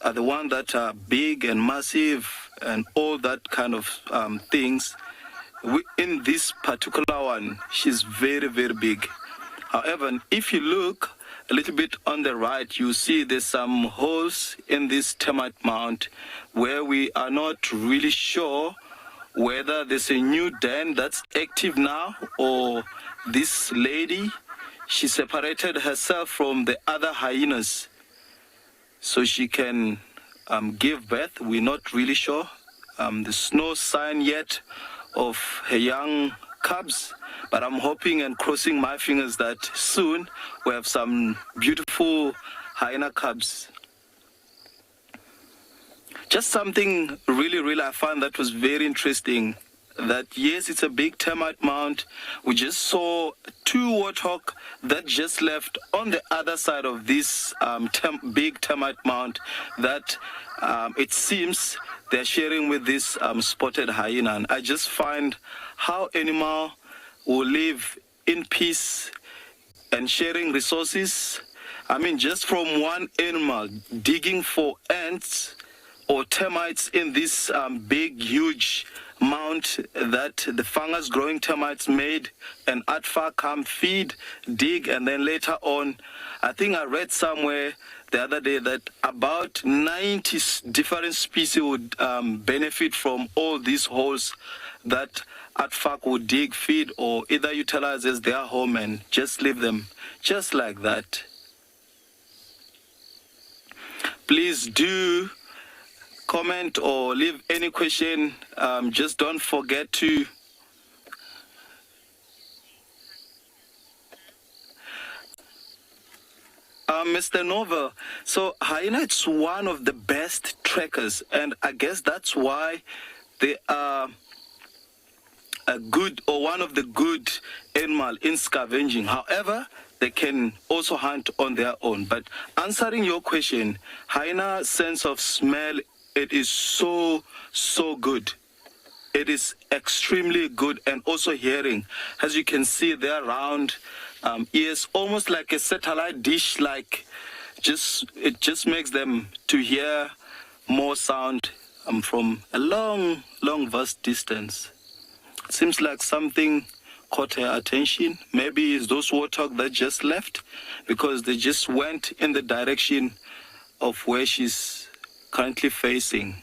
are the one that are big and massive and all that kind of things. In this particular one, she's very, very big. However, if you look a little bit on the right, you see there's some holes in this termite mound where we are not really sure whether there's a new den that's active now or this lady, she separated herself from the other hyenas so she can give birth. We're not really sure. There's no sign yet of her young cubs, but I'm hoping and crossing my fingers that soon we have some beautiful hyena cubs. Just something really I found that was very interesting, that yes, it's a big termite mound. We just saw 2 warthog that just left on the other side of this big termite mound that it seems they're sharing with this spotted hyena. And I just find how animal will live in peace and sharing resources. I mean, just from one animal digging for ants or termites in this big, huge mount that the fungus growing termites made, and ATFA come feed, dig, and then later on, I think I read somewhere the other day that about 90 different species would benefit from all these holes that ATFA would dig, feed, or either utilize as their home and just leave them just like that. Please do comment or leave any question. Just don't forget to Mr. Nova, so Hyena, it's one of the best trackers, and I guess that's why they are a good, or one of the good animal in scavenging. However, they can also hunt on their own. But answering your question, Hyena's sense of smell, it is so good. It is extremely good, and also hearing. As you can see, they're round ears, almost like a satellite dish. Like, it just makes them to hear more sound from a long, vast distance. It seems like something caught her attention. Maybe it's those warthog that just left, because they just went in the direction of where she's currently facing.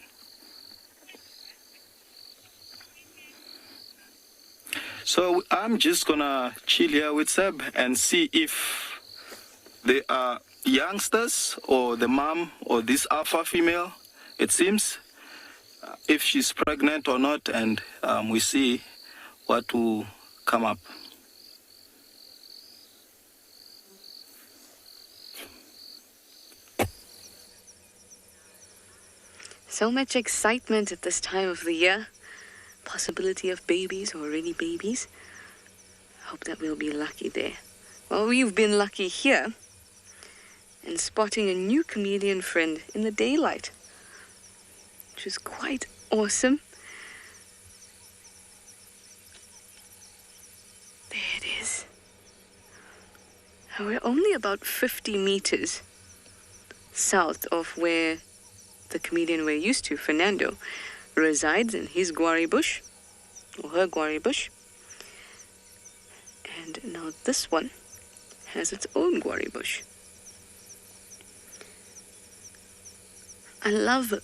So I'm just gonna chill here with Seb and see if they are youngsters or the mom or this alpha female, it seems, if she's pregnant or not, and we see what will come up. So much excitement at this time of the year. Possibility of babies, or already babies. Hope that we'll be lucky there. Well, we've been lucky here in spotting a new chameleon friend in the daylight, which is quite awesome. There it is. And we're only about 50 meters south of where the chameleon we're used to, Fernando, resides in his guari bush, or her guari bush. And now this one has its own guari bush. I love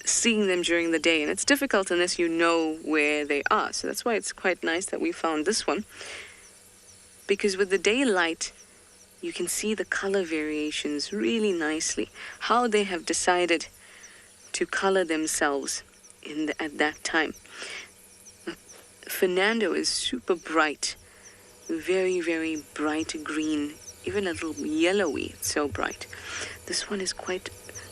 seeing them during the day, and it's difficult unless you know where they are. So that's why it's quite nice that we found this one, because with the daylight you can see the color variations really nicely, how they have decided to color themselves at that time. Fernando is super bright, very, very bright green, even a little yellowy, it's so bright. This one is quite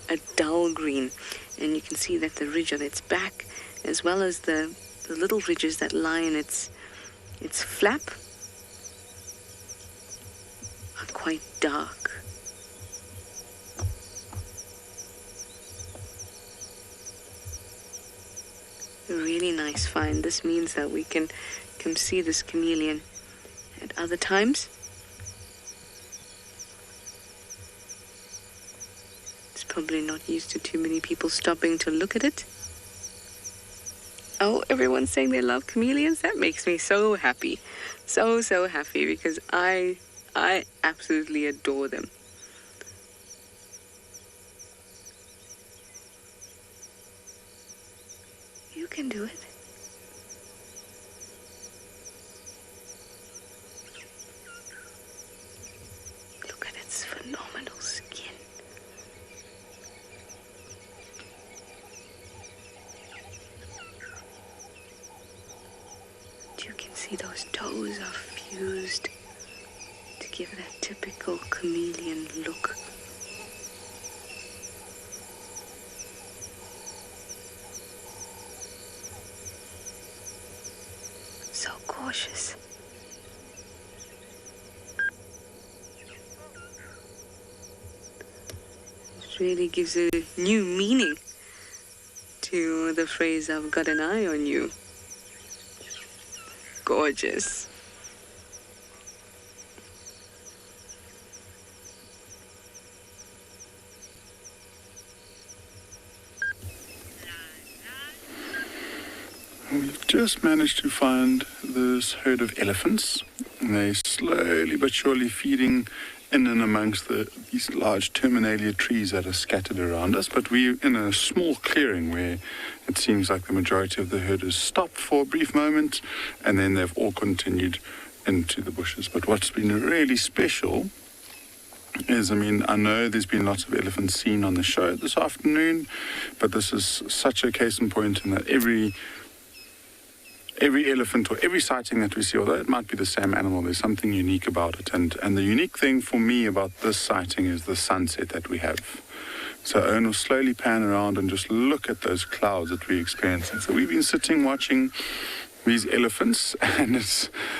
a dull green, and you can see that the ridge on its back, as well as the little ridges that lie in its flap, are quite dark. A really nice find. This means that we can come see this chameleon at other times. It's probably not used to too many people stopping to look at it. Oh, everyone's saying they love chameleons. That makes me so happy. So happy, because I absolutely adore them. You can do it. Look at its phenomenal skin. You can see those toes are fused to give that typical chameleon look. So cautious. It really gives a new meaning to the phrase, "I've got an eye on you." Gorgeous. We've just managed to find this herd of elephants. And they're slowly but surely feeding in and amongst these large terminalia trees that are scattered around us. But we're in a small clearing where it seems like the majority of the herd has stopped for a brief moment, and then they've all continued into the bushes. But what's been really special is, I know there's been lots of elephants seen on the show this afternoon, but this is such a case in point in that every elephant or every sighting that we see, although it might be the same animal, there's something unique about it. And the unique thing for me about this sighting is the sunset that we have. So Owen will slowly pan around and just look at those clouds that we experience. And so we've been sitting watching these elephants, and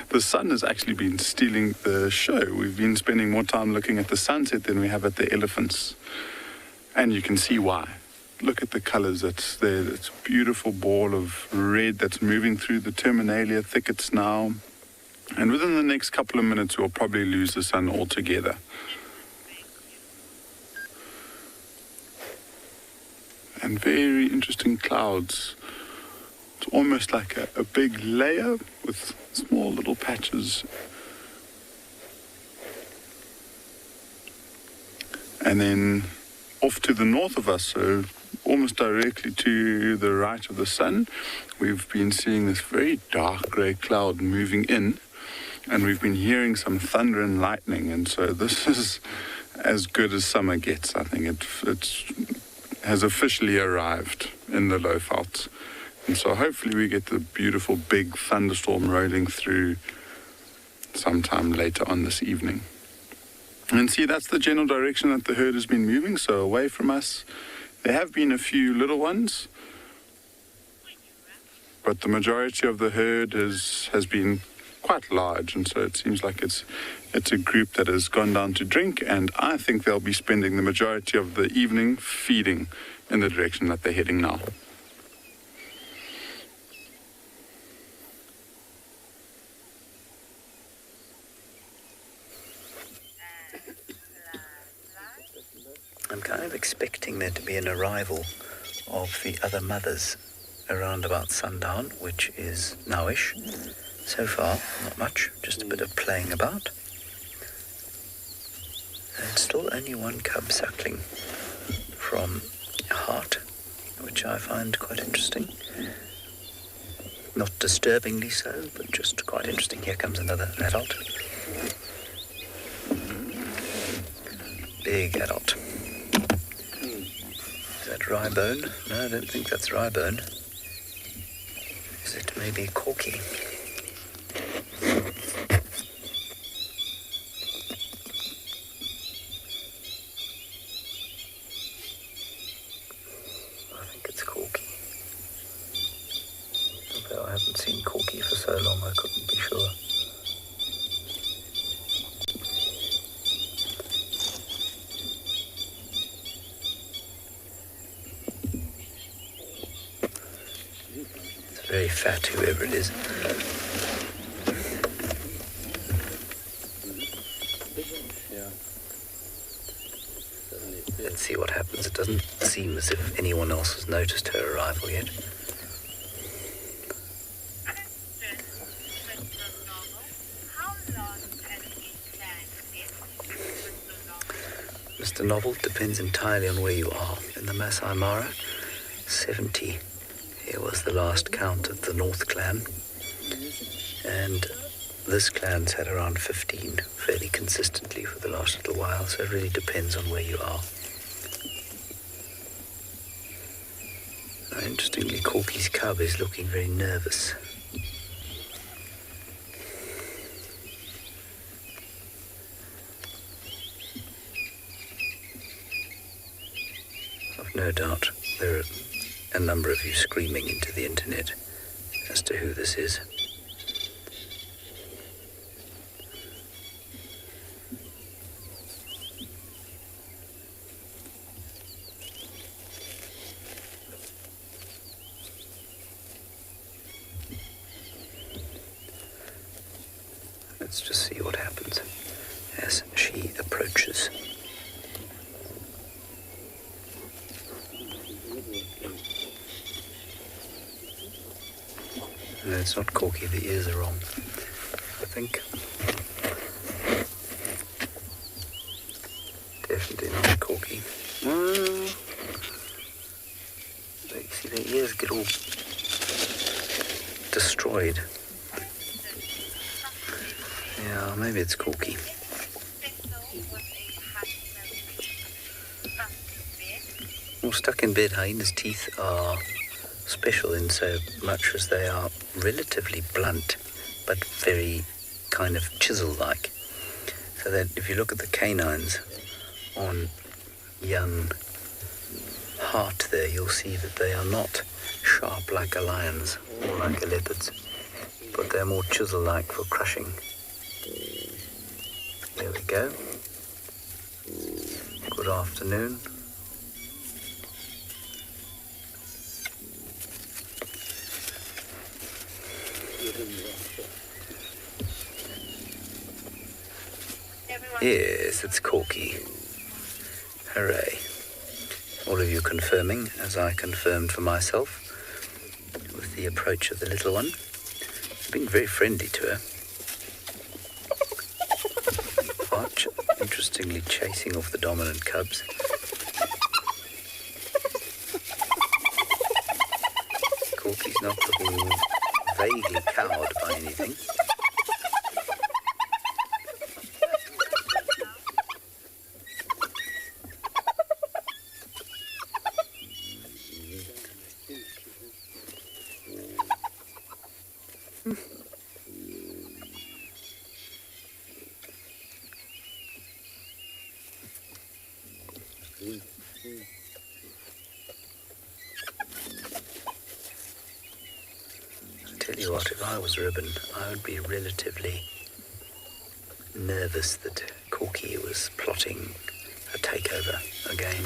the sun has actually been stealing the show. We've been spending more time looking at the sunset than we have at the elephants. And you can see why. Look at the colors that's there. It's a beautiful ball of red that's moving through the terminalia thickets now. And within the next couple of minutes, we'll probably lose the sun altogether. And very interesting clouds. It's almost like a big layer with small little patches. And then off to the north of us, so almost directly to the right of the sun, we've been seeing this very dark grey cloud moving in, and we've been hearing some thunder and lightning, and so this is as good as summer gets. I think it has officially arrived in the Lowveld. And so hopefully we get the beautiful big thunderstorm rolling through sometime later on this evening. And see, that's the general direction that the herd has been moving, so away from us. There have been a few little ones, but the majority of the herd has been quite large, and so it seems like it's a group that has gone down to drink, and I think they'll be spending the majority of the evening feeding in the direction that they're heading now. I'm kind of expecting there to be an arrival of the other mothers around about sundown, which is nowish. So far, not much, just a bit of playing about. And still only one cub suckling from a heart, which I find quite interesting. Not disturbingly so, but just quite interesting. Here comes another adult. Big adult. Is that rye bone? No, I don't think that's rye bone. Is it maybe corky? I think it's corky. Although I haven't seen corky for so long, I couldn't be sure. Very fat, whoever it is. Let's see what happens. It doesn't seem as if anyone else has noticed her arrival yet. Mr. Novel, depends entirely on where you are. In the Masai Mara, 70. Here was the last count of the North Clan, and this clan's had around 15 fairly consistently for the last little while, so it really depends on where you are. Now, interestingly, Corky's cub is looking very nervous. I've no doubt there are a number of you screaming into the internet as to who this is. Let's just see what happens as she approaches. No, it's not Corky. The ears are wrong, I think. Definitely not Corky. You see, the ears get all destroyed. Yeah, maybe it's Corky. Well, stuck in bed, hyena's teeth are special in so much as they are relatively blunt, but very kind of chisel-like. So that if you look at the canines on young hart there, you'll see that they are not sharp like a lion's or like a leopard's, but they're more chisel-like for crushing. There we go. Good afternoon. Yes, it's Corky. Hooray. All of you confirming, as I confirmed for myself, with the approach of the little one. Being very friendly to her. Arch, interestingly chasing off the dominant cubs. Corky's not looking vaguely cowed by anything. Tell you what, if I was Ribbon, I would be relatively nervous that Corky was plotting a takeover again.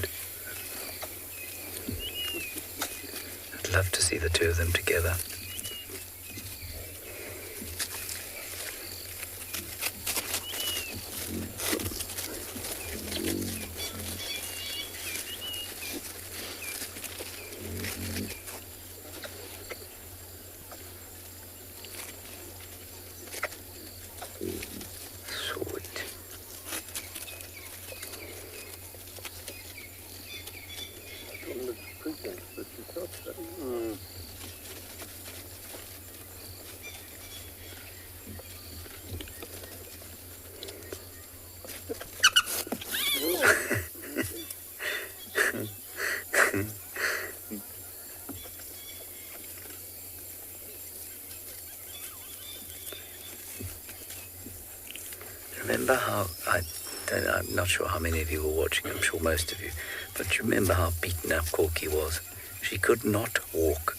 I'd love to see the two of them together. Remember how, I'm not sure how many of you were watching, I'm sure most of you, but you remember how beaten up Corky was? She could not walk.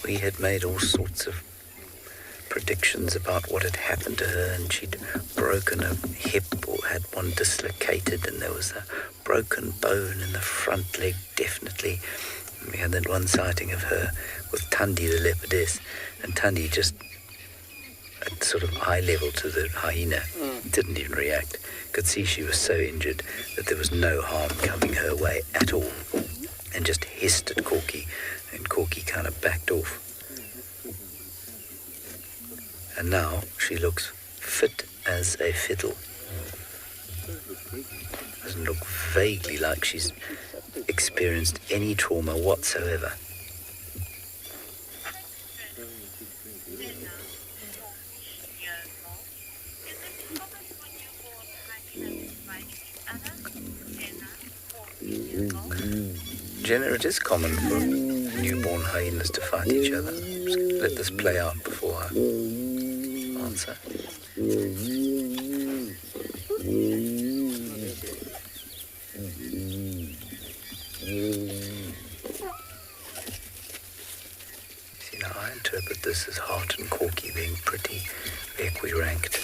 We had made all sorts of predictions about what had happened to her, and she'd broken a hip or had one dislocated, and there was a broken bone in the front leg, definitely. And we had that one sighting of her with Thandi the leopardess, and Thandi just at sort of eye level to the hyena, didn't even react. Could see she was so injured that there was no harm coming her way at all, and just hissed at Corky, and Corky kind of backed off. And now she looks fit as a fiddle. Doesn't look vaguely like she's experienced any trauma whatsoever. Generally, it is common for newborn hyenas to fight each other. Just let this play out before I answer. See, now I interpret this as Hart and Corky being pretty equi-ranked.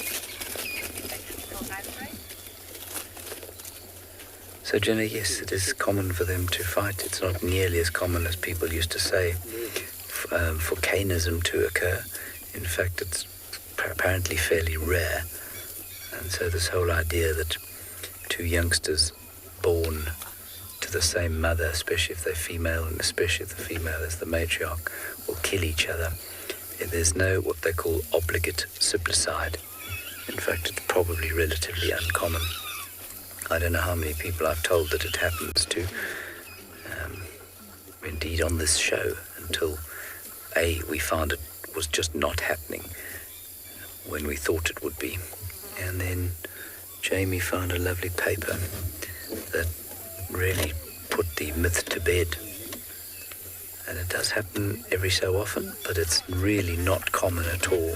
So generally, yes, it is common for them to fight. It's not nearly as common as people used to say for canism to occur. In fact, it's apparently fairly rare. And so this whole idea that two youngsters born to to the same mother, especially if they're female, and especially if the female is the matriarch, will kill each other. There's no what they call obligate siblicide. In fact, it's probably relatively uncommon. I don't know how many people I've told that it happens to. Indeed, on this show, until we found it was just not happening when we thought it would be. And then Jamie found a lovely paper that really put the myth to bed. And it does happen every so often, but it's really not common at all.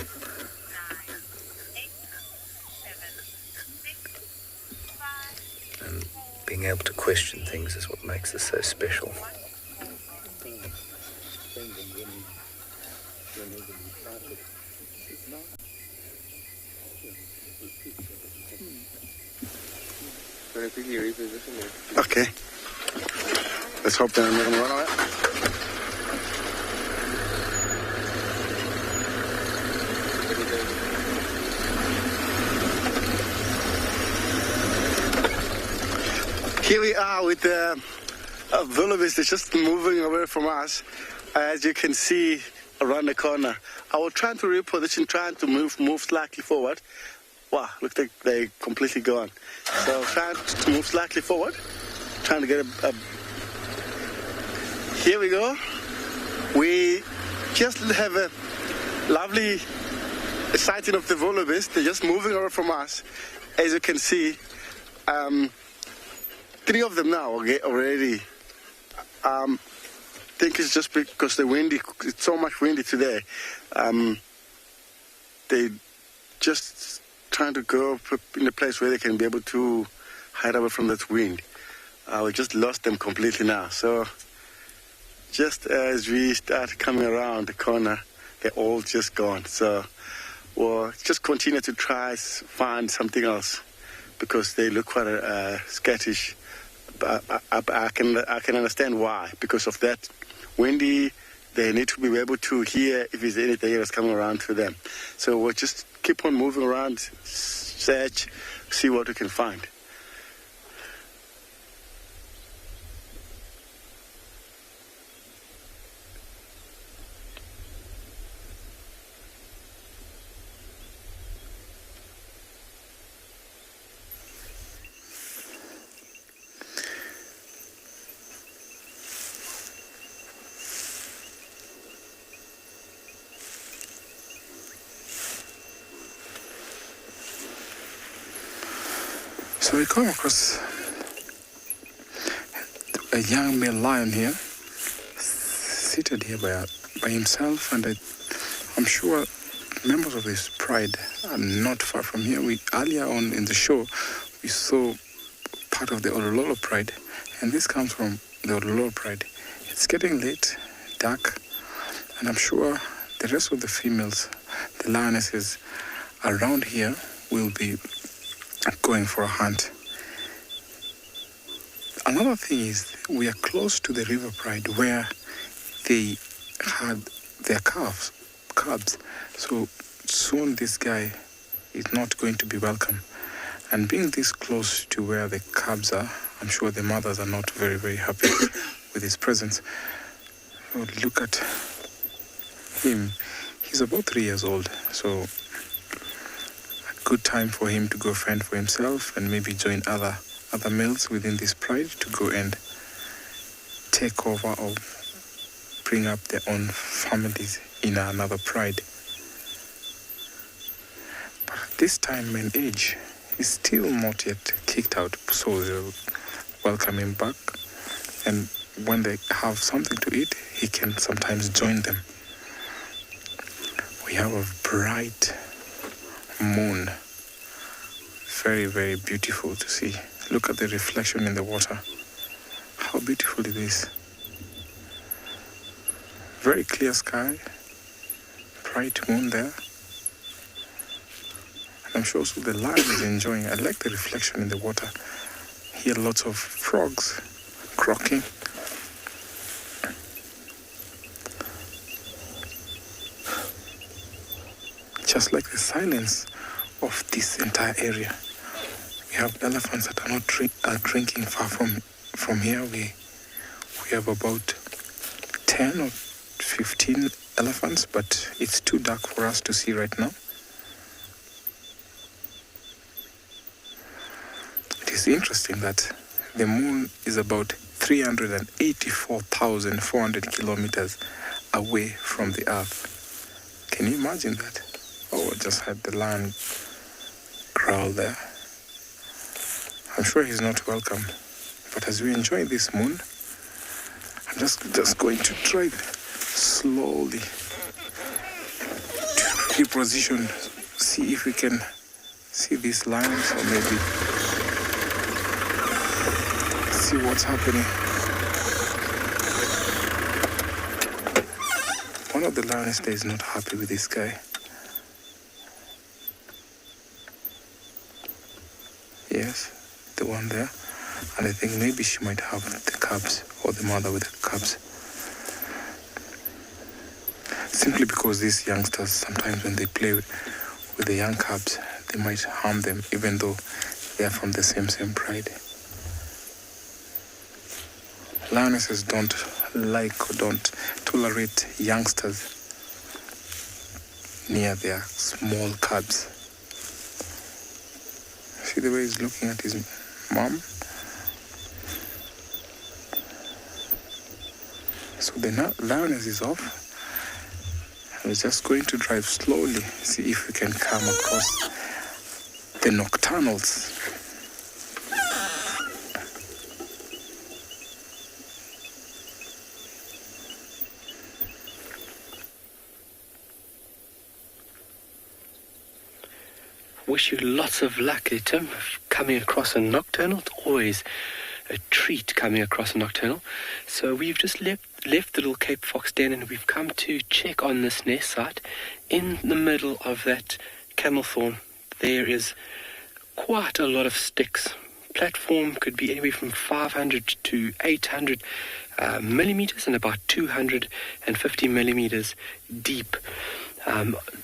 And being able to question things is what makes this so special. Okay. Let's hope they're not going to run away. Here we are with the wildebeest that's just moving away from us. As you can see around the corner. I was trying to reposition, trying to move slightly forward. Wow, looks like they're completely gone. So trying to move slightly forward, trying to get Here we go. We just have a lovely sighting of the wildebeest. They're just moving over from us. As you can see, 3 of them now already. I think it's just because it's so much windy today. They just trying to go in a place where they can be able to hide away from that wind. We just lost them completely now. So just as we start coming around the corner, they're all just gone. So we'll just continue to try find something else because they look quite skittish. I can understand why. Because of that windy, they need to be able to hear if there's anything else coming around to them. So we'll just keep on moving around, search, see what we can find. So we come across a young male lion here, seated here by himself, and I'm sure members of his pride are not far from here. Earlier on in the show, we saw part of the Olololo pride, and this comes from the Olololo pride. It's getting late, dark, and I'm sure the rest of the females, the lionesses around here, will be going for a hunt. Another thing is we are close to the river pride where they had their calves. So soon this guy is not going to be welcome. And being this close to where the calves are, I'm sure the mothers are not very, very happy with his presence. So look at him. He's about 3 years old, so good time for him to go fend for himself and maybe join other males within this pride to go and take over or bring up their own families in another pride. But at this time and age, he's still not yet kicked out, so they'll welcome him back, and when they have something to eat, he can sometimes join them. We have a bright moon, very, very beautiful to see. Look at the reflection in the water. How beautiful it is. Very clear sky, bright moon there. And I'm sure also the lion is enjoying. I like the reflection in the water. Hear lots of frogs croaking. Just like the silence of this entire area. We have elephants that are not drinking far from here. We have about 10 or 15 elephants, but it's too dark for us to see right now. It is interesting that the moon is about 384,400 kilometers away from the Earth. Can you imagine that? Oh, I just had the lion growl there. I'm sure he's not welcome. But as we enjoy this moon, I'm just going to drive slowly to reposition, see if we can see these lions or maybe see what's happening. One of the lions there is not happy with this guy. Yes, the one there. And I think maybe she might have the cubs or the mother with the cubs. Simply because these youngsters, sometimes when they play with the young cubs, they might harm them even though they are from the same pride. Lionesses don't like or don't tolerate youngsters near their small cubs. See the way he's looking at his mom? So the lioness is off. I was just going to drive slowly, see if we can come across the nocturnals. Wish you lots of luck, Tim, coming across a nocturnal. It's always a treat coming across a nocturnal. So we've just left the little Cape Fox den and we've come to check on this nest site. In the middle of that camel thorn, there is quite a lot of sticks. Platform could be anywhere from 500 to 800 millimeters and about 250 millimeters deep.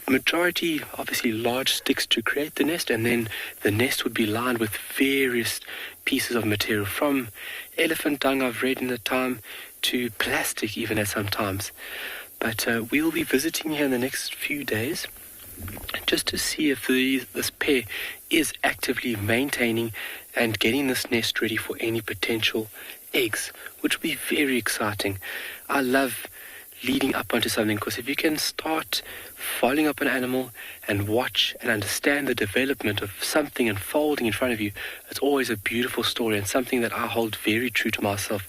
Majority, obviously, large sticks to create the nest, and then the nest would be lined with various pieces of material, from elephant dung, I've read in the time, to plastic even at some times. But we'll be visiting here in the next few days just to see if this pair is actively maintaining and getting this nest ready for any potential eggs, which will be very exciting. I love leading up onto something, because if you can start following up an animal and watch and understand the development of something unfolding in front of you, it's always a beautiful story and something that I hold very true to myself.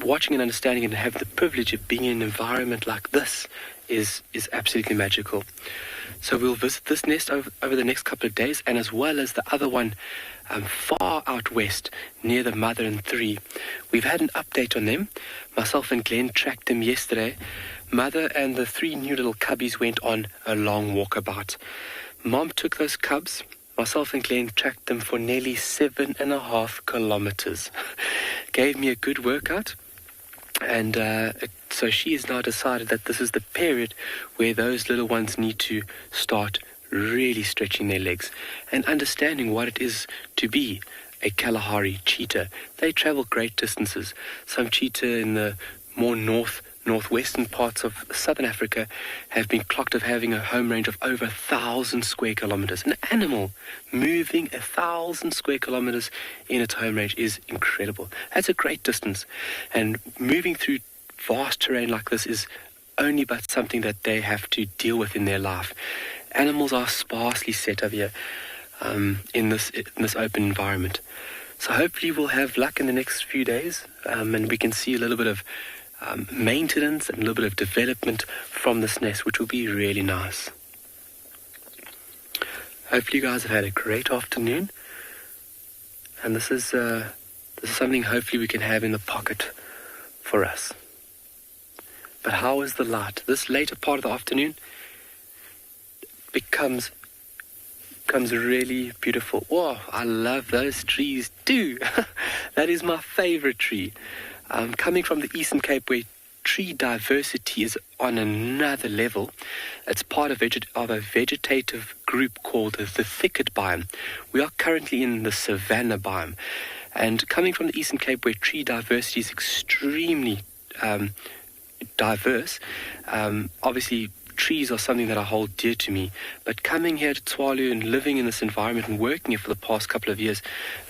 Watching and understanding and have the privilege of being in an environment like this is absolutely magical. So we'll visit this nest over the next couple of days, and as well as the other one far out west near the mother and three. We've had an update on them. Myself and Glenn tracked them yesterday. Mother and the three new little cubbies went on a long walkabout. Mom took those cubs. Myself and Glenn tracked them for nearly 7.5 kilometers. Gave me a good workout. And so she has now decided that this is the period where those little ones need to start really stretching their legs and understanding what it is to be a Kalahari cheetah. They travel great distances. Some cheetah in the more northwestern parts of southern Africa have been clocked of having a home range of over 1,000 square kilometers. An animal moving 1,000 square kilometers in its home range is incredible. That's a great distance. And moving through vast terrain like this is only but something that they have to deal with in their life. Animals are sparsely set over here in this open environment. So hopefully we'll have luck in the next few days, and we can see a little bit of maintenance and a little bit of development from this nest, which will be really nice. Hopefully you guys have had a great afternoon, and this is something hopefully we can have in the pocket for us. But how is the light? This later part of the afternoon becomes really beautiful. Whoa, I love those trees too. That is my favorite tree. Coming from the Eastern Cape, where tree diversity is on another level. It's part of a vegetative group called the thicket biome. We are currently in the savanna biome. And coming from the Eastern Cape, where tree diversity is extremely diverse, obviously trees are something that I hold dear to me. But coming here to Tswalu and living in this environment and working here for the past couple of years,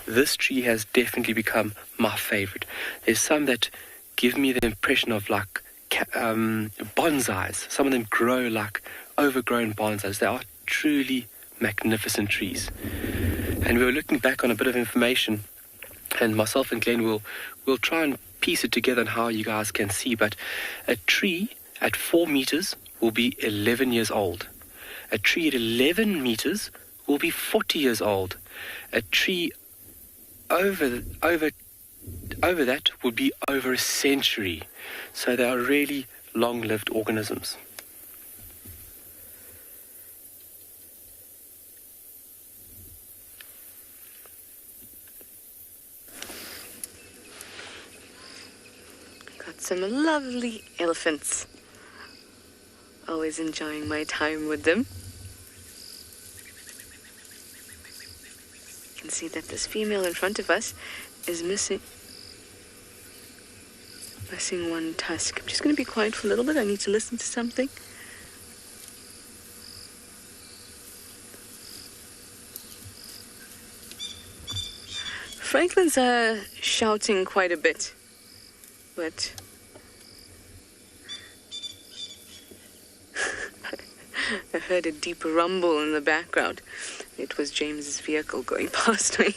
this tree has definitely become my favorite. There's some that give me the impression of like bonsais. Some of them grow like overgrown bonsais. They are truly magnificent trees. And we were looking back on a bit of information, and myself and Glenn will try and piece it together on how you guys can see. But a tree at 4 meters will be 11 years old. A tree at 11 meters will be 40 years old. A tree over that would be over a century. So they are really long-lived organisms. Got some lovely elephants. Always enjoying my time with them. You can see that this female in front of us is missing one tusk. I'm just going to be quiet for a little bit. I need to listen to something. Franklin's shouting quite a bit, but I heard a deep rumble in the background. It was James's vehicle going past me.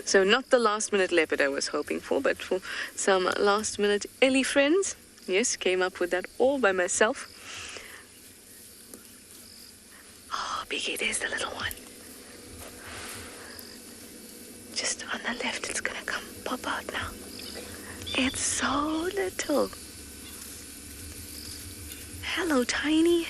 So not the last-minute leopard I was hoping for, but for some last-minute Ellie friends. Yes, came up with that all by myself. Oh, Biggie, there's the little one. Just on the left, it's gonna come pop out now. It's so little. Hello, Tiny.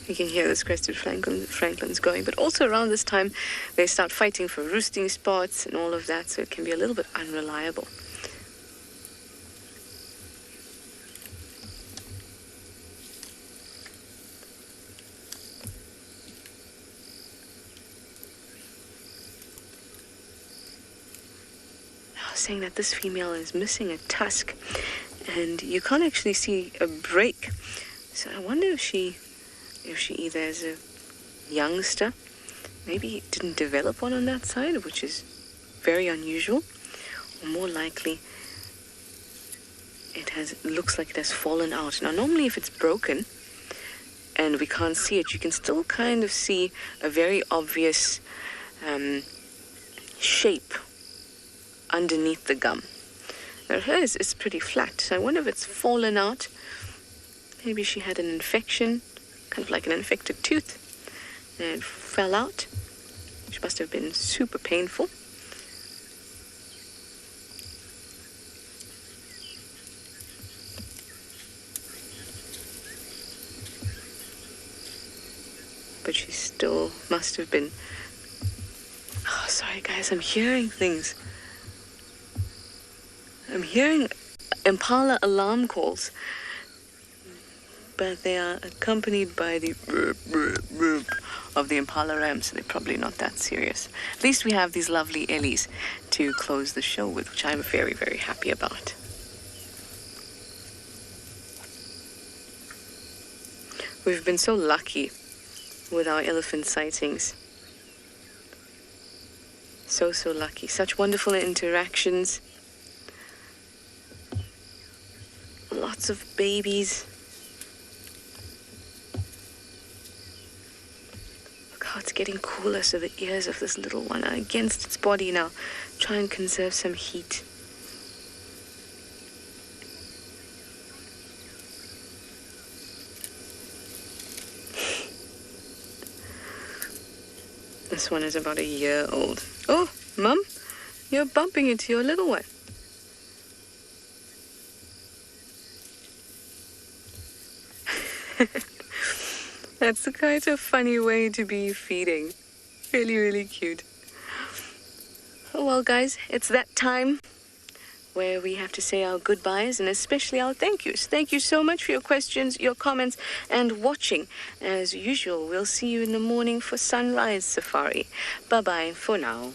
You can hear this crested Franklin's going, but also around this time they start fighting for roosting spots and all of that, so it can be a little bit unreliable. I was saying that this female is missing a tusk, and you can't actually see a break, so I wonder if she either is a youngster, maybe it didn't develop one on that side, which is very unusual, or more likely it looks like it has fallen out. Now normally if it's broken and we can't see it, you can still kind of see a very obvious shape underneath the gum. Now hers is pretty flat, so I wonder if it's fallen out. Maybe she had an infection, kind of like an infected tooth, and it fell out, which must have been super painful. But she still must have been... Oh, sorry guys, I'm hearing things. I'm hearing impala alarm calls, but they are accompanied by the of the impala ram, so they're probably not that serious. At least we have these lovely Ellies to close the show with, which I'm very, very happy about. We've been so lucky with our elephant sightings. So lucky. Such wonderful interactions. Lots of babies. Look how it's getting cooler, so the ears of this little one are against its body now. Try and conserve some heat. This one is about a year old. Oh, Mum, you're bumping into your little one. That's quite a funny way to be feeding. Really, really cute. Oh, well, guys, it's that time. where we have to say our goodbyes and especially our thank yous. Thank you so much for your questions, your comments, and watching. As usual, we'll see you in the morning for Sunrise Safari. Bye-bye for now.